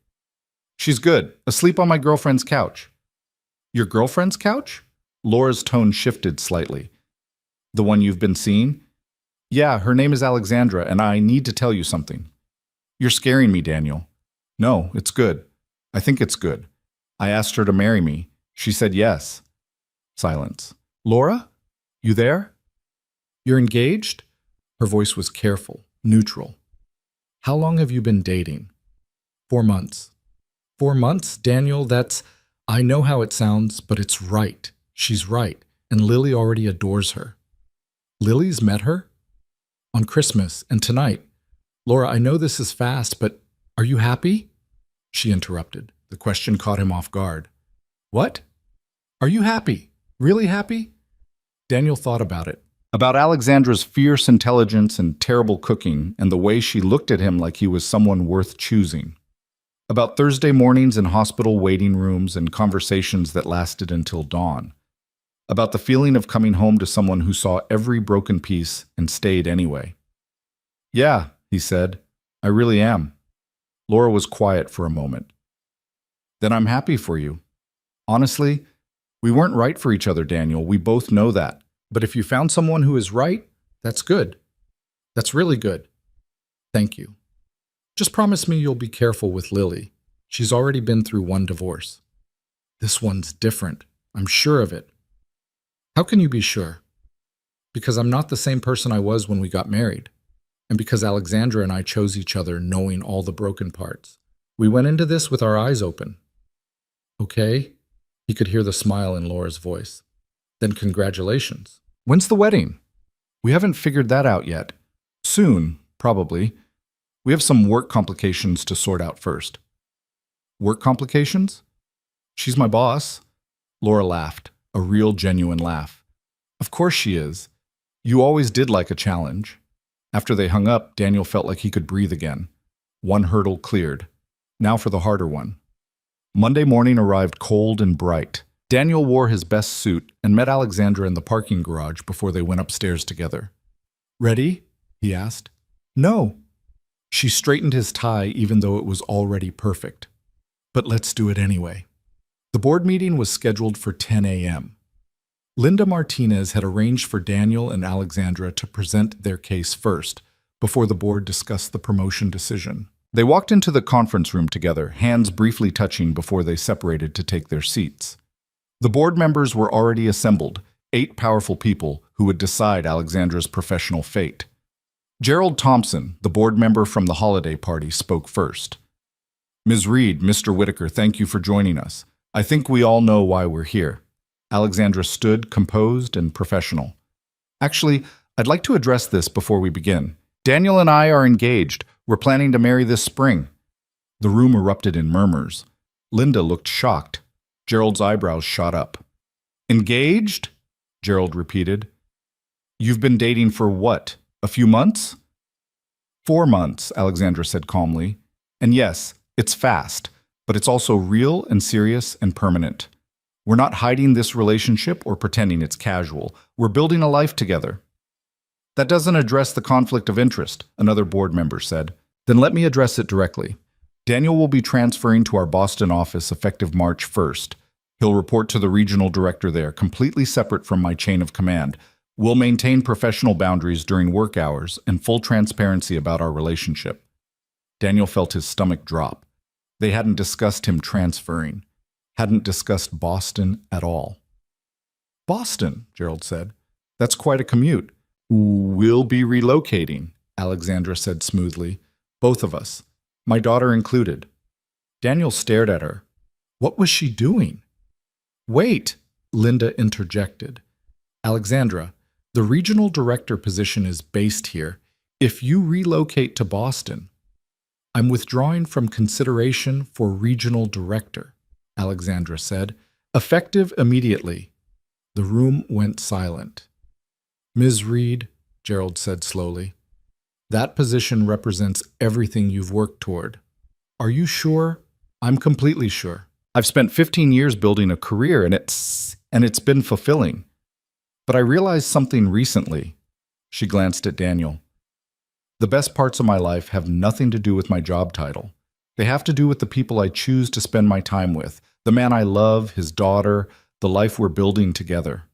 She's good, asleep on my girlfriend's couch. Your girlfriend's couch? Laura's tone shifted slightly. The one you've been seeing? Yeah, her name is Alexandra, and I need to tell you something. You're scaring me, Daniel. No, it's good. I think it's good. I asked her to marry me. She said yes. Silence. Laura? You there? You're engaged? Her voice was careful, neutral. How long have you been dating? 4 months. 4 months, Daniel, I know how it sounds, but it's right. She's right, and Lily already adores her. Lily's met her? On Christmas, and tonight. Laura, I know this is fast, but are you happy? She interrupted. The question caught him off guard. What? Are you happy? Really happy? Daniel thought about it. About Alexandra's fierce intelligence and terrible cooking, and the way she looked at him like he was someone worth choosing. About Thursday mornings in hospital waiting rooms and conversations that lasted until dawn. About the feeling of coming home to someone who saw every broken piece and stayed anyway. Yeah, he said, I really am. Laura was quiet for a moment. Then I'm happy for you. Honestly, we weren't right for each other, Daniel. We both know that. But if you found someone who is right, that's good. That's really good. Thank you. Just promise me you'll be careful with Lily. She's already been through 1 divorce. This one's different. I'm sure of it. How can you be sure? Because I'm not the same person I was when we got married. And because Alexandra and I chose each other knowing all the broken parts. We went into this with our eyes open. Okay? He could hear the smile in Laura's voice. Then congratulations. When's the wedding? We haven't figured that out yet. Soon, probably. We have some work complications to sort out first. Work complications? She's my boss. Laura laughed, a real genuine laugh. Of course she is. You always did like a challenge. After they hung up, Daniel felt like he could breathe again. One hurdle cleared. Now for the harder one. Monday morning arrived cold and bright. Daniel wore his best suit and met Alexandra in the parking garage before they went upstairs together. Ready? He asked. No. She straightened his tie even though it was already perfect. But let's do it anyway. The board meeting was scheduled for 10 a.m. Linda Martinez had arranged for Daniel and Alexandra to present their case first, before the board discussed the promotion decision. They walked into the conference room together, hands briefly touching before they separated to take their seats. The board members were already assembled, 8 powerful people who would decide Alexandra's professional fate. Gerald Thompson, the board member from the holiday party, spoke first. Ms. Reed, Mr. Whitaker, thank you for joining us. I think we all know why we're here. Alexandra stood, composed and professional. Actually, I'd like to address this before we begin. Daniel and I are engaged. We're planning to marry this spring. The room erupted in murmurs. Linda looked shocked. Gerald's eyebrows shot up. Engaged? Gerald repeated. You've been dating for what? A few months? 4 months, Alexandra said calmly. And yes, it's fast, but it's also real and serious and permanent. We're not hiding this relationship or pretending it's casual. We're building a life together. That doesn't address the conflict of interest, another board member said. Then let me address it directly. Daniel will be transferring to our Boston office effective March 1st. He'll report to the regional director there, completely separate from my chain of command. We'll maintain professional boundaries during work hours and full transparency about our relationship. Daniel felt his stomach drop. They hadn't discussed him transferring, hadn't discussed Boston at all. Boston, Gerald said. That's quite a commute. We'll be relocating, Alexandra said smoothly. Both of us, my daughter included. Daniel stared at her. What was she doing? Wait, Linda interjected. Alexandra, the regional director position is based here. If you relocate to Boston, I'm withdrawing from consideration for regional director, Alexandra said, effective immediately. The room went silent. Ms. Reed, Gerald said slowly, that position represents everything you've worked toward. Are you sure? I'm completely sure. I've spent 15 years building a career and it's been fulfilling. But I realized something recently. She glanced at Daniel. The best parts of my life have nothing to do with my job title. They have to do with the people I choose to spend my time with, the man I love, his daughter, the life we're building together.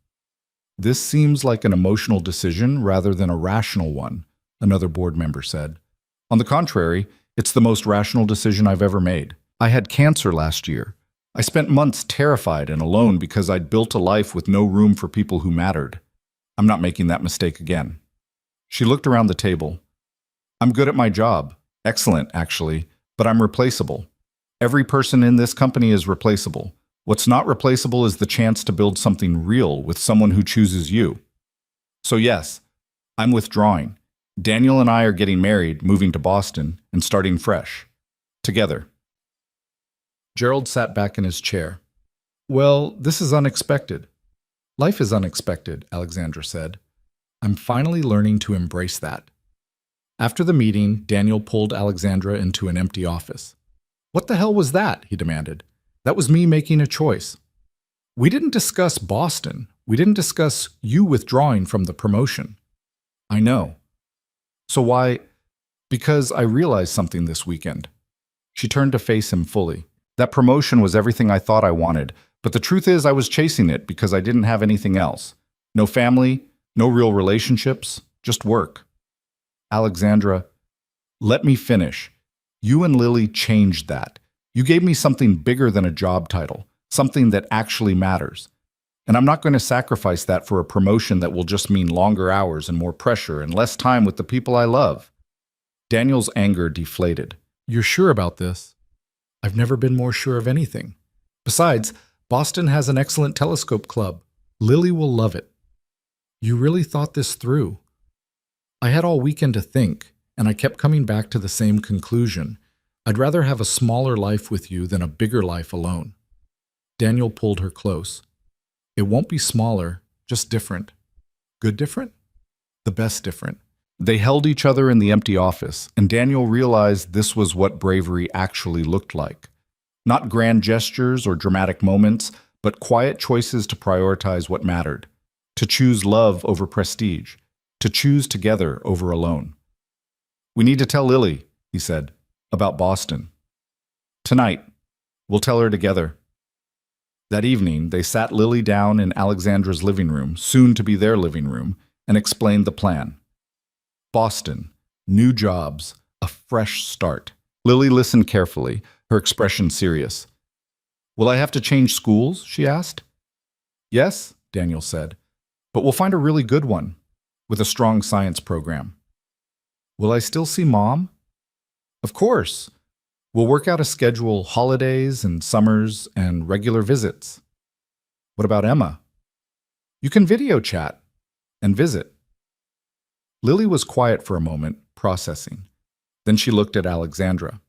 This seems like an emotional decision rather than a rational one, another board member said. On the contrary, it's the most rational decision I've ever made. I had cancer last year. I spent months terrified and alone because I'd built a life with no room for people who mattered. I'm not making that mistake again. She looked around the table. I'm good at my job. Excellent, actually, but I'm replaceable. Every person in this company is replaceable. What's not replaceable is the chance to build something real with someone who chooses you. So yes, I'm withdrawing. Daniel and I are getting married, moving to Boston, and starting fresh. Together. Gerald sat back in his chair. Well, this is unexpected. Life is unexpected, Alexandra said. I'm finally learning to embrace that. After the meeting, Daniel pulled Alexandra into an empty office. What the hell was that? He demanded. That was me making a choice. We didn't discuss Boston. We didn't discuss you withdrawing from the promotion. I know. So why? Because I realized something this weekend. She turned to face him fully. That promotion was everything I thought I wanted, but the truth is I was chasing it because I didn't have anything else. No family, no real relationships, just work. Alexandra, let me finish. You and Lily changed that. You gave me something bigger than a job title, something that actually matters. And I'm not going to sacrifice that for a promotion that will just mean longer hours and more pressure and less time with the people I love. Daniel's anger deflated. You're sure about this? I've never been more sure of anything. Besides, Boston has an excellent telescope club. Lily will love it. You really thought this through. I had all weekend to think, and I kept coming back to the same conclusion. I'd rather have a smaller life with you than a bigger life alone. Daniel pulled her close. It won't be smaller, just different. Good different? The best different. They held each other in the empty office, and Daniel realized this was what bravery actually looked like. Not grand gestures or dramatic moments, but quiet choices to prioritize what mattered. To choose love over prestige. To choose together over alone. We need to tell Lily, he said, about Boston. Tonight, we'll tell her together. That evening, they sat Lily down in Alexandra's living room, soon to be their living room, and explained the plan. Boston, new jobs, a fresh start. Lily listened carefully, her expression serious. Will I have to change schools? She asked. Yes, Daniel said, but we'll find a really good one, with a strong science program. Will I still see Mom? Of course. We'll work out a schedule, holidays and summers and regular visits. What about Emma? You can video chat and visit. Lily was quiet for a moment, processing. Then she looked at Alexandra.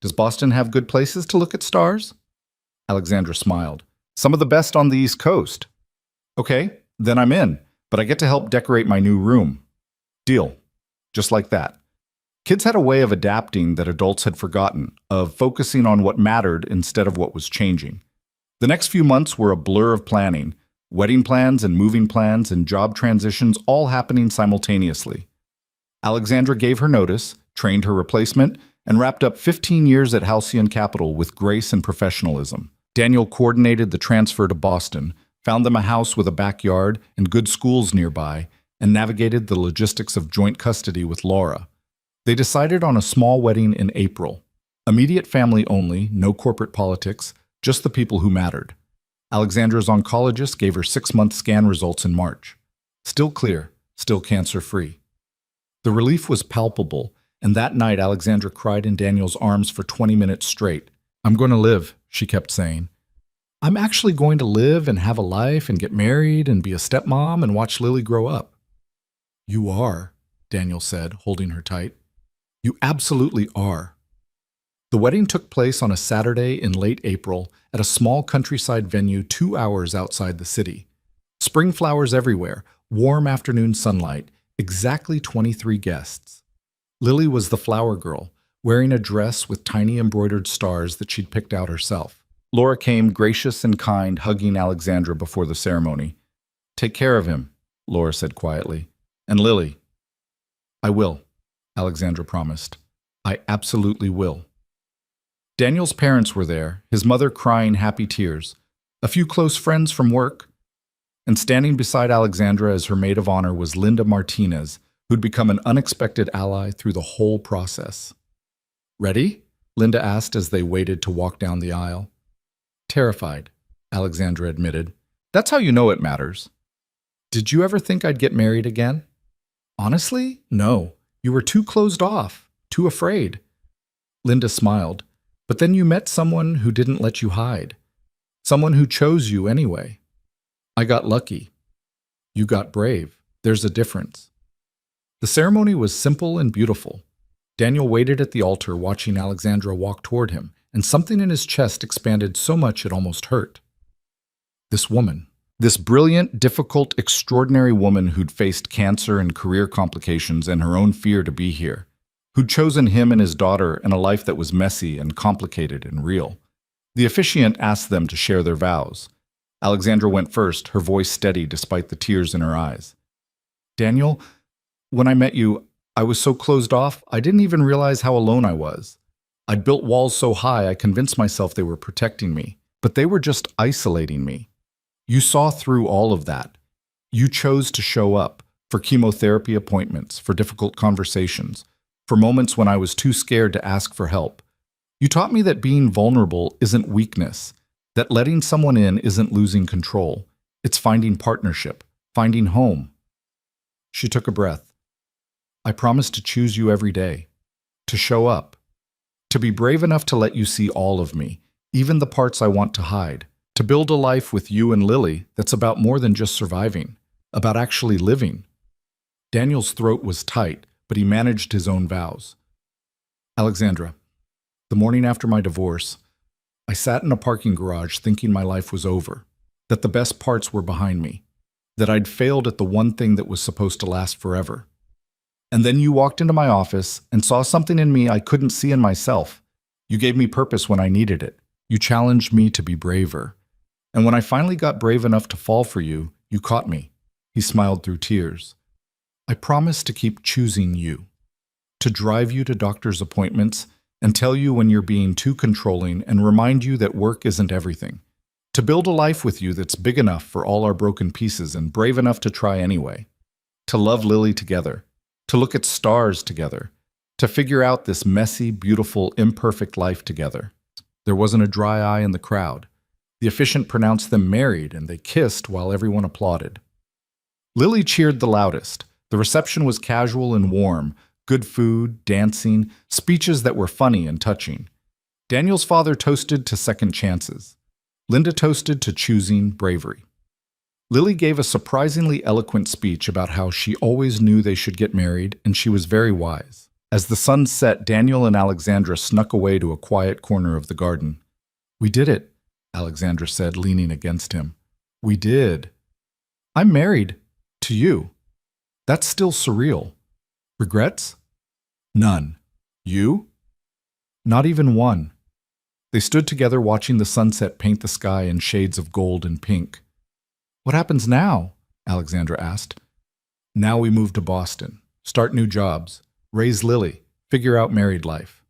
Does Boston have good places to look at stars? Alexandra smiled. Some of the best on the East Coast. Okay, then I'm in, but I get to help decorate my new room. Deal. Just like that. Kids had a way of adapting that adults had forgotten, of focusing on what mattered instead of what was changing. The next few months were a blur of planning, wedding plans and moving plans and job transitions all happening simultaneously. Alexandra gave her notice, trained her replacement, and wrapped up 15 years at Halcyon Capital with grace and professionalism. Daniel coordinated the transfer to Boston, found them a house with a backyard and good schools nearby, and navigated the logistics of joint custody with Laura. They decided on a small wedding in April. Immediate family only, no corporate politics, just the people who mattered. Alexandra's oncologist gave her 6-month scan results in March. Still clear, still cancer-free. The relief was palpable, and that night Alexandra cried in Daniel's arms for 20 minutes straight. I'm going to live, she kept saying. I'm actually going to live and have a life and get married and be a stepmom and watch Lily grow up. You are, Daniel said, holding her tight. You absolutely are. The wedding took place on a Saturday in late April at a small countryside venue 2 hours outside the city. Spring flowers everywhere, warm afternoon sunlight, exactly 23 guests. Lily was the flower girl, wearing a dress with tiny embroidered stars that she'd picked out herself. Laura came, gracious and kind, hugging Alexandra before the ceremony. Take care of him, Laura said quietly. And Lily. I will, Alexandra promised. I absolutely will. Daniel's parents were there, his mother crying happy tears, a few close friends from work, and standing beside Alexandra as her maid of honor was Linda Martinez, who'd become an unexpected ally through the whole process. Ready? Linda asked as they waited to walk down the aisle. Terrified, Alexandra admitted. That's how you know it matters. Did you ever think I'd get married again? Honestly, no. You were too closed off, too afraid. Linda smiled. But then you met someone who didn't let you hide. Someone who chose you anyway. I got lucky. You got brave. There's a difference. The ceremony was simple and beautiful. Daniel waited at the altar watching Alexandra walk toward him, and something in his chest expanded so much it almost hurt. This woman. This brilliant, difficult, extraordinary woman who'd faced cancer and career complications and her own fear to be here. Who'd chosen him and his daughter in a life that was messy and complicated and real. The officiant asked them to share their vows. Alexandra went first, her voice steady despite the tears in her eyes. Daniel, when I met you, I was so closed off, I didn't even realize how alone I was. I'd built walls so high I convinced myself they were protecting me, but they were just isolating me. You saw through all of that. You chose to show up for chemotherapy appointments, for difficult conversations, for moments when I was too scared to ask for help. You taught me that being vulnerable isn't weakness, that letting someone in isn't losing control. It's finding partnership, finding home. She took a breath. I promise to choose you every day, to show up, to be brave enough to let you see all of me, even the parts I want to hide, to build a life with you and Lily that's about more than just surviving, about actually living. Daniel's throat was tight, but he managed his own vows. Alexandra, the morning after my divorce, I sat in a parking garage thinking my life was over, that the best parts were behind me, that I'd failed at the one thing that was supposed to last forever. And then you walked into my office and saw something in me I couldn't see in myself. You gave me purpose when I needed it. You challenged me to be braver. And when I finally got brave enough to fall for you, you caught me. He smiled through tears. I promise to keep choosing you, to drive you to doctor's appointments and tell you when you're being too controlling and remind you that work isn't everything, to build a life with you that's big enough for all our broken pieces and brave enough to try anyway, to love Lily together, to look at stars together, to figure out this messy, beautiful, imperfect life together. There wasn't a dry eye in the crowd. The officiant pronounced them married and they kissed while everyone applauded. Lily cheered the loudest. The reception was casual and warm, good food, dancing, speeches that were funny and touching. Daniel's father toasted to second chances. Linda toasted to choosing bravery. Lily gave a surprisingly eloquent speech about how she always knew they should get married, and she was very wise. As the sun set, Daniel and Alexandra snuck away to a quiet corner of the garden. "We did it," Alexandra said, leaning against him. "We did. I'm married. To you. That's still surreal. Regrets?" "None. You?" "Not even one." They stood together watching the sunset paint the sky in shades of gold and pink. "What happens now?" Alexandra asked. "Now we move to Boston, start new jobs, raise Lily, figure out married life."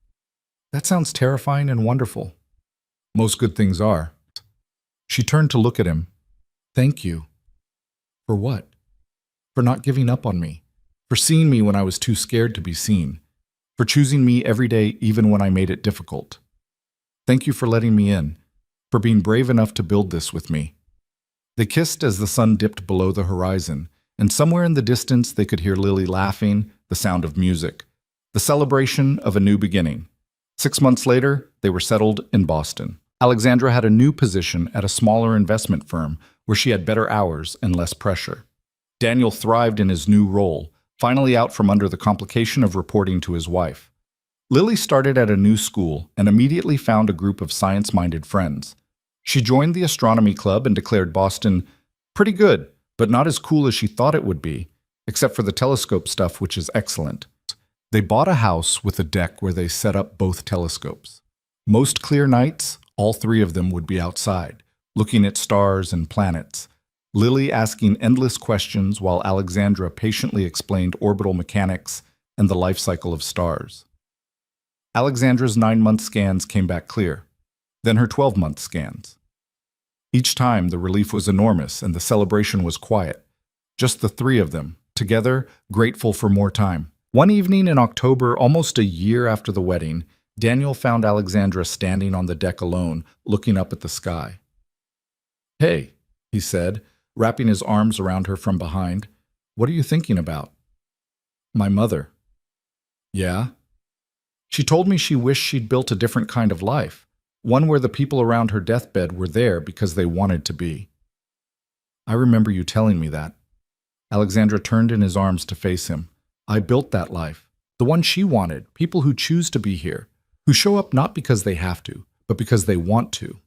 "That sounds terrifying and wonderful." "Most good things are." She turned to look at him. "Thank you." "For what?" "For not giving up on me. For seeing me when I was too scared to be seen. For choosing me every day even when I made it difficult. Thank you for letting me in. For being brave enough to build this with me." They kissed as the sun dipped below the horizon, and somewhere in the distance they could hear Lily laughing, the sound of music, the celebration of a new beginning. 6 months later, they were settled in Boston. Alexandra had a new position at a smaller investment firm where she had better hours and less pressure. Daniel thrived in his new role, finally out from under the complication of reporting to his wife. Lily started at a new school and immediately found a group of science-minded friends. She joined the astronomy club and declared Boston pretty good, but not as cool as she thought it would be, except for the telescope stuff, which is excellent. They bought a house with a deck where they set up both telescopes. Most clear nights, all 3 of them would be outside, looking at stars and planets, Lily asking endless questions while Alexandra patiently explained orbital mechanics and the life cycle of stars. Alexandra's 9-month scans came back clear, then her 12-month scans. Each time, the relief was enormous and the celebration was quiet. Just the 3 of them, together, grateful for more time. One evening in October, almost a year after the wedding, Daniel found Alexandra standing on the deck alone, looking up at the sky. "Hey," he said, wrapping his arms around her from behind. "What are you thinking about?" "My mother." "Yeah?" "She told me she wished she'd built a different kind of life. One where the people around her deathbed were there because they wanted to be." "I remember you telling me that." Alexandra turned in his arms to face him. "I built that life. The one she wanted, people who choose to be here, who show up not because they have to, but because they want to."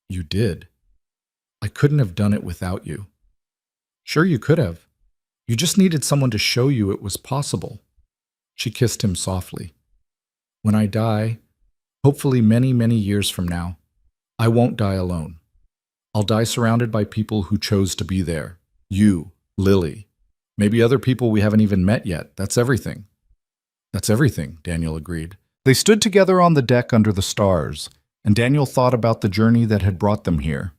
"You did." "I couldn't have done it without you." "Sure you could have. You just needed someone to show you it was possible." She kissed him softly. "When I die, hopefully many, many years from now, I won't die alone. I'll die surrounded by people who chose to be there. You, Lily, maybe other people we haven't even met yet. That's everything." "That's everything," Daniel agreed. They stood together on the deck under the stars, and Daniel thought about the journey that had brought them here.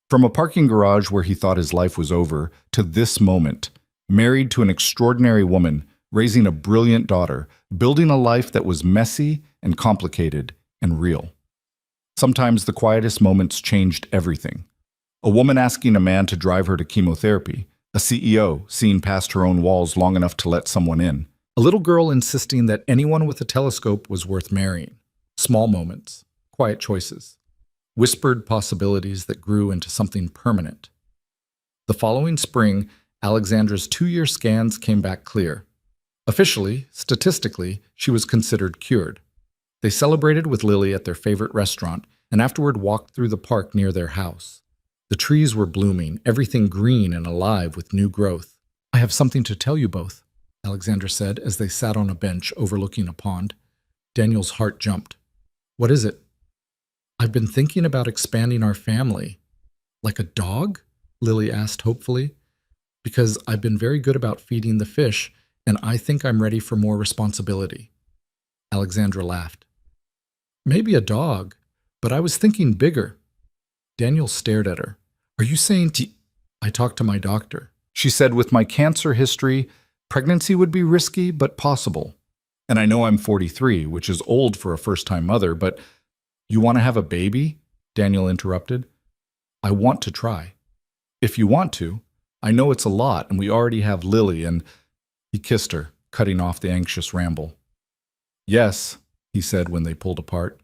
From a parking garage where he thought his life was over, to this moment, married to an extraordinary woman, raising a brilliant daughter, building a life that was messy and complicated and real. Sometimes the quietest moments changed everything. A woman asking a man to drive her to chemotherapy, a CEO seeing past her own walls long enough to let someone in, a little girl insisting that anyone with a telescope was worth marrying. Small moments, quiet choices, whispered possibilities that grew into something permanent. The following spring, Alexandra's 2-year scans came back clear. Officially, statistically, she was considered cured. They celebrated with Lily at their favorite restaurant and afterward walked through the park near their house. The trees were blooming, everything green and alive with new growth. "I have something to tell you both," Alexandra said as they sat on a bench overlooking a pond. Daniel's heart jumped. "What is it?" "I've been thinking about expanding our family." "Like a dog?" Lily asked hopefully. "Because I've been very good about feeding the fish, and I think I'm ready for more responsibility." Alexandra laughed. "Maybe a dog, but I was thinking bigger." Daniel stared at her. "Are you saying I talked to my doctor. She said with my cancer history, pregnancy would be risky but possible. And I know I'm 43, which is old for a first-time mother, but you want to have a baby?" Daniel interrupted. "I want to try." "If you want to. I know it's a lot, and we already have Lily, and—" He kissed her, cutting off the anxious ramble. "Yes," he said when they pulled apart.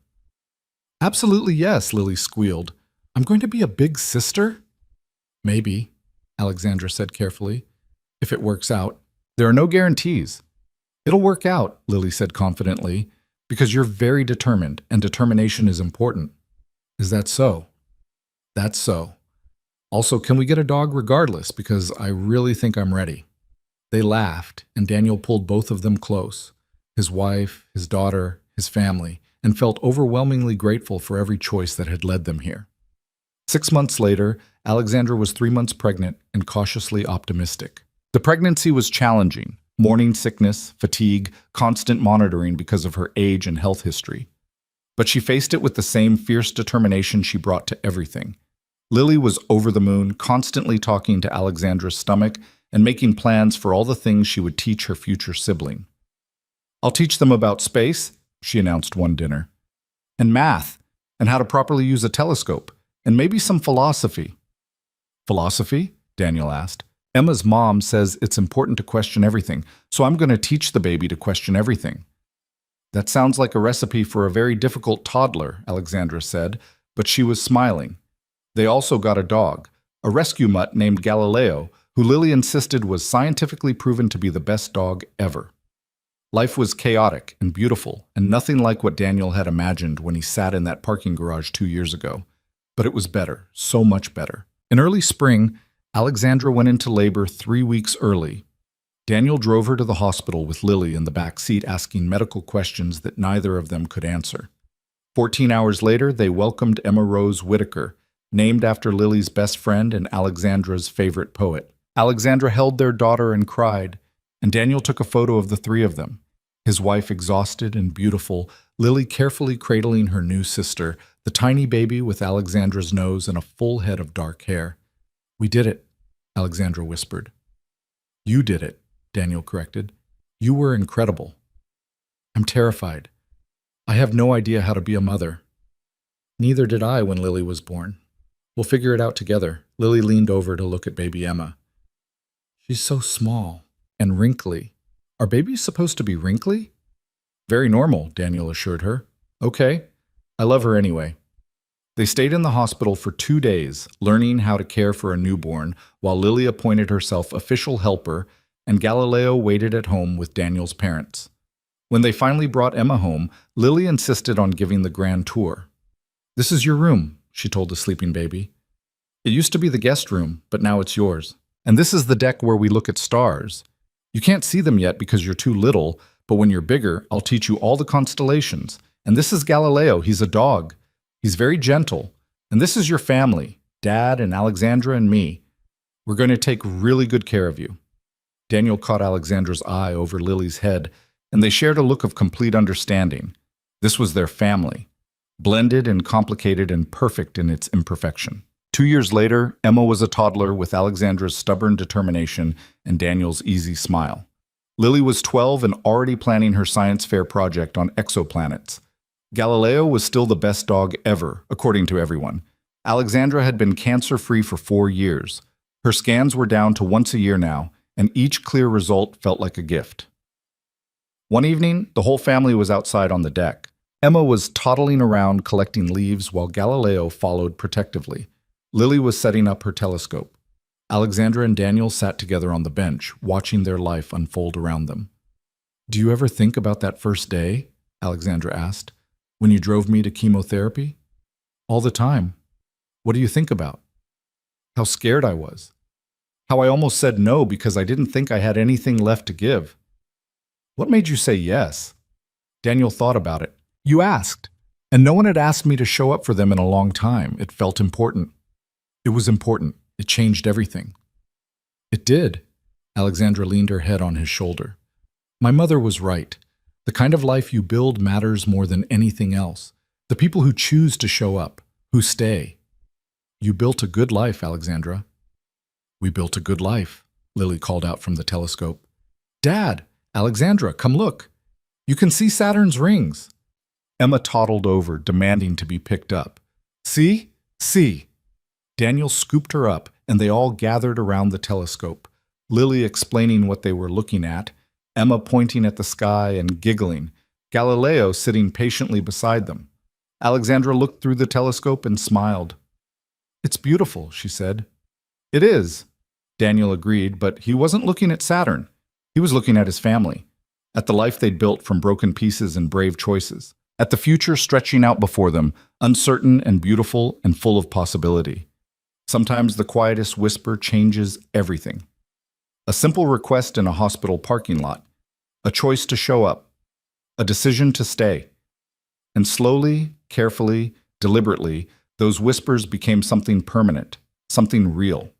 Absolutely yes, Lily squealed. I'm going to be a big sister? Maybe, Alexandra said carefully, if it works out. There are no guarantees. It'll work out, Lily said confidently, because you're very determined, and determination is important. Is that so? That's so. Also, can we get a dog regardless, because I really think I'm ready? They laughed, and Daniel pulled both of them close, his wife, his daughter, his family, and felt overwhelmingly grateful for every choice that had led them here. 6 months later, Alexandra was 3 months pregnant and cautiously optimistic. The pregnancy was challenging: morning sickness, fatigue, constant monitoring because of her age and health history. But she faced it with the same fierce determination she brought to everything. Lily was over the moon, constantly talking to Alexandra's stomach and making plans for all the things she would teach her future sibling. I'll teach them about space, she announced one dinner, and math, and how to properly use a telescope, and maybe some philosophy. Philosophy? Daniel asked. Emma's mom says it's important to question everything, so I'm going to teach the baby to question everything. That sounds like a recipe for a very difficult toddler, Alexandra said, but she was smiling. They also got a dog, a rescue mutt named Galileo, who Lily insisted was scientifically proven to be the best dog ever. Life was chaotic and beautiful, and nothing like what Daniel had imagined when he sat in that parking garage 2 years ago. But it was better, so much better. In early spring, Alexandra went into labor 3 weeks early. Daniel drove her to the hospital with Lily in the back seat asking medical questions that neither of them could answer. 14 hours later, they welcomed Emma Rose Whitaker, named after Lily's best friend and Alexandra's favorite poet. Alexandra held their daughter and cried, and Daniel took a photo of the three of them, his wife exhausted and beautiful, Lily carefully cradling her new sister, the tiny baby with Alexandra's nose and a full head of dark hair. We did it, Alexandra whispered. You did it, Daniel corrected. You were incredible. I'm terrified. I have no idea how to be a mother. Neither did I when Lily was born. We'll figure it out together. Lily leaned over to look at baby Emma. She's so small and wrinkly. Are babies supposed to be wrinkly? Very normal, Daniel assured her. Okay, I love her anyway. They stayed in the hospital for 2 days, learning how to care for a newborn, while Lily appointed herself official helper and Galileo waited at home with Daniel's parents. When they finally brought Emma home, Lily insisted on giving the grand tour. This is your room, she told the sleeping baby. It used to be the guest room, but now it's yours. And this is the deck where we look at stars. You can't see them yet because you're too little, but when you're bigger, I'll teach you all the constellations. And this is Galileo, he's a dog. He's very gentle. And this is your family, Dad and Alexandra and me. We're going to take really good care of you. Daniel caught Alexandra's eye over Lily's head, and they shared a look of complete understanding. This was their family, blended and complicated and perfect in its imperfection. 2 years later, Emma was a toddler with Alexandra's stubborn determination and Daniel's easy smile. Lily was 12 and already planning her science fair project on exoplanets. Galileo was still the best dog ever, according to everyone. Alexandra had been cancer-free for 4 years. Her scans were down to once a year now, and each clear result felt like a gift. One evening, the whole family was outside on the deck. Emma was toddling around collecting leaves while Galileo followed protectively. Lily was setting up her telescope. Alexandra and Daniel sat together on the bench, watching their life unfold around them. Do you ever think about that first day? Alexandra asked. When you drove me to chemotherapy? All the time. What do you think about? How scared I was. How I almost said no because I didn't think I had anything left to give. What made you say yes? Daniel thought about it. You asked, and no one had asked me to show up for them in a long time. It felt important. It was important. It changed everything. It did. Alexandra leaned her head on his shoulder. My mother was right. The kind of life you build matters more than anything else. The people who choose to show up, who stay. You built a good life, Alexandra. We built a good life, Lily called out from the telescope. Dad, Alexandra, come look. You can see Saturn's rings. Emma toddled over, demanding to be picked up. See? See. Daniel scooped her up, and they all gathered around the telescope, Lily explaining what they were looking at, Emma pointing at the sky and giggling, Galileo sitting patiently beside them. Alexandra looked through the telescope and smiled. It's beautiful, she said. It is, Daniel agreed, but he wasn't looking at Saturn. He was looking at his family, at the life they'd built from broken pieces and brave choices, at the future stretching out before them, uncertain and beautiful and full of possibility. Sometimes the quietest whisper changes everything. A simple request in a hospital parking lot, a choice to show up, a decision to stay. And slowly, carefully, deliberately, those whispers became something permanent, something real,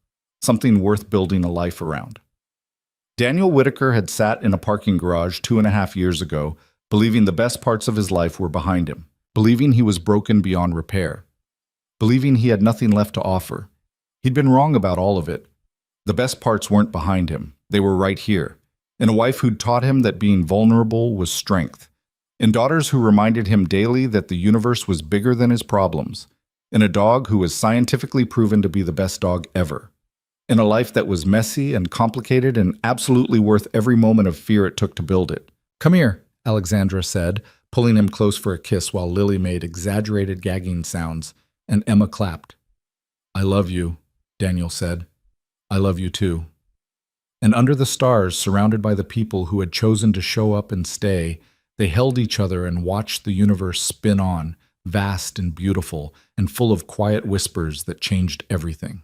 something worth building a life around. Daniel Whitaker had sat in a parking garage 2.5 years ago, believing the best parts of his life were behind him, believing he was broken beyond repair, believing he had nothing left to offer. He'd been wrong about all of it. The best parts weren't behind him. They were right here, in a wife who'd taught him that being vulnerable was strength, in daughters who reminded him daily that the universe was bigger than his problems, in a dog who was scientifically proven to be the best dog ever, in a life that was messy and complicated and absolutely worth every moment of fear it took to build it. Come here, Alexandra said, pulling him close for a kiss while Lily made exaggerated gagging sounds, and Emma clapped. I love you, Daniel said. I love you too. And under the stars, surrounded by the people who had chosen to show up and stay, they held each other and watched the universe spin on, vast and beautiful, and full of quiet whispers that changed everything.